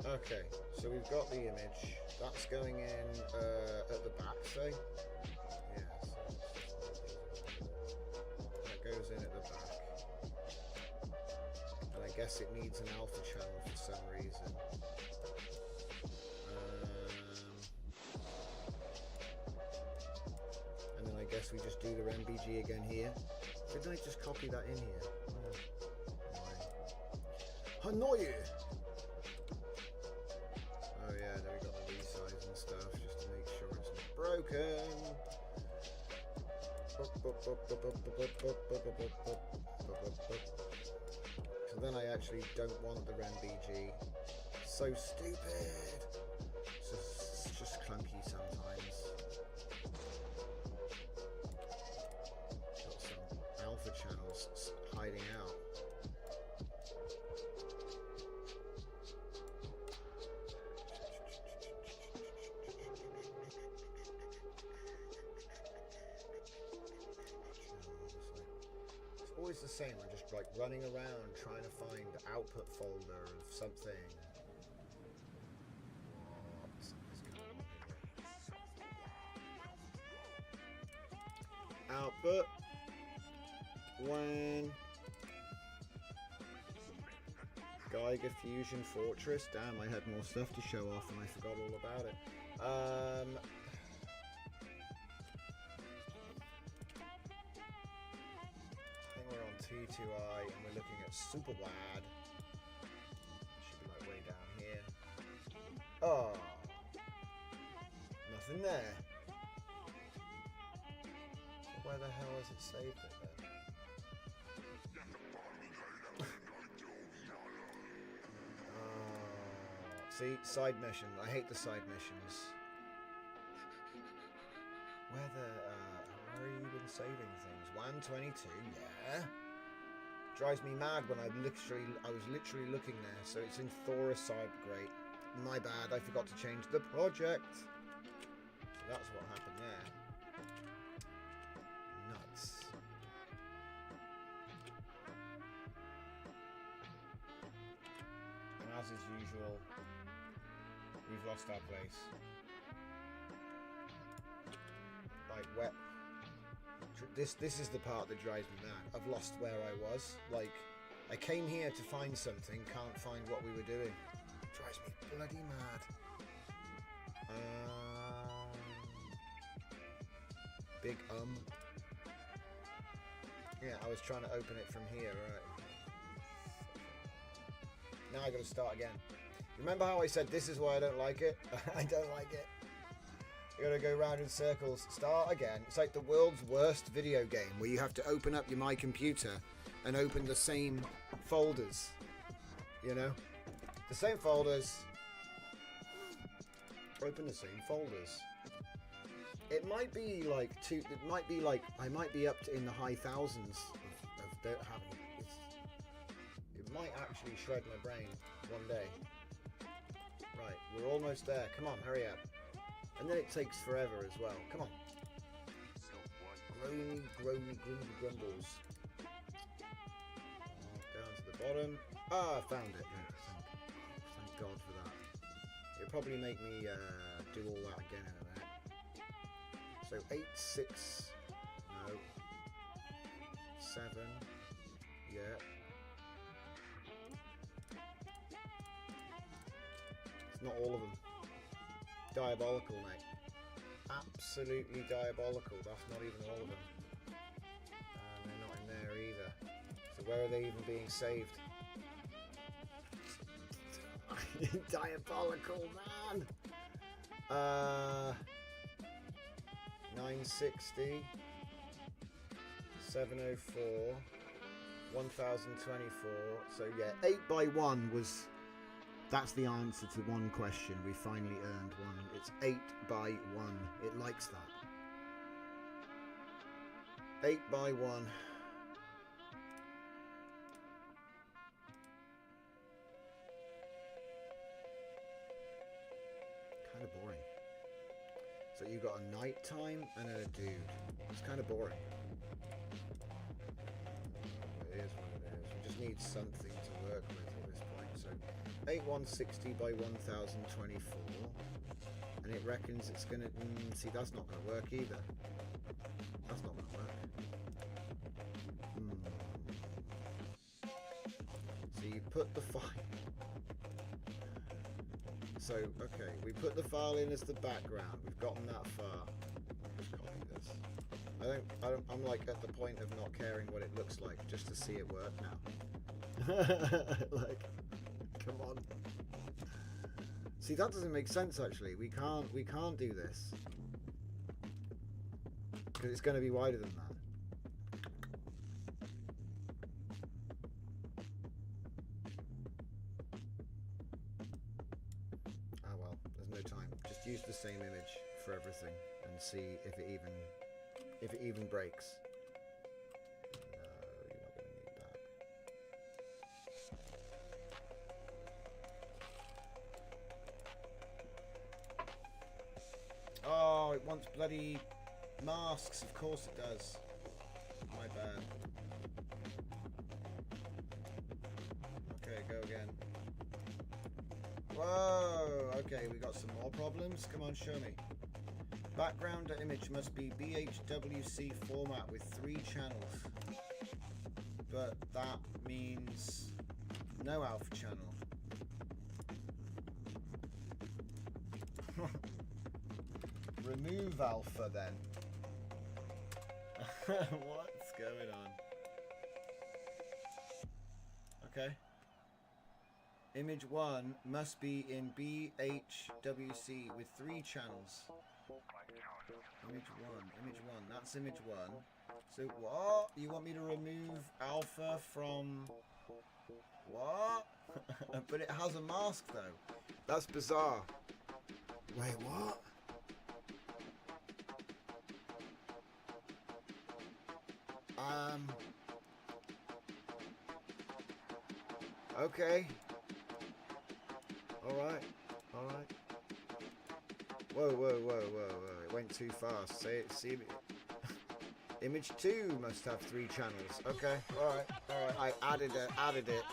B: Okay, so we've got the image. That's going in at the back, say? Yes. That goes in at the back. And I guess it needs an alpha channel for some reason. And then I guess we just do the MBG again here. Didn't I just copy that in here? Oh, annoy you! Oh yeah, there we got the resize and stuff, just to make sure it's not broken. So then I actually don't want the RemBG. So stupid! It's just clunky sometimes. Got some alpha channels hiding out. Always the same. I'm just running around trying to find the output folder of something. Output QWEN Geiger Fusion Fortress. Damn, I had more stuff to show off and I forgot all about it. T2i, and we're looking at super wide. Should be way down here. Oh, nothing there. So where the hell has it saved it then? See, side mission. I hate the side missions. Where are you been saving things? 122, yeah. Drives me mad when I was literally looking there. So it's in Thora side. Great. My bad. I forgot to change the project. So that's what happened there. Nuts. And as is usual, we've lost our place. Like wet. This is the part that drives me mad. I've lost where I was. Like, I came here to find something, can't find what we were doing. Drives me bloody mad. Big Yeah, I was trying to open it from here, right? Now I gotta start again. Remember how I said this is why I don't like it? I don't like it. You gotta go round in circles. Start again. It's like the world's worst video game where you have to open up your My Computer and open the same folders. You know? The same folders. Open the same folders. It might be like I might be up to in the high thousands of don't having it might actually shred my brain one day. Right, we're almost there. Come on, hurry up. And then it takes forever as well. Come on. Groany, grumbles. Down to the bottom. Ah, I found it. Thank God for that. It'll probably make me do all that again in a minute. So 8, 6, no, 7, yeah. It's not all of them. Diabolical, mate. Absolutely diabolical. That's not even all of them. And they're not in there either. So where are they even being saved? Diabolical, man! 960, 704, 1024. So yeah, 8 by 1 was... That's the answer to one question. We finally earned one. It's 8 by 1. It likes that. 8 by 1. Kind of boring. So you've got a nighttime and a dude. It's kind of boring. It is what it is. We just need something to work with at this point. So 8160 by 1024. And it reckons it's going to... see, that's not going to work either. That's not going to work. So you put the file... So, okay, we put the file in as the background. We've gotten that far. Just copy this. I'm like at the point of not caring what it looks like, just to see it work now. Like, come on. See, that doesn't make sense actually. We can't do this. Because it's going to be wider than that. Use the same image for everything and see if it even breaks. No, you're not going to need that. Oh, it wants bloody masks. Of course it does. My bad. Okay, go again. Whoa, okay, we got some more problems. Come on, show me. Background image must be BHWC format with 3 channels. But that means no alpha channel. Remove alpha then. What's going on? Okay. Image 1 must be in BHWC with 3 channels. Image 1, that's image 1. So what? You want me to remove alpha from what? But it has a mask though. That's bizarre. Wait, what? Okay. Alright. Whoa. It went too fast. See Image 2 must have 3 channels. Okay, alright. I added it.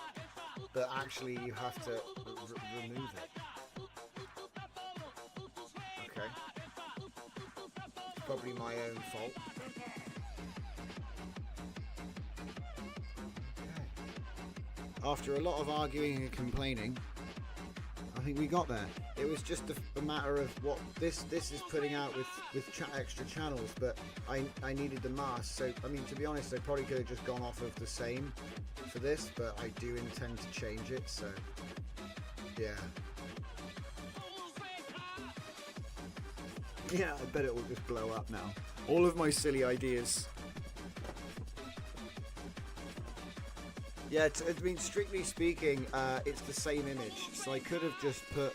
B: But actually you have to remove it. Okay. It's probably my own fault. After a lot of arguing and complaining, I I think we got there. It was just a matter of what this is putting out with extra channels, but I needed the mask. So I mean, to be honest, I probably could have just gone off of the same for this, but I do intend to change it. So yeah. Yeah, I bet it will just blow up now. All of my silly ideas. Yeah, I mean, strictly speaking, it's the same image. So I could have just put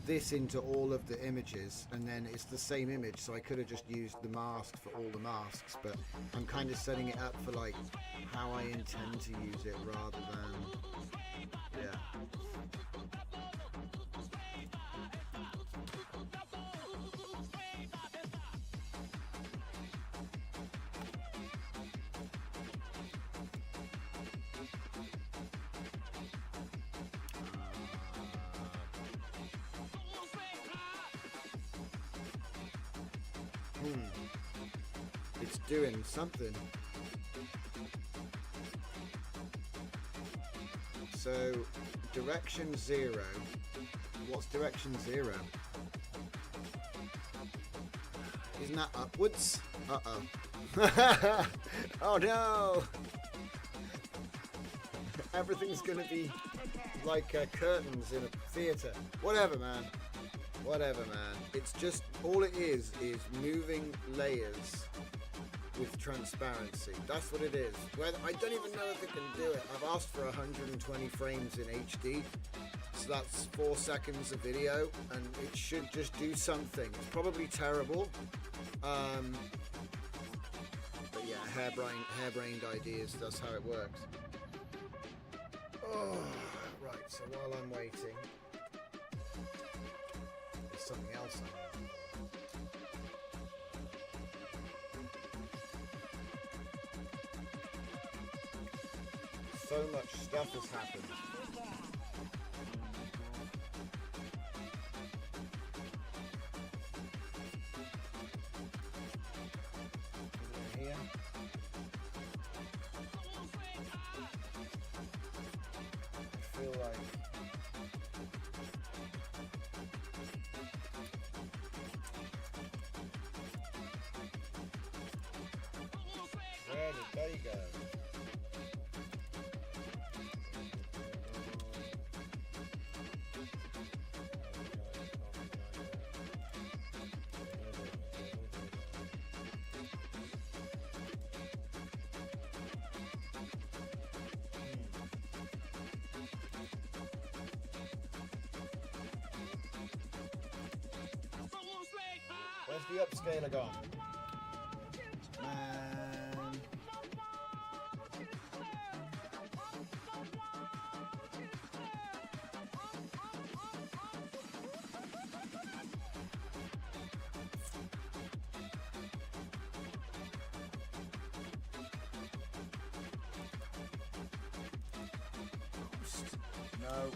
B: this into all of the images, and then it's the same image. So I could have just used the mask for all the masks, but I'm kind of setting it up for like how I intend to use it rather than, yeah. It's doing something. So, direction 0. What's direction 0? Isn't that upwards? Uh-oh. Oh no! Everything's gonna be like curtains in a theatre. Whatever, man. Whatever, man. It's just, all it is moving layers with transparency. That's what it is. Whether, I don't even know if it can do it. I've asked for 120 frames in HD, so that's 4 seconds of video, and it should just do something. It's probably terrible, but yeah, harebrained ideas. That's how it works. Oh, right. So while I'm waiting, there's something else on. So much stuff has happened. Here. I feel like where did they go? Where's the upscaler gone? Man. No.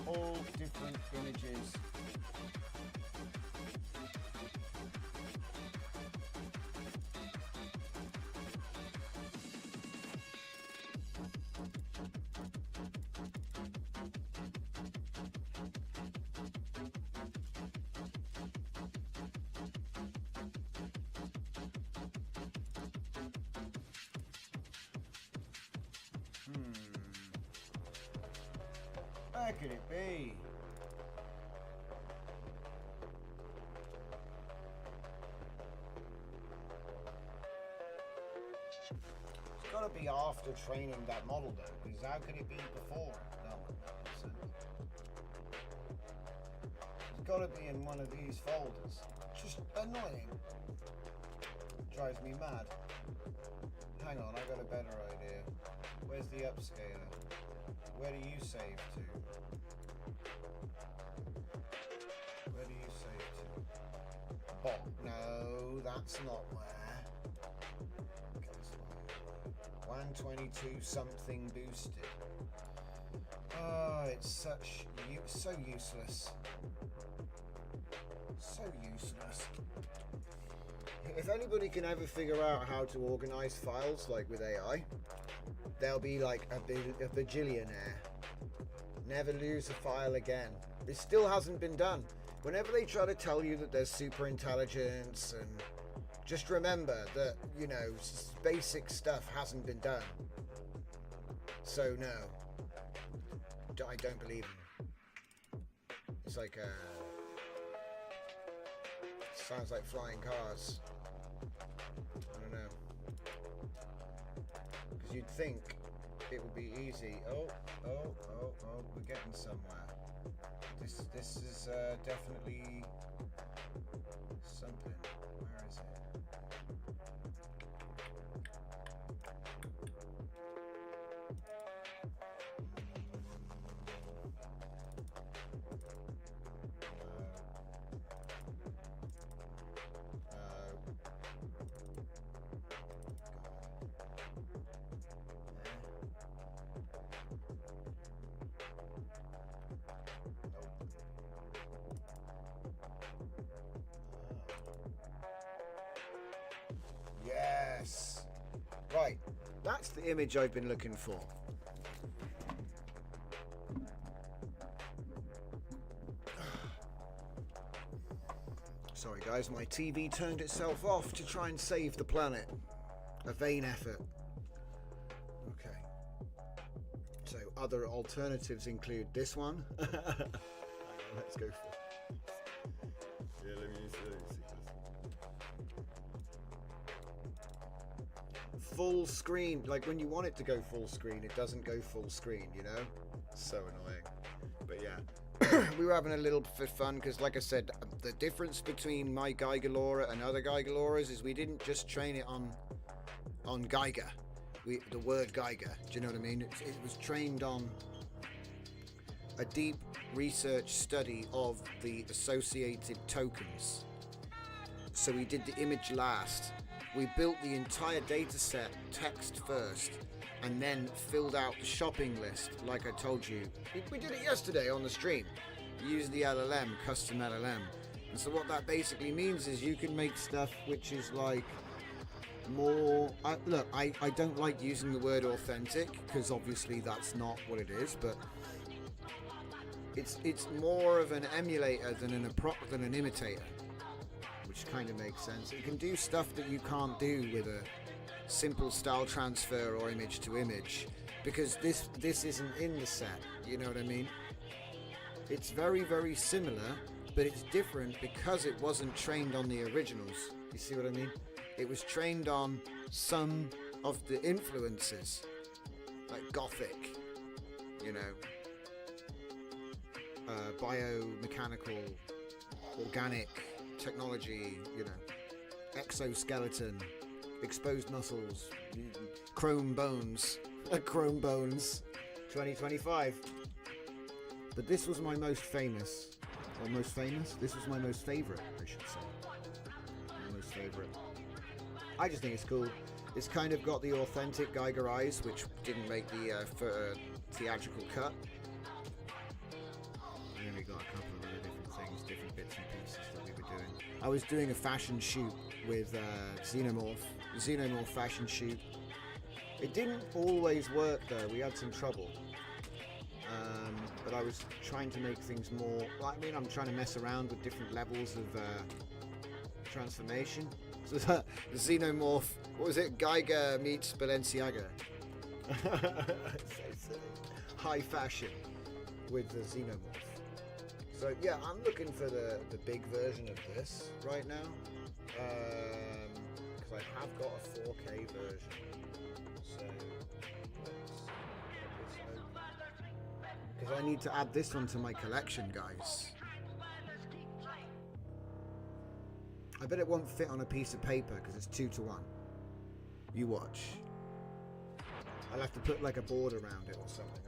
B: All different images. Where could it be? It's got to be after training that model though, because how could it be before? No, it's got to be in one of these folders. Just annoying. Drives me mad. Hang on, I got a better idea. Where's the upscaler? Where do you save to? Where do you save to? Bot. No, that's not where. Okay, so 122 something boosted. Oh, it's so useless. So useless. If anybody can ever figure out how to organize files like with AI, they'll be like a bajillionaire. Never lose a file again. It still hasn't been done. Whenever they try to tell you that there's super intelligence, and just remember that, you know, basic stuff hasn't been done. So no, I don't believe them. It's like sounds like flying cars. I don't know, because you'd think it would be easy. Oh, we're getting somewhere. This is definitely something. Where is it? Yes. Right. That's the image I've been looking for. Sorry guys, my TV turned itself off to try and save the planet. A vain effort. Okay. So other alternatives include this one. Let's go for it. Yeah, let me see this. Full screen, like when you want it to go full screen, it doesn't go full screen, you know? So annoying. But yeah, we were having a little bit of fun because, like I said, the difference between my Geiger Laura and other Geiger Lauras is we didn't just train it on Geiger, the word Geiger. Do you know what I mean? It was trained on a deep research study of the associated tokens. So we did the image last. We built the entire data set text first and then filled out the shopping list like I told you. We did it yesterday on the stream. We used the LLM, custom LLM. And so what that basically means is you can make stuff which is like more... Look, I don't like using the word authentic because obviously that's not what it is, but it's more of an emulator than an imitator. Which kind of makes sense. It can do stuff that you can't do with a simple style transfer or image to image, because this isn't in the set, you know what I mean? It's very, very similar, but it's different because it wasn't trained on the originals. You see what I mean? It was trained on some of the influences, like Gothic, you know, biomechanical, organic technology, you know, exoskeleton, exposed muscles, chrome bones, 2025. But this was my most famous, this was my most favorite, I should say. My most favorite. I just think it's cool. It's kind of got the authentic Geiger eyes, which didn't make the theatrical cut. And then we got a couple of other different things, different bits and pieces that we were doing. I was doing a fashion shoot with Xenomorph, the Xenomorph fashion shoot. It didn't always work though, we had some trouble. But I was trying to make things more, I mean, I'm trying to mess around with different levels of transformation. So the Xenomorph, what was it? Geiger meets Balenciaga. So silly. High fashion with the Xenomorph. So yeah, I'm looking for the big version of this right now, because I have got a 4K version. So because I need to add this one to my collection, guys. I bet it won't fit on a piece of paper because it's 2:1. You watch. I'll have to put like a board around it or something.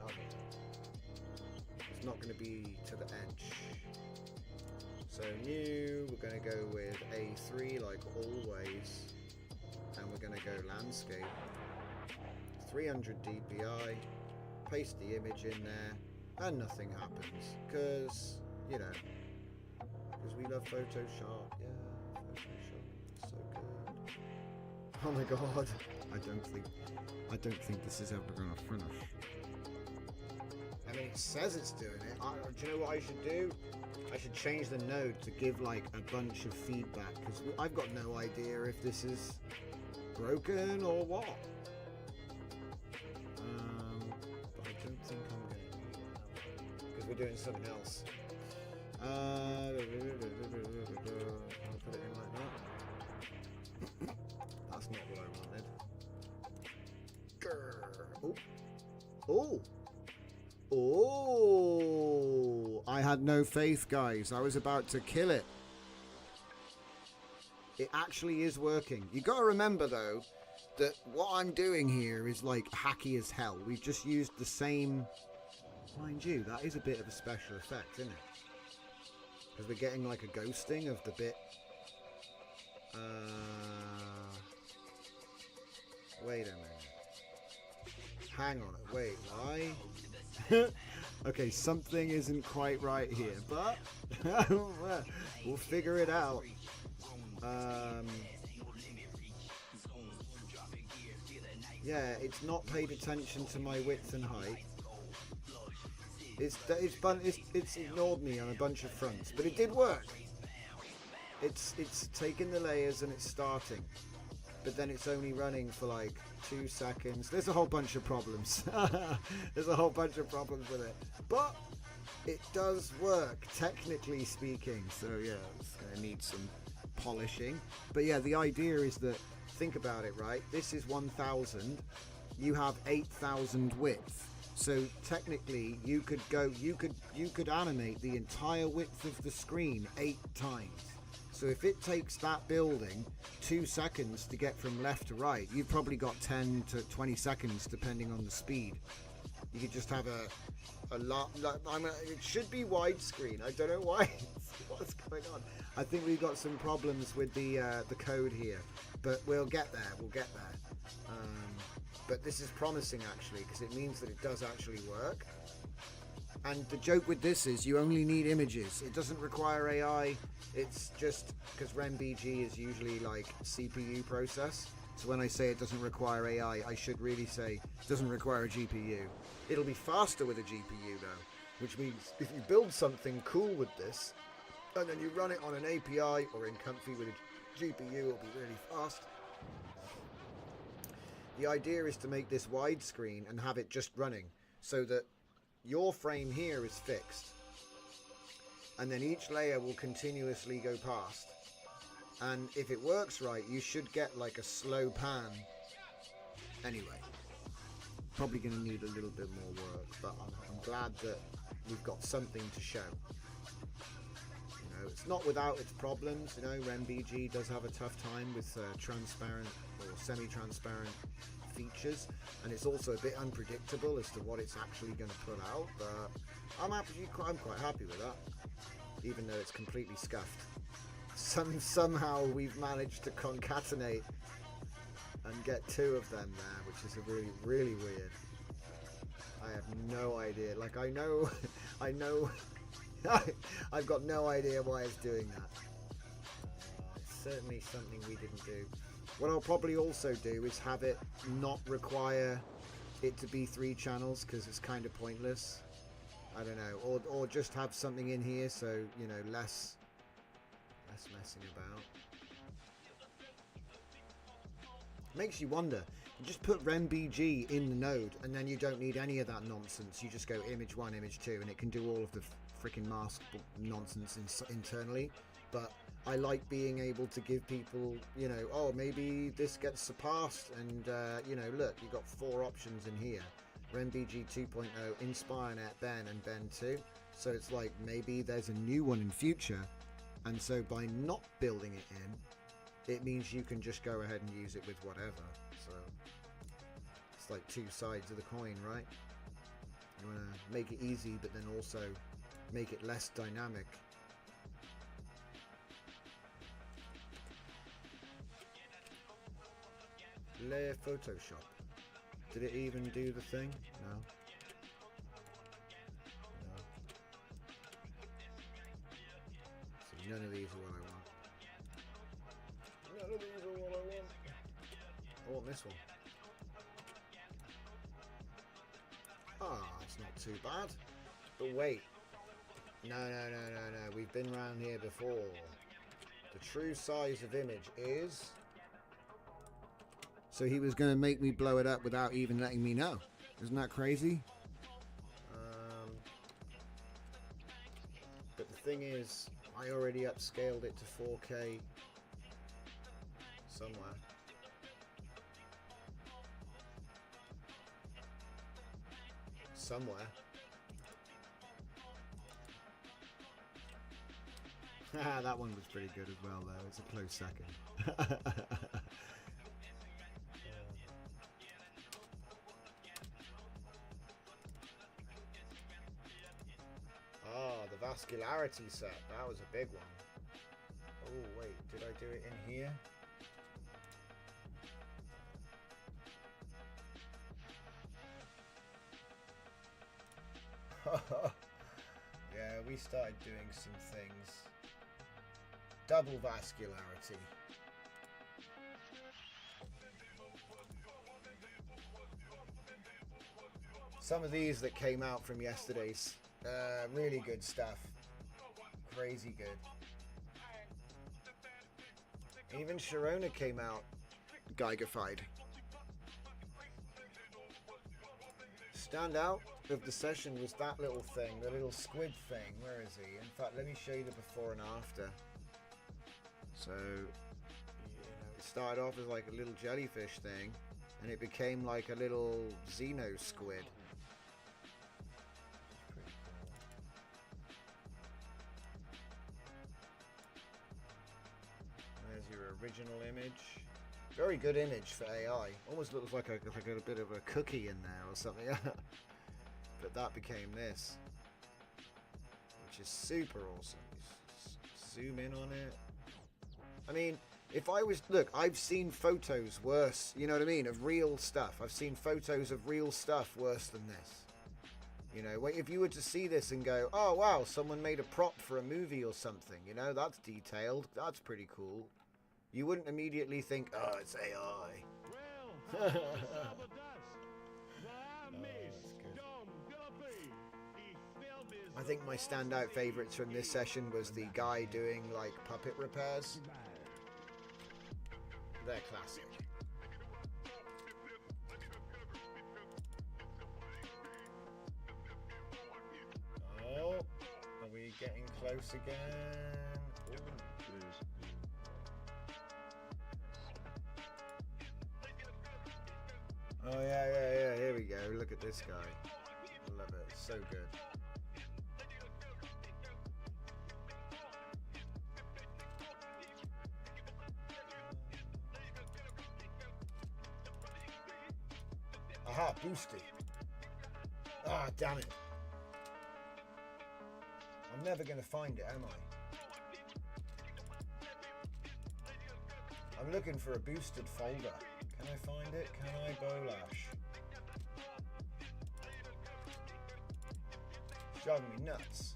B: It's not going to be to the edge. So new, we're going to go with A3 like always, and we're going to go landscape. 300 dpi. Paste the image in there, and nothing happens because, you know, because we love Photoshop. Yeah, Photoshop, so good. Oh my god, I don't think this is ever gonna finish. I mean, it says it's doing it. Do you know what I should do? I should change the node to give like a bunch of feedback, because I've got no idea if this is broken or what. But I don't think I'm going to, because we're doing something else. I'll put it in like that. That's not what I wanted. Oh! Oh! I had no faith, guys. I was about to kill it. It actually is working. You got to remember, though, that what I'm doing here is like hacky as hell. We've just used the same... Mind you, that is a bit of a special effect, isn't it? Because we're getting like a ghosting of the bit. Wait a minute. Hang on. Wait, why? Okay, something isn't quite right here, but we'll figure it out. Yeah, it's not paid attention to my width and height. It's ignored me on a bunch of fronts, but it did work. It's taken the layers and it's starting, but then it's only running for like 2 seconds. There's a whole bunch of problems. There's a whole bunch of problems with it, but it does work, technically speaking. So yeah, it's gonna need some polishing. But yeah, the idea is that, think about it, right? This is 1000. You have 8000 width. So technically, you could animate the entire width of the screen 8 times. So if it takes that building 2 seconds to get from left to right, you've probably got 10 to 20 seconds depending on the speed. You could just have a lot. It should be widescreen. I don't know why. What's going on? I think we've got some problems with the code here, but we'll get there. We'll get there. But this is promising actually, because it means that it does actually work. And the joke with this is you only need images. It doesn't require AI. It's just because RenBG is usually like CPU process. So when I say it doesn't require AI, I should really say it doesn't require a GPU. It'll be faster with a GPU though, which means if you build something cool with this, and then you run it on an API or in Comfy with a GPU, it'll be really fast. The idea is to make this widescreen and have it just running so that your frame here is fixed, and then each layer will continuously go past. And if it works right, you should get like a slow pan. Anyway, probably going to need a little bit more work, but I'm glad that we've got something to show. You know, it's not without its problems. You know, RenBG does have a tough time with transparent or semi-transparent features, and it's also a bit unpredictable as to what it's actually going to put out, but I'm quite happy with that, even though it's completely scuffed. Somehow we've managed to concatenate and get 2 of them there, which is a really weird. I have no idea. Like, I know I've got no idea why it's doing that. It's certainly something we didn't do. What I'll probably also do is have it not require it to be 3 channels, because it's kind of pointless. I don't know, or just have something in here so, you know, less messing about. Makes you wonder. You just put RenBG in the node, and then you don't need any of that nonsense. You just go image 1, image 2, and it can do all of the freaking mask nonsense internally. But I like being able to give people, you know, oh, maybe this gets surpassed, and you know, look, you've got 4 options in here: RenBG 2.0, InspireNet, Ben, and Ben 2. So it's like maybe there's a new one in future, and so by not building it in, it means you can just go ahead and use it with whatever. So it's like 2 sides of the coin, right? You want to make it easy, but then also make it less dynamic. Layer Photoshop. Did it even do the thing? No. No. So none of these are what I want. None of these are what I want. I want this one. it's not too bad. But wait. No. We've been around here before. The true size of image is... So he was going to make me blow it up without even letting me know. Isn't that crazy? But the thing is, I already upscaled it to 4K somewhere. That one was pretty good as well, though. It's a close second. The vascularity set. That was a big one. Oh, wait. Did I do it in here? Yeah, we started doing some things. Double vascularity. Some of these that came out from yesterday's, really good stuff. Crazy good. Even Sharona came out Geigerfied. Standout of the session was that little thing, the little squid thing. Where is he? In fact, let me show you the before and after. So, it started off as like a little jellyfish thing, and it became like a little xeno squid. There's your original image. Very good image for AI. Almost looks like a bit of a cookie in there or something. But that became this, which is super awesome. Zoom in on it. I mean, if I was... Look, I've seen photos worse, you know what I mean, of real stuff. I've seen photos of real stuff worse than this. You know, if you were to see this and go, oh, wow, someone made a prop for a movie or something, you know, that's detailed. That's pretty cool. You wouldn't immediately think, oh, it's AI. Well, I think my standout favourites from this session was the guy doing, like, puppet repairs. They're classic. Oh, are we getting close again? Oh, yeah, here we go. Look at this guy. I love it. So good. Aha, boosted. Ah, damn it. I'm never going to find it, am I? I'm looking for a boosted folder. Can I find it? Can I, Bolash? It's driving me nuts.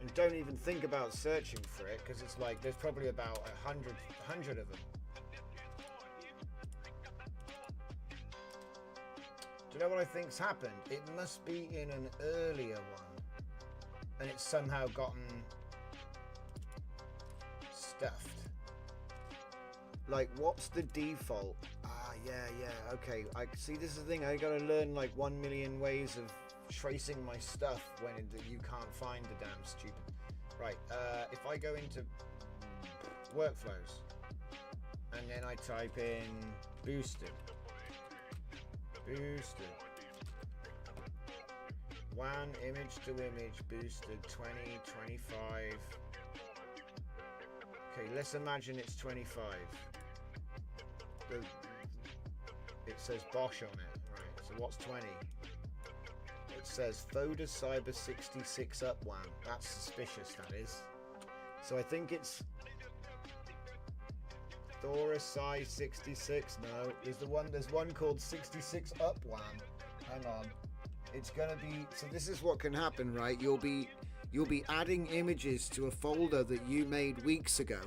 B: And don't even think about searching for it, because it's like there's probably about 100 of them. Do you know what I think's happened? It must be in an earlier one, and it's somehow gotten stuffed. Like, what's the default? Ah, yeah, okay. I see. This is the thing. I gotta learn like 1 million ways of tracing my stuff when you can't find the damn stupid. Right. If I go into workflows and then I type in boosted. WAN image to image boosted 2025. Okay, let's imagine it's 25. It says Bosch on it, right? So what's 20? It says Foda Cyber 66 up WAN. That's suspicious, that is. So I think it's Thora Psi 66. No, there's one called 66 up WAN. Hang on. It's gonna be, so this is what can happen, right? You'll be adding images to a folder that you made weeks ago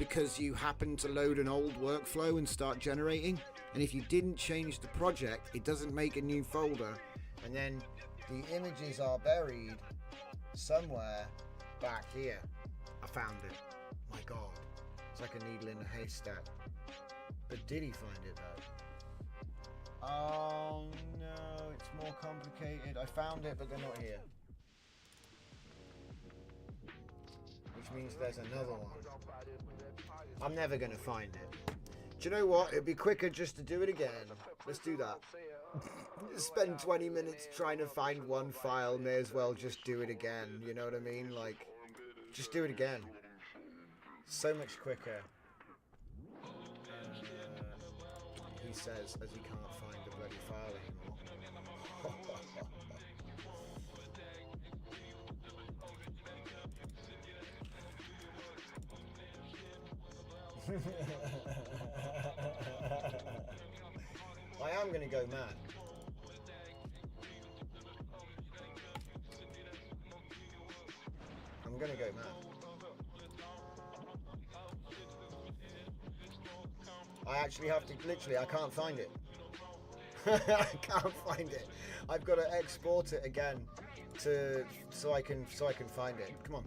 B: because you happen to load an old workflow and start generating. And if you didn't change the project, it doesn't make a new folder. And then the images are buried somewhere back here. I found it. My God. It's like a needle in a haystack. But did he find it though? Oh no, it's more complicated. I found it, but they're not here. Which means there's another one. I'm never going to find it. Do you know what? It'd be quicker just to do it again. Let's do that. Spend 20 minutes trying to find one file. May as well just do it again. You know what I mean? Like, just do it again. So much quicker. He says as he can't find the bloody file anymore. I am going to go mad. I'm going to go mad. I actually have to, literally, I can't find it. I can't find it. I've got to export it again so I can find it. Come on.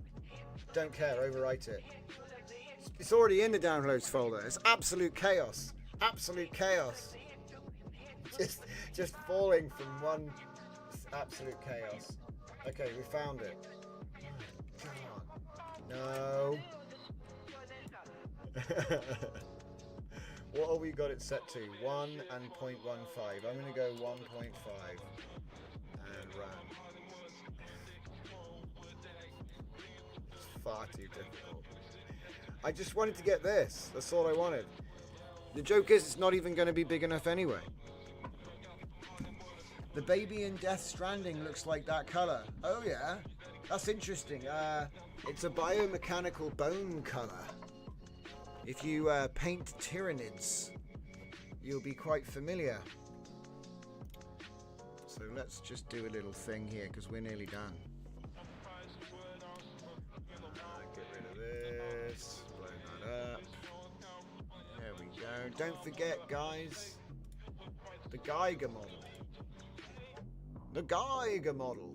B: Don't care, overwrite it. It's already in the downloads folder. It's absolute chaos. Absolute chaos. Just falling from one. It's absolute chaos. Okay, we found it. Come on. No. What have we got it set to? 1 and 0.15. I'm going to go 1.5 and run. It's far too difficult. I just wanted to get this. That's all I wanted. The joke is it's not even going to be big enough anyway. The baby in Death Stranding looks like that colour. Oh yeah, that's interesting. It's a biomechanical bone colour. If you paint Tyranids, you'll be quite familiar. So let's just do a little thing here because we're nearly done. Get rid of this, blow that up. There we go. Don't forget, guys, the Geiger model. The Geiger model.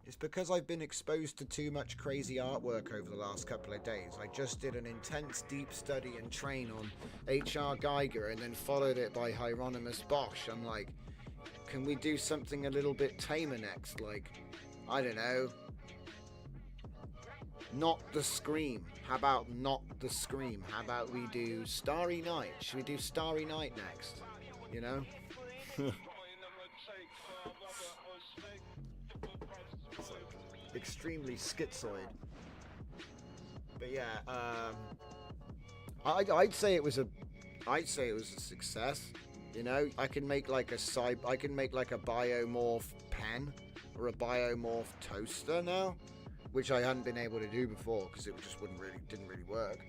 B: It's because I've been exposed to too much crazy artwork over the last couple of days. I just did an intense deep study and train on H.R. Geiger and then followed it by Hieronymus Bosch. I'm like, can we do something a little bit tamer next? Like, I don't know. Not the Scream. How about not the Scream? How about we do Starry Night? Should we do Starry Night next? You know? Extremely schizoid. But yeah, I'd say it was a success. You know, I can make like a biomorph pen or a biomorph toaster now, which I hadn't been able to do before because it just didn't really work.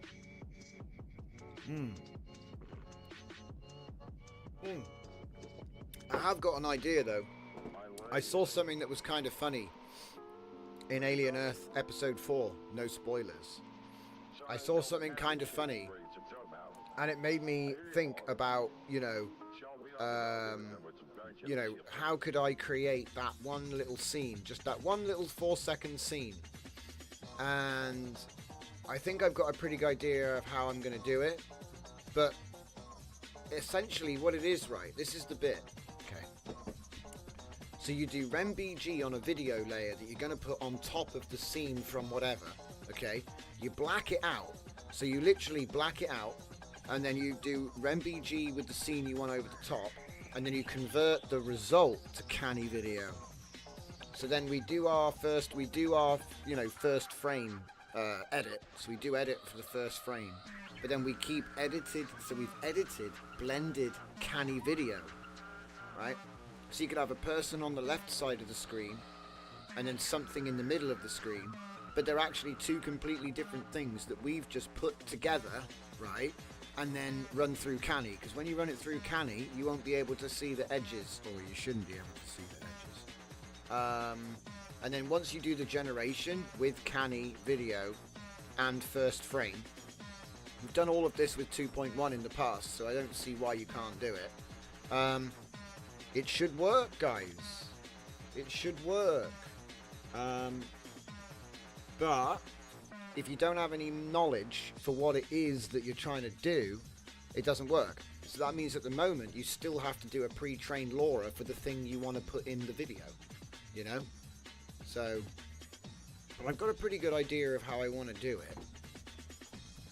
B: I have got an idea though. I saw something that was kind of funny in Alien Earth episode 4, no spoilers. I saw something kind of funny and it made me think about, how could I create that one little scene, just that one little 4-second scene. And I think I've got a pretty good idea of how I'm going to do it, but essentially what it is, right, this is the bit. So you do RemBG on a video layer that you're going to put on top of the scene from whatever, okay? You black it out. So you literally black it out, and then you do RemBG with the scene you want over the top, and then you convert the result to canny video. So then we do our first frame edit. So we do edit for the first frame. But then we keep edited, so we've edited, blended canny video, right? So you could have a person on the left side of the screen and then something in the middle of the screen, but they're actually two completely different things that we've just put together, right? And then run through Canny, because when you run it through Canny, you won't be able to see the edges, or you shouldn't be able to see the edges. And then once you do the generation with Canny video, and first frame. We've done all of this with 2.1 in the past, so I don't see why you can't do it. It should work, guys. It should work. But if you don't have any knowledge for what it is that you're trying to do, it doesn't work. So that means at the moment you still have to do a pre-trained LoRa for the thing you want to put in the video, you know? So, but I've got a pretty good idea of how I want to do it.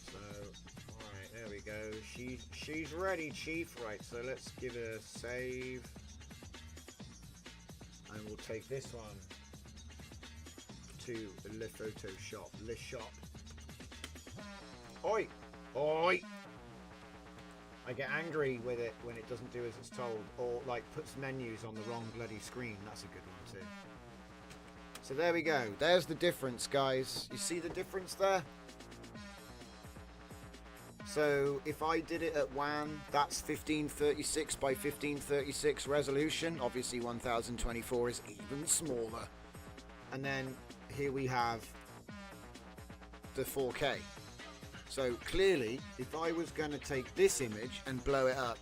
B: So, alright, there we go. She's ready, Chief. Right, so let's give it a save. And we'll take this one to Le Photoshop. Le Shop. Oi! Oi! I get angry with it when it doesn't do as it's told, or like puts menus on the wrong bloody screen. That's a good one too. So there we go. There's the difference, guys. You see the difference there? So if I did it at WAN, that's 1536 by 1536 resolution. Obviously 1024 is even smaller. And then here we have the 4K. So clearly, if I was going to take this image and blow it up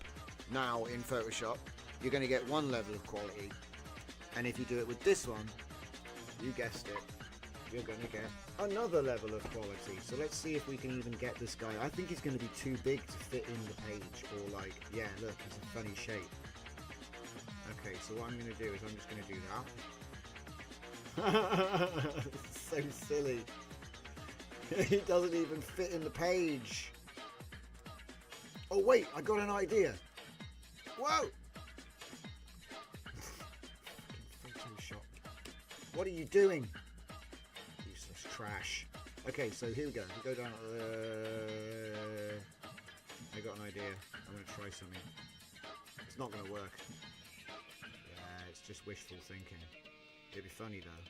B: now in Photoshop, you're going to get one level of quality. And if you do it with this one, you guessed it, you're going to get another level of quality. So let's see if we can even get this guy. I think he's going to be too big to fit in the page, or like, yeah, look, it's a funny shape. Okay, so what I'm going to do is I'm just going to do that. So silly. It doesn't even fit in the page. Oh wait, I got an idea. Whoa! Photoshop. What are you doing? Useless trash. Okay, so here we go. We go down. I got an idea. I'm going to try something. It's not going to work. Yeah, it's just wishful thinking. It'd be funny though.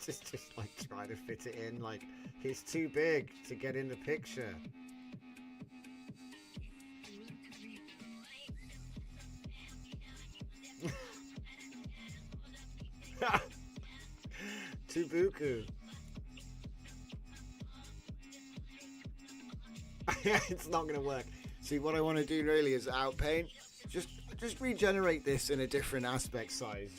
B: just like trying to fit it in, like it's too big to get in the picture. Tubuku. It's not gonna work. See, what I want to do really is outpaint. Just regenerate this in a different aspect size.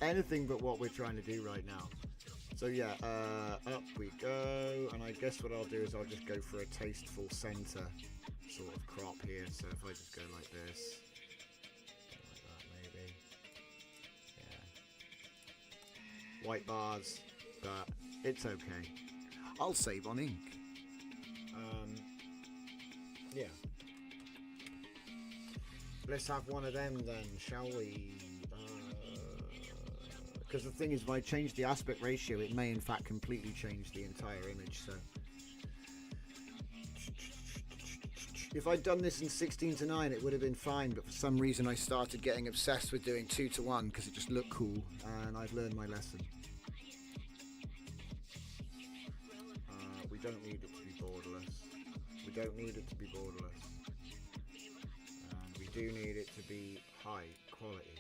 B: Anything but what we're trying to do right now. So yeah, up we go, and I guess what I'll do is I'll just go for a tasteful center sort of crop here. So if I just go like this, like that maybe, yeah, white bars, but it's okay. I'll save on ink. Yeah, let's have one of them then, shall we? Because the thing is, if I change the aspect ratio, it may in fact completely change the entire image. So if I'd done this in 16:9, it would have been fine, but for some reason I started getting obsessed with doing 2:1 because it just looked cool, and I've learned my lesson. We don't need it to be borderless. We don't need it to be borderless. And we do need it to be high quality.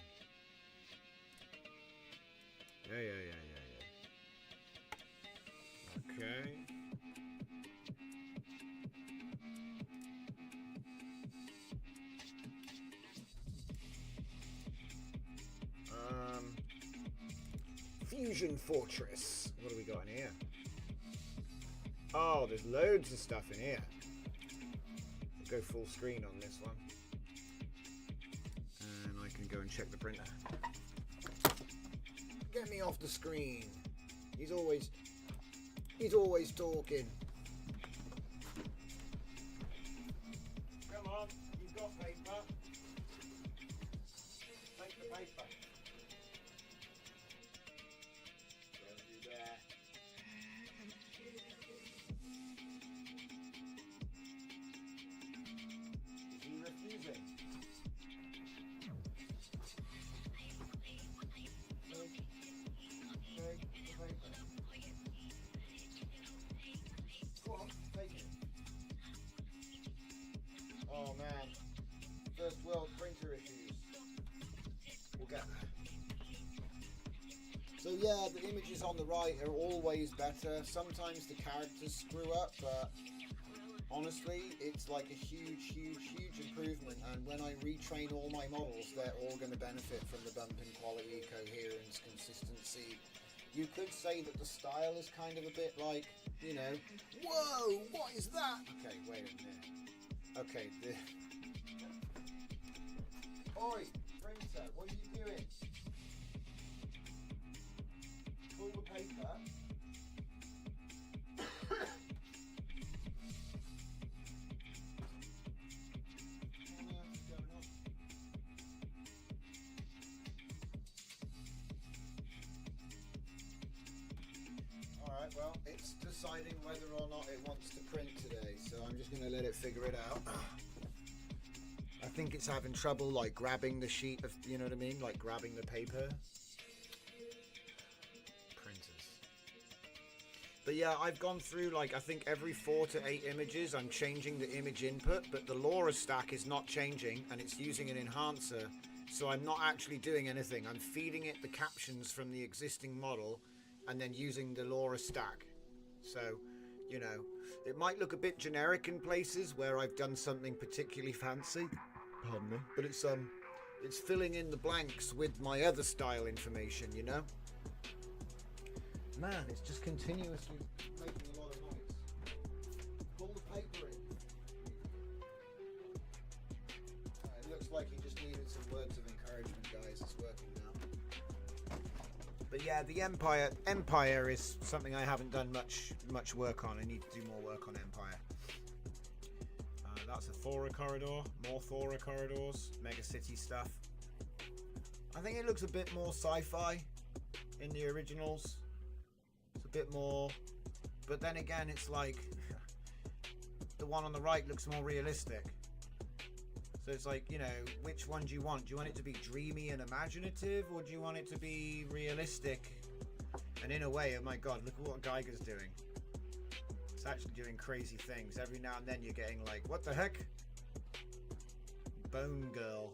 B: Yeah. Okay. Fusion Fortress. What do we got in here? Oh, there's loads of stuff in here. I'll go full screen on this one. And I can go and check the printer. Get me off the screen. He's always talking. Come on, you've got paper. Take the paper. Don't you dare. Is he refusing? Oh man, first world printer issues. We'll get there. So yeah, the images on the right are always better. Sometimes the characters screw up, but honestly, it's like a huge improvement. And when I retrain all my models, they're all going to benefit from the bump in quality, coherence, consistency. You could say that the style is kind of a bit like, you know, whoa, what is that? Okay, wait a minute. Okay, Oi, printer, what are you doing? Pull the paper. Alright, well, it's deciding whether or not it wants to print today, so I'm just going to let it figure it out. I think it's having trouble, like, grabbing the sheet of, you know what I mean? Like, grabbing the paper. Printers. But yeah, I've gone through, like, I think every 4 to 8 images, I'm changing the image input, but the LoRa stack is not changing, and it's using an enhancer, so I'm not actually doing anything. I'm feeding it the captions from the existing model, and then using the LoRa stack. So, you know, it might look a bit generic in places where I've done something particularly fancy. Pardon me. But it's filling in the blanks with my other style information, you know? Man, it's just continuously making a lot of noise. Pull the paper in. It looks like he just needed some words of encouragement, guys. It's working now. But yeah, the Empire is something I haven't done much work on. I need to do more work on Empire. That's a Thora corridor, more Thora corridors, Mega City stuff. I think it looks a bit more sci-fi in the originals. It's a bit more, but then again, it's like the one on the right looks more realistic. So it's like, you know, which one do you want? Do you want it to be dreamy and imaginative, or do you want it to be realistic? And in a way, oh my god, look at what Geiger's doing. It's actually doing crazy things. Every now and then you're getting like, what the heck? Bone Girl.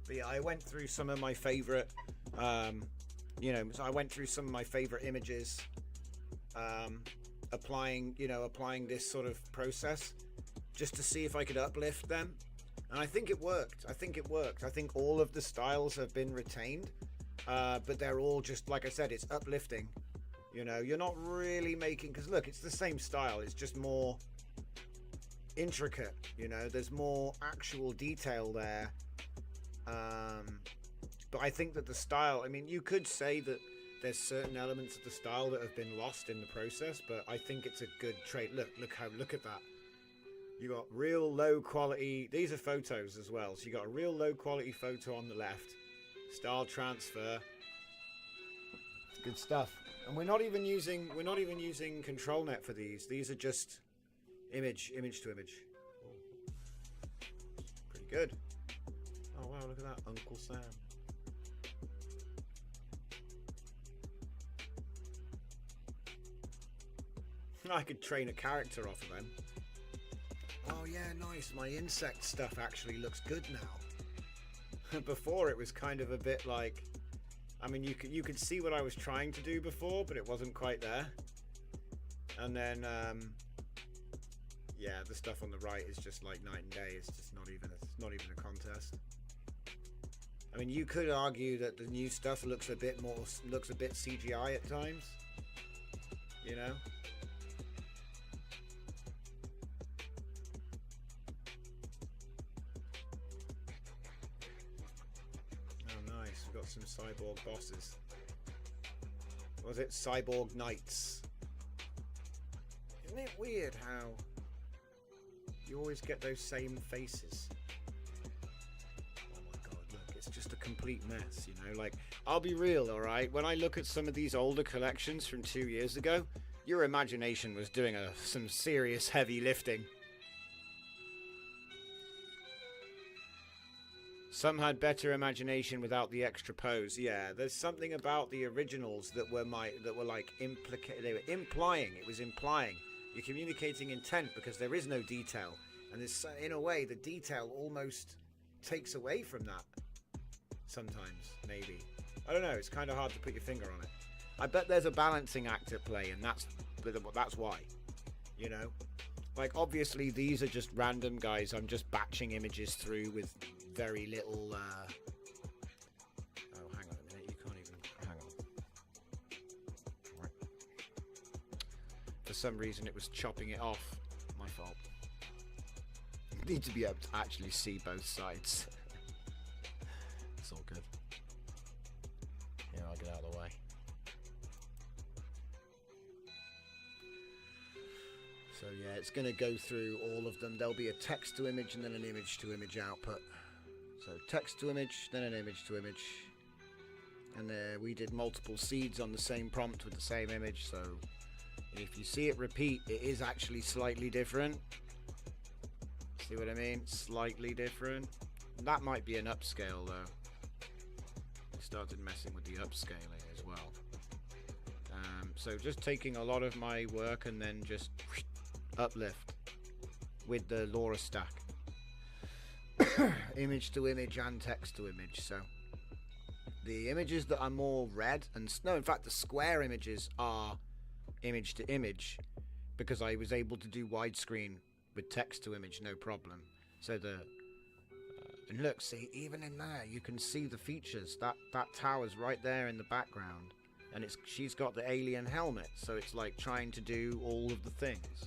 B: But yeah, I went through some of my favorite, you know, so I went through some of my favorite images, applying this sort of process just to see if I could uplift them. And I think it worked. I think all of the styles have been retained, but they're all just, like I said, it's uplifting. You know, you're not really making, because look, it's the same style. It's just more intricate, you know, there's more actual detail there. But I think that the style, I mean, you could say that there's certain elements of the style that have been lost in the process, but I think it's a good trait. Look at that. You got real low quality, these are photos as well, so you got a real low quality photo on the left, style transfer, it's good stuff. And we're not even using ControlNet for these are just image to image. Pretty good. Oh wow, look at that, Uncle Sam. I could train a character off of them. Oh yeah, nice. My insect stuff actually looks good now. Before it was kind of a bit like, I mean, you could see what I was trying to do before, but it wasn't quite there. And then, yeah, the stuff on the right is just like night and day. It's just not even a contest. I mean, you could argue that the new stuff looks a bit CGI at times. You know. Got some cyborg bosses. Was it cyborg knights? Isn't it weird how you always get those same faces? Oh my god, look, it's just a complete mess, you know? Like, I'll be real, alright? When I look at some of these older collections from 2 years ago, your imagination was doing some serious heavy lifting. Some had better imagination without the extra pose. Yeah, there's something about the originals that were like they were implying. It was implying. You're communicating intent because there is no detail, and there's, in a way, the detail almost takes away from that. Sometimes, maybe. I don't know. It's kind of hard to put your finger on it. I bet there's a balancing act at play, and that's why. You know, like obviously these are just random guys. I'm just batching images through with very little. Oh, hang on a minute. You can't even. Hang on. Right. For some reason, it was chopping it off. My fault. You need to be able to actually see both sides. It's all good. Here, I'll get out of the way. So yeah, it's going to go through all of them. There'll be a text to image and then an image to image output. So text to image, then an image to image. And we did multiple seeds on the same prompt with the same image. So if you see it repeat, it is actually slightly different. See what I mean? Slightly different. That might be an upscale though. We started messing with the upscaling as well. So just taking a lot of my work and then just uplift with the LoRa stack. Image to image and text to image. So the images that are more red and no, in fact the square images are image to image because I was able to do widescreen with text to image no problem. So and look, see, even in there you can see the features. That tower's right there in the background, and she's got the alien helmet, so it's like trying to do all of the things.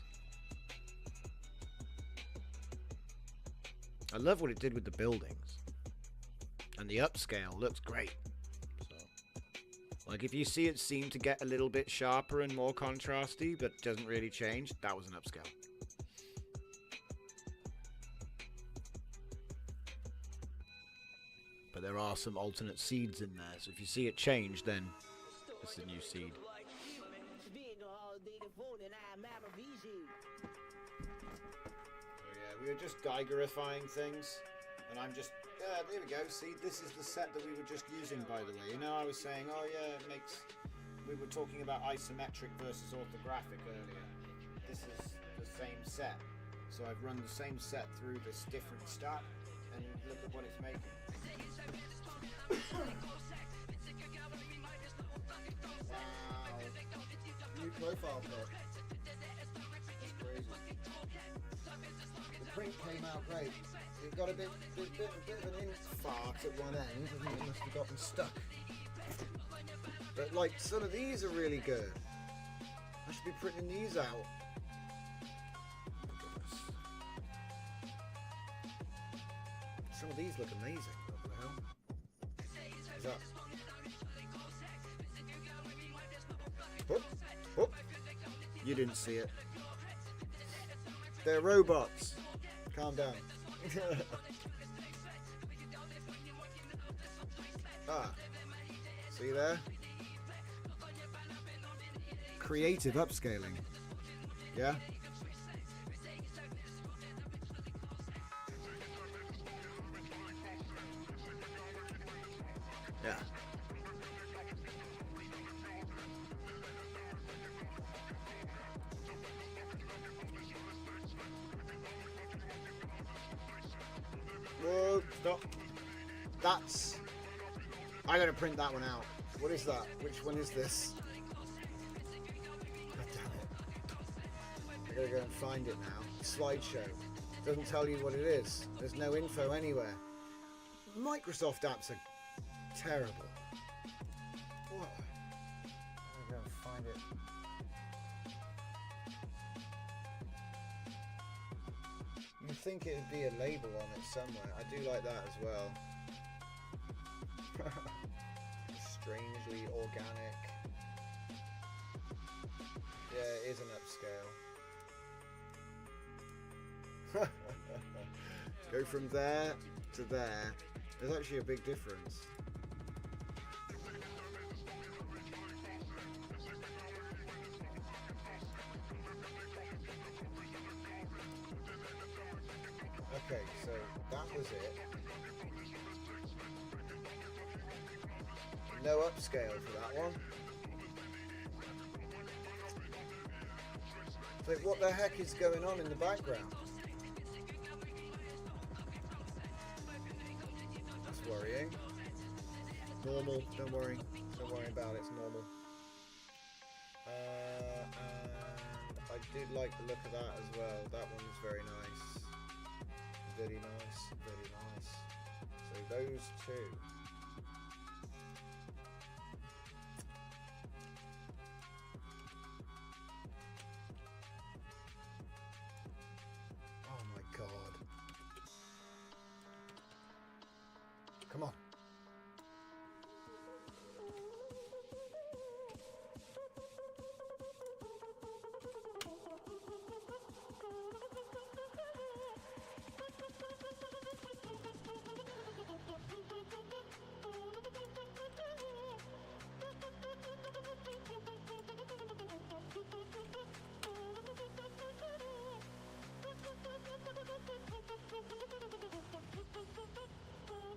B: I love what it did with the buildings, and the upscale looks great. So, like if you see it seem to get a little bit sharper and more contrasty, but doesn't really change, that was an upscale. But there are some alternate seeds in there, so if you see it change, then it's a new seed. We were just Geigerifying things, and I'm just, there we go, see, this is the set that we were just using, by the way. You know, I was saying, oh yeah, we were talking about isometric versus orthographic earlier. This is the same set. So I've run the same set through this different stack, and look at what it's making. Wow. New profile pic. That's crazy. The print came out great. It got a bit of an ink fart at one end. I think it must have gotten stuck. But like some of these are really good. I should be printing these out. Goodness. Some of these look amazing. What the hell? Is that? Oh, oh. You didn't see it. They're robots. Calm down. See there? Creative upscaling. Yeah? Yeah. Whoa, stop. That's... I gotta print that one out. What is that? Which one is this? God damn it. I gotta go and find it now. Slideshow. Doesn't tell you what it is. There's no info anywhere. Microsoft apps are terrible. What? I'm gonna go and find it. You'd think it'd be a label on it somewhere. I do like that as well. Strangely organic. Yeah, it is an upscale. Go from there to there. There's actually a big difference. Okay, so that was it. No upscale for that one. Like, what the heck is going on in the background? That's worrying. Normal, don't worry. Don't worry about it, it's normal. And I did like the look of that as well. That one's very nice. Very nice, very nice. So those two. Oh my god. Come on.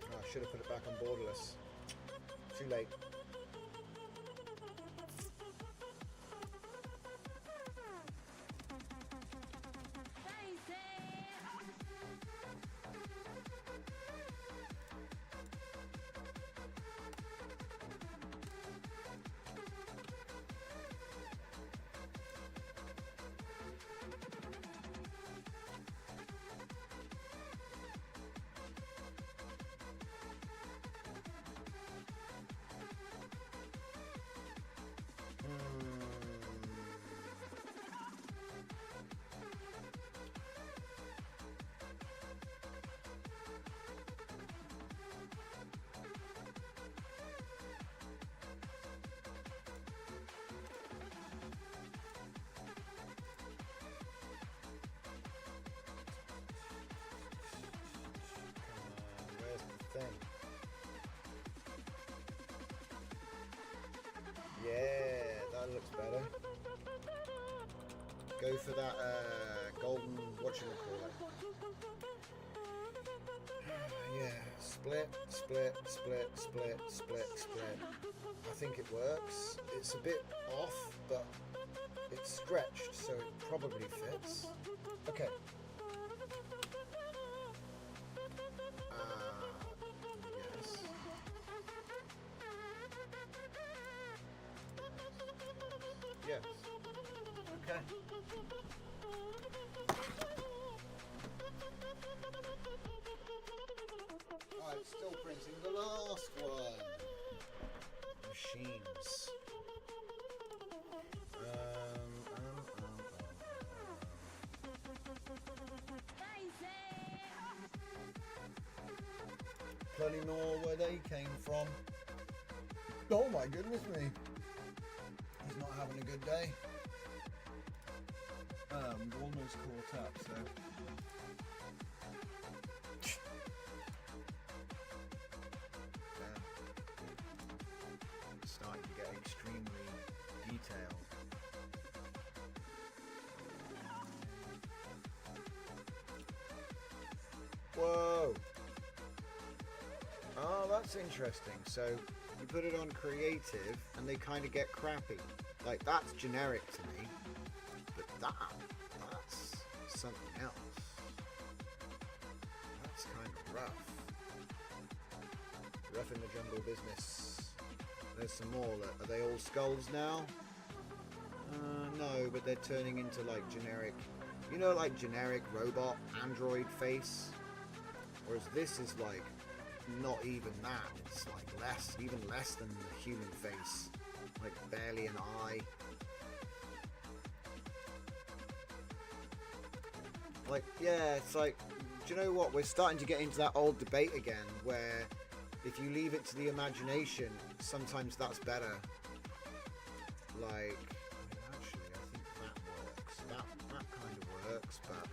B: I should have put it back on borderless. Too late. Where's the thing? Yeah, that looks better. Go for that golden, whatchamacallit. Yeah, split, split, split, split, split, split. I think it works. It's a bit off, but it's stretched, so it probably fits. Okay. Yes. Yes. Okay. Oh, it's still printing the last one. Machines. Plenty more where they came from. Oh my goodness me. He's not having a good day. We've almost caught up, so. It's starting to get extremely detailed. Whoa! Oh, that's interesting. So you put it on creative and they kind of get crappy. Like, that's generic to me. But that's something else. That's kind of rough. Rough in the jungle business. There's some more. Are they all skulls now? No, but they're turning into like generic, you know, like generic robot android face. Whereas this is like not even that. It's like less, even less than the human face. Like barely an eye. Like, yeah, it's like, do you know what? We're starting to get into that old debate again where if you leave it to the imagination, sometimes that's better. Like, I mean, actually, I think that works. That kind of works, but...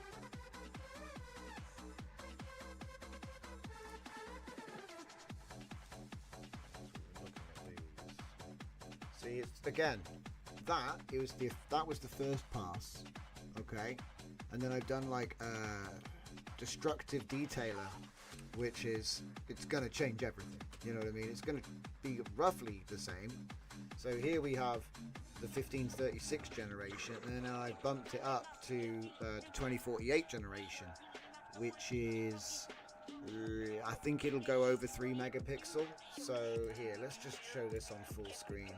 B: See, it's, again, that was the first pass, okay? And then I've done like destructive detailer, which is, it's going to change everything. You know what I mean? It's going to be roughly the same. So here we have the 1536 generation, and then I bumped it up to the 2048 generation, which is, I think it'll go over 3 megapixel. So here, let's just show this on full screen.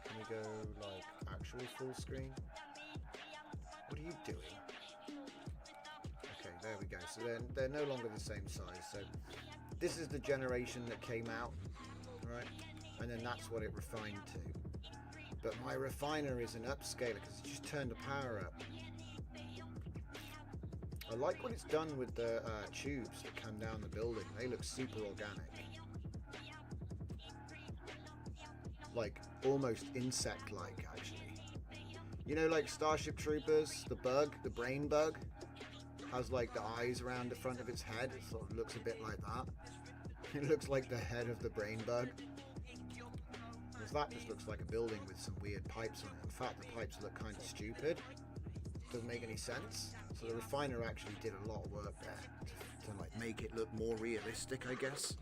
B: Can we go like actual full screen? What are you doing? Okay, there we go. So they're no longer the same size. So this is the generation that came out, right? And then that's what it refined to. But my refiner is an upscaler because it just turned the power up. I like what it's done with the tubes that come down the building. They look super organic. Like, almost insect-like, actually. You know, like Starship Troopers, the bug, the brain bug, has like the eyes around the front of its head. It sort of looks a bit like that. It looks like the head of the brain bug. Because that just looks like a building with some weird pipes on it. In fact, the pipes look kind of stupid. Doesn't make any sense. So the refiner actually did a lot of work there to like make it look more realistic, I guess.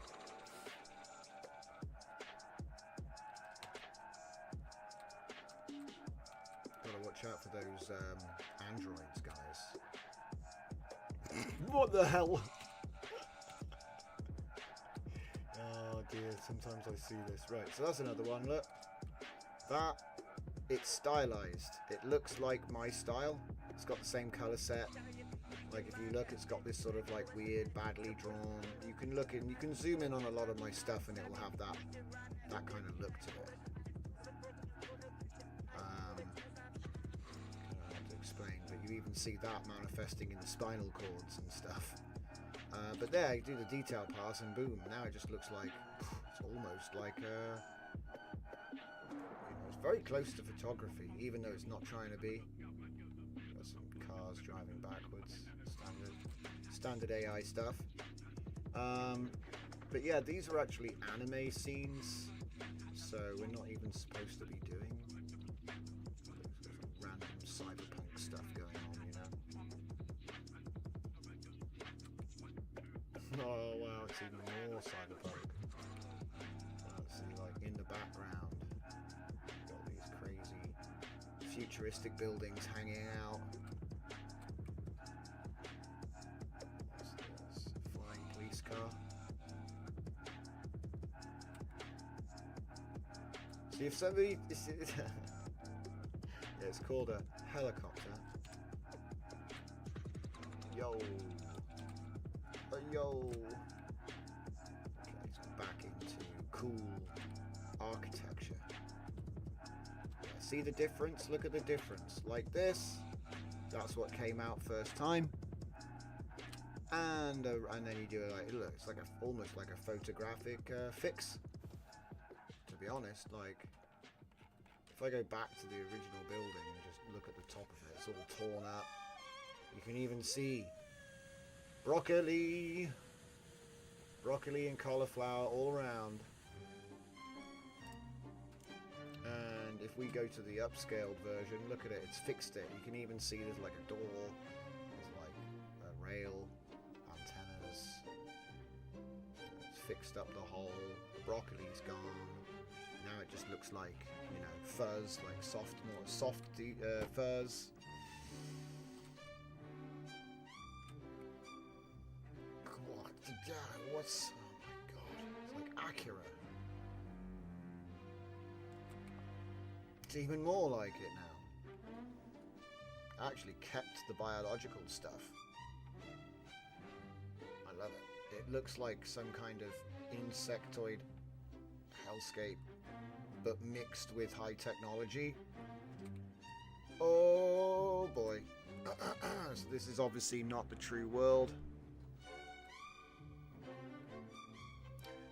B: Gotta watch out for those androids, guys. What the hell? Oh dear, sometimes I see this. Right, so that's another one, look. That, it's stylized. It looks like my style. It's got the same color set. Like if you look, it's got this sort of like weird, badly drawn. You can look in, you can zoom in on a lot of my stuff and it will have that kind of look to it. I don't know how to explain, but you even see that manifesting in the spinal cords and stuff. But there, you do the detail pass and boom, now it just looks like, it's almost like it's very close to photography, even though it's not trying to be. Got some cars driving backwards, standard AI stuff. But yeah, these are actually anime scenes, so we're not even supposed to be doing random cyberpunk stuff going on, you know. Oh wow, it's even more cyberpunk. Let's see, like in the background, got these crazy futuristic buildings hanging out. What's this? Flying police car. See if somebody, yeah, it's called a helicopter. Yo. Yo. Okay, let's go back into cool architecture. See the difference? Look at the difference. Like this, that's what came out first time. And then you do it like, look, it's like almost like a photographic fix. To be honest, like, if I go back to the original building and just look at the top of it, it's all torn up. You can even see broccoli and cauliflower all around. And if we go to the upscaled version, look at it, it's fixed it. You can even see there's like a door, there's like a rail, antennas. It's fixed up the hole, the broccoli's gone. Now it just looks like, you know, fuzz, like soft fuzz. What's, oh my god, it's like accurate. It's even more like it now. Actually kept the biological stuff. I love it. It looks like some kind of insectoid hellscape, but mixed with high technology. Oh boy. So this is obviously not the true world.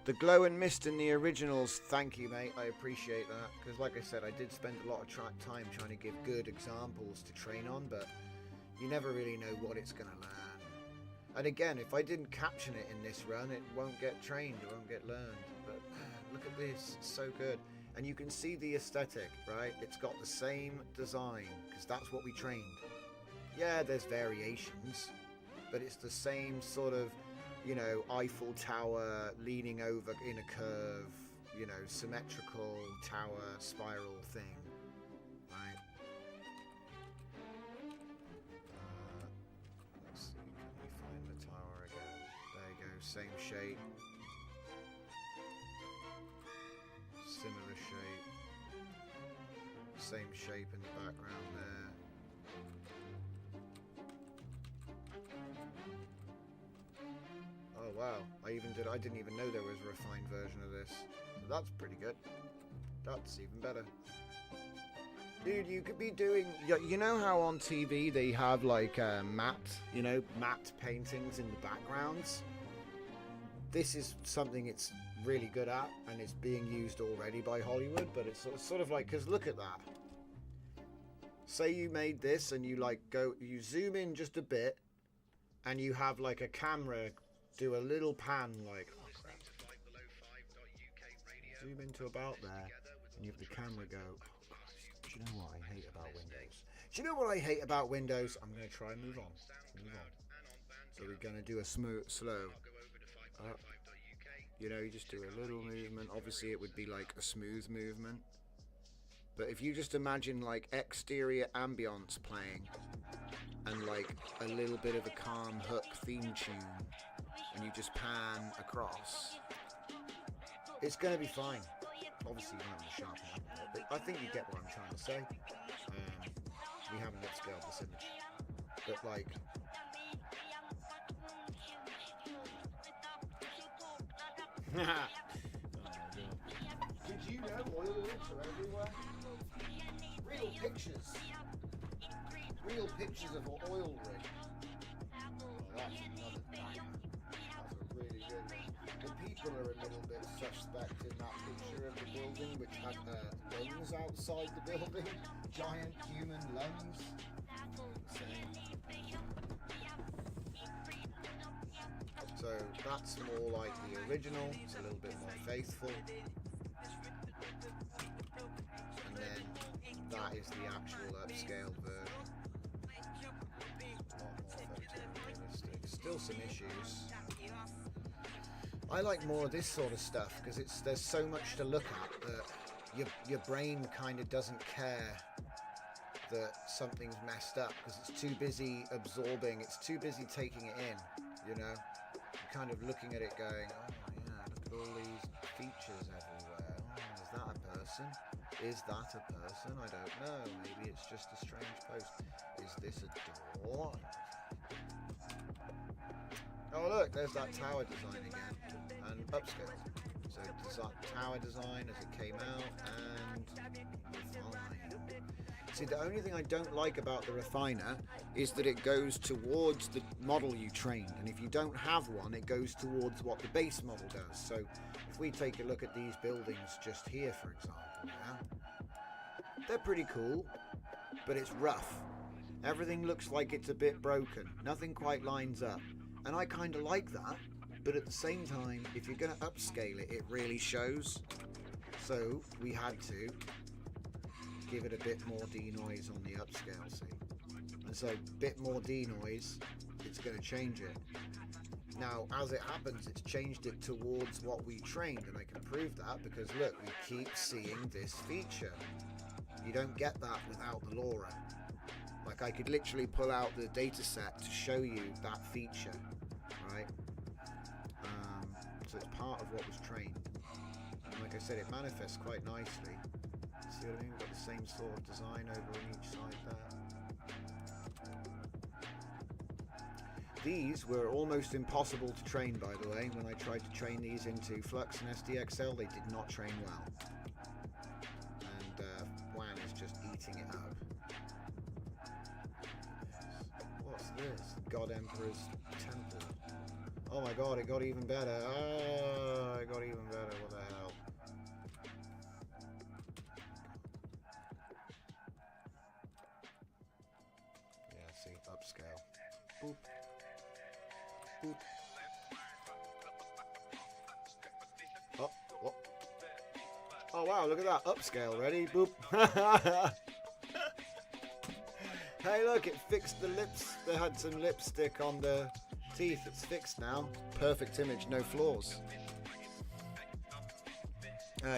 B: The glow and mist in the originals, thank you mate, I appreciate that, because like I said, I did spend a lot of time trying to give good examples to train on, but you never really know what it's going to learn. And again, if I didn't caption it in this run, it won't get trained, it won't get learned. But look at this, it's so good. And you can see the aesthetic, right? It's got the same design, because that's what we trained. Yeah, there's variations, but it's the same sort of, you know, Eiffel Tower leaning over in a curve, you know, symmetrical tower spiral thing, right? Let's see, can we find the tower again? There you go, same shape. Similar shape. Same shape in the background there. Oh wow, I didn't even know there was a refined version of this. So that's pretty good. That's even better. Dude, you could be doing, you know how on TV they have like matte paintings in the backgrounds? This is something it's really good at, and it's being used already by Hollywood, but it's sort of like, because look at that. Say you made this and you you zoom in just a bit and you have like a camera do a little pan, like, oh crap. Zoom into about there and you have the camera go, oh gosh, do you know what I hate about Windows? Do you know what I hate about Windows? I'm going to try and move on. So we're going to do a slow up. You know, you just do a little movement. Obviously it would be like a smooth movement. But if you just imagine like exterior ambience playing and like a little bit of a calm hook theme tune and you just pan across, it's going to be fine. Obviously you might want to sharpen up a bit, but I think you get what I'm trying to say. We haven't upscaled this image. But like... Did you know oil rigs are everywhere? Real pictures of an oil rig. Oh, that's another banger. That's a really good one. The people are a little bit suspect in that picture of the building, which had lungs outside the building. Giant human lungs. So that's more like the original. It's a little bit more faithful. And then that is the actual upscaled version. A lot more photorealistic. Still some issues. I like more of this sort of stuff because there's so much to look at that your brain kind of doesn't care that something's messed up because it's too busy absorbing, it's too busy taking it in, you know? You're kind of looking at it going, oh yeah, look at all these features everywhere. Oh, is that a person? Is that a person? I don't know. Maybe it's just a strange post. Is this a door? Oh look, there's that tower design again, and upscale. So tower design as it came out, and refine. See, the only thing I don't like about the refiner is that it goes towards the model you trained, and if you don't have one, it goes towards what the base model does. So if we take a look at these buildings just here, for example, yeah, they're pretty cool, but it's rough. Everything looks like it's a bit broken. Nothing quite lines up. And I kind of like that, but at the same time, if you're going to upscale it, it really shows. So we had to give it a bit more denoise on the upscale, see? And so a bit more denoise, it's going to change it. Now, as it happens, it's changed it towards what we trained, and I can prove that because look, we keep seeing this feature. You don't get that without the LoRa. Like, I could literally pull out the data set to show you that feature, right? So it's part of what was trained. And like I said, it manifests quite nicely. See what I mean? We've got the same sort of design over on each side there. These were almost impossible to train, by the way. When I tried to train these into Flux and SDXL, they did not train well. And QWEN is just eating it up. What's this? God Emperor's Temple. Oh my god, it got even better. Oh, it got even better. What the hell? Yeah, see, upscale. Boop. Boop. Oh, what? Oh wow, look at that. Upscale, ready? Boop. Hey, look, it fixed the lips. They had some lipstick on the teeth. It's fixed now. Perfect image, no flaws.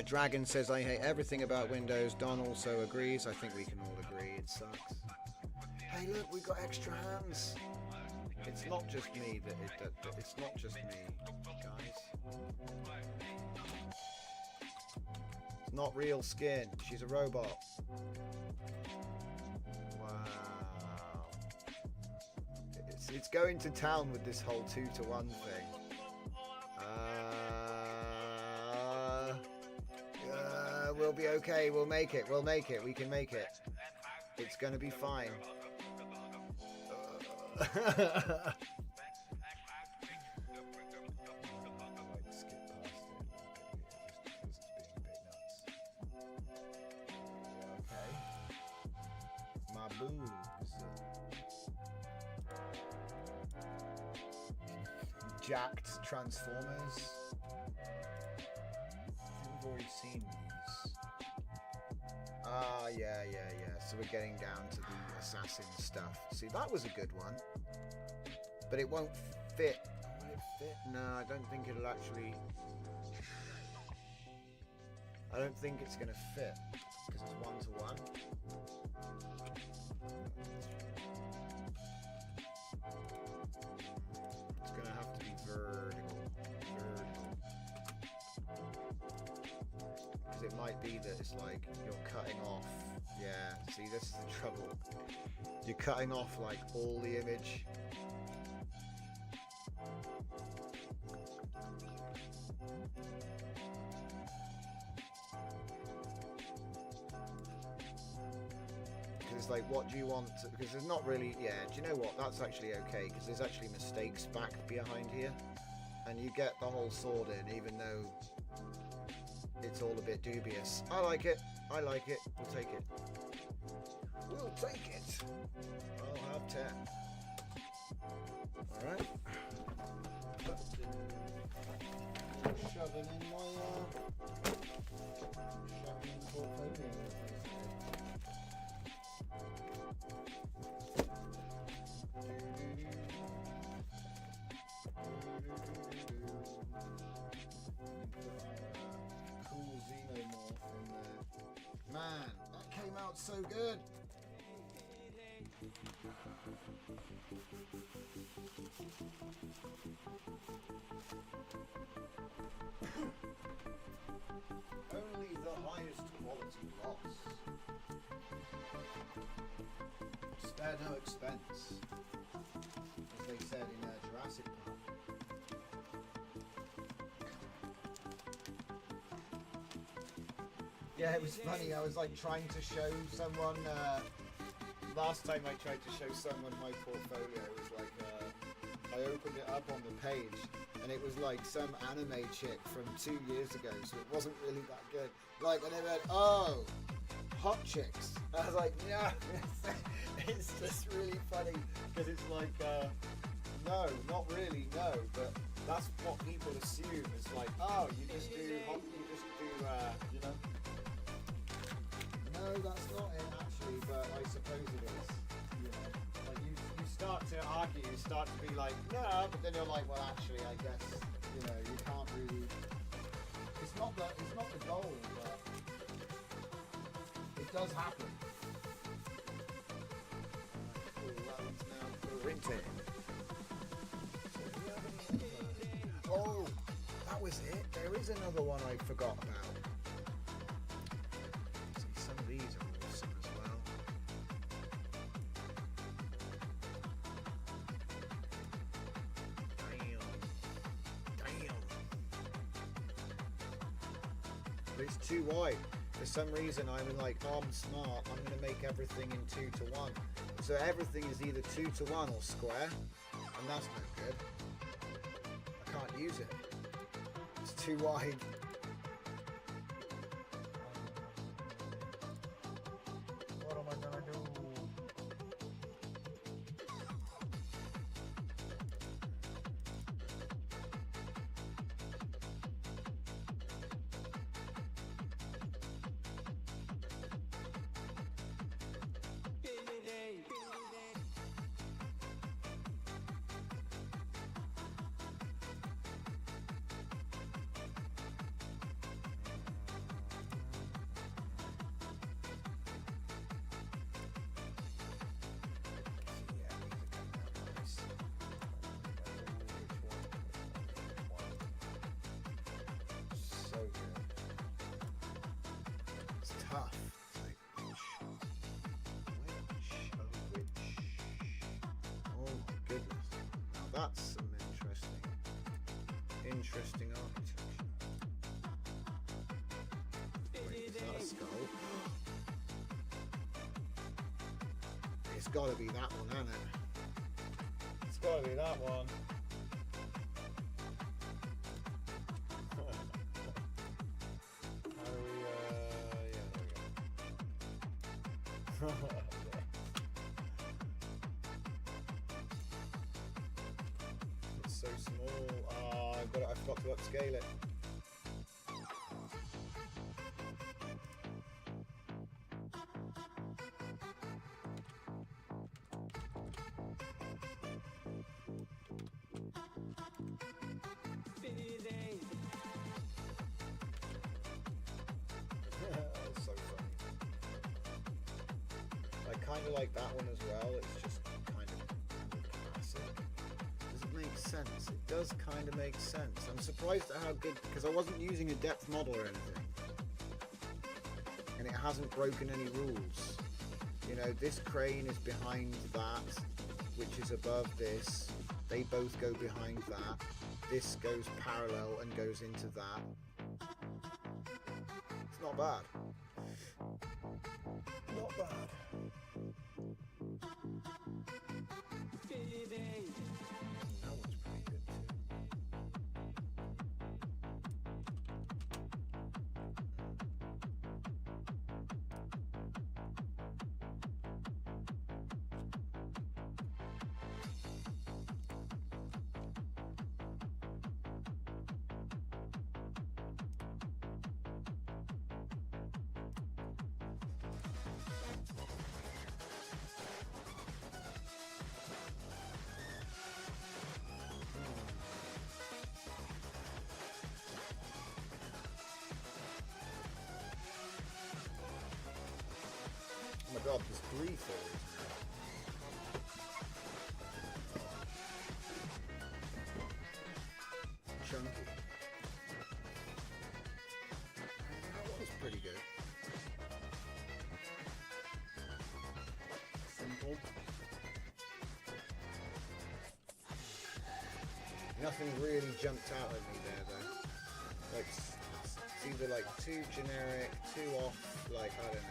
B: Dragon says, I hate everything about Windows. Don also agrees. I think we can all agree. It sucks. Hey, look, we got extra hands. It's not just me it's not just me, guys. It's not real skin. She's a robot. Wow. It's going to town with this whole 2-to-1 thing. We'll be okay. We'll make it. We'll make it. We can make it. It's gonna be fine. My boobs. Jacked Transformers. I think we've already seen these. Ah, yeah. So we're getting down to the assassin stuff. See, that was a good one. But it won't fit. Will it fit? No, I don't think it'll actually... I don't think it's going to fit. Because it's 1-to-1. It's going to have to be vertical. Because it might be that it's like you're cutting off. Yeah, see, this is the trouble. You're cutting off like all the image. Because it's like, what do you want? Because there's not really, yeah, do you know what? That's actually okay, because there's actually mistakes back behind here. And you get the whole sword in, even though it's all a bit dubious. I like it. I like it. We'll take it. We'll take it. I'll have 10. Alright. Shoving in my shoving in the portfolio. Cool xenomorph in there. Man, that came out so good. Only the highest quality loss. Spare no expense, as they said in Jurassic Park. Yeah, it was funny. I was like trying to show someone. Last time I tried to show someone my portfolio, it was like I opened it up on the page, and it was like some anime chick from 2 years ago, so it wasn't really that good. Like, and they went, "Oh, hot chicks." And I was like, "No, it's just really funny because it's like, no, not really, no." But that's what people assume. It's like, oh, you just do hot, you just do, you know. No, that's not it actually, but I suppose it is. You know, like you start to argue, you start to be like, no, but then you're like, well, actually, I guess, you know, you can't really. It's not the goal, but it does happen. Cool, that one's now printed. Oh, that was it. There is another one I forgot about. These are awesome as well. Damn. But it's too wide. For some reason I'm like, oh, I'm smart, I'm going to make everything in 2-to-1. So everything is either 2-to-1 or square, and that's no good. I can't use it. It's too wide. tough. It's like, which? Oh my goodness. Now that's some interesting architecture. Wait, is that a skull? It's got to be that one, hasn't it? It's got to be that one. How do we, yeah, there we go. It's so small. Oh, I forgot to upscale it. That's so funny. I kind of like that one as well. It's just kind of classic. Does it make sense? It does kind of make sense. I'm surprised at how good, because I wasn't using a depth model or anything, and it hasn't broken any rules. You know, this crane is behind that, which is above this. They both go behind that. This goes parallel and goes into that. It's not bad. Not bad. That one's pretty good too. Oh my god, there's 3 theories now. Chunky. That was pretty good. Simple. Nothing really jumped out at me there though. Like, it's either like too generic, too off, like, I don't know.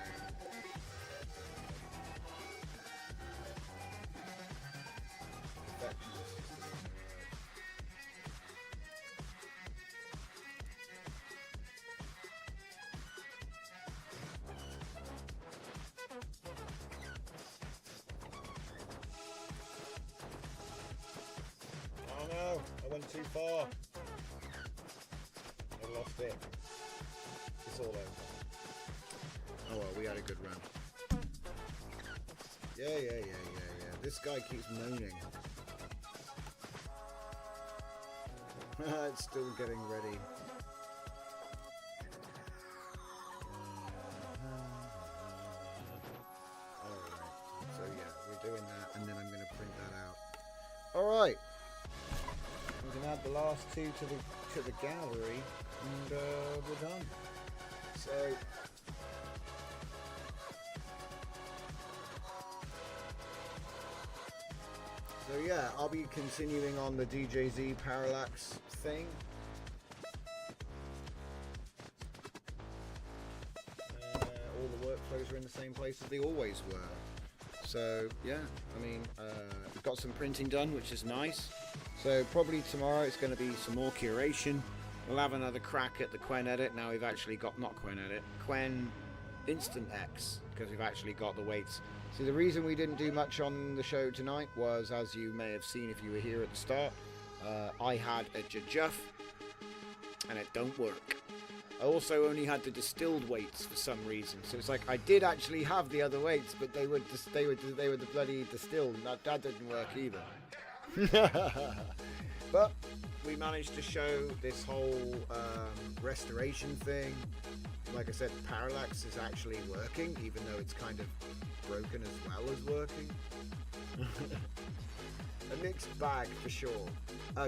B: Oh no, I went too far. I lost it. It's all over. Oh well, we had a good run. Yeah. This guy keeps moaning. It's still getting ready. Alright, so yeah, we're doing that and then I'm going to print that out. Alright, we can add the last 2 to the gallery and we're done. So yeah, I'll be continuing on the DJZ parallax thing. All the workflows are in the same place as they always were. So yeah, I mean, we've got some printing done, which is nice. So probably tomorrow it's going to be some more curation. We'll have another crack at the QWEN edit. Now we've actually got, not QWEN edit, QWEN InstantX, because we've actually got the weights. So the reason we didn't do much on the show tonight was, as you may have seen if you were here at the start, I had a jujuf and it don't work. I also only had the distilled weights for some reason, so it's like I did actually have the other weights, but they were the bloody distilled, and that didn't work either. But we managed to show this whole restoration thing. Like I said, parallax is actually working, even though it's kind of broken as well as working. A mixed bag for sure.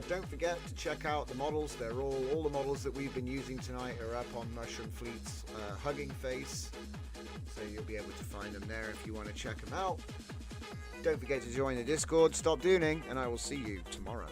B: Don't forget to check out the models. They're all the models that we've been using tonight are up on Mushroom Fleet's Hugging Face. So you'll be able to find them there if you want to check them out. Don't forget to join the Discord, stop dooning, and I will see you tomorrow.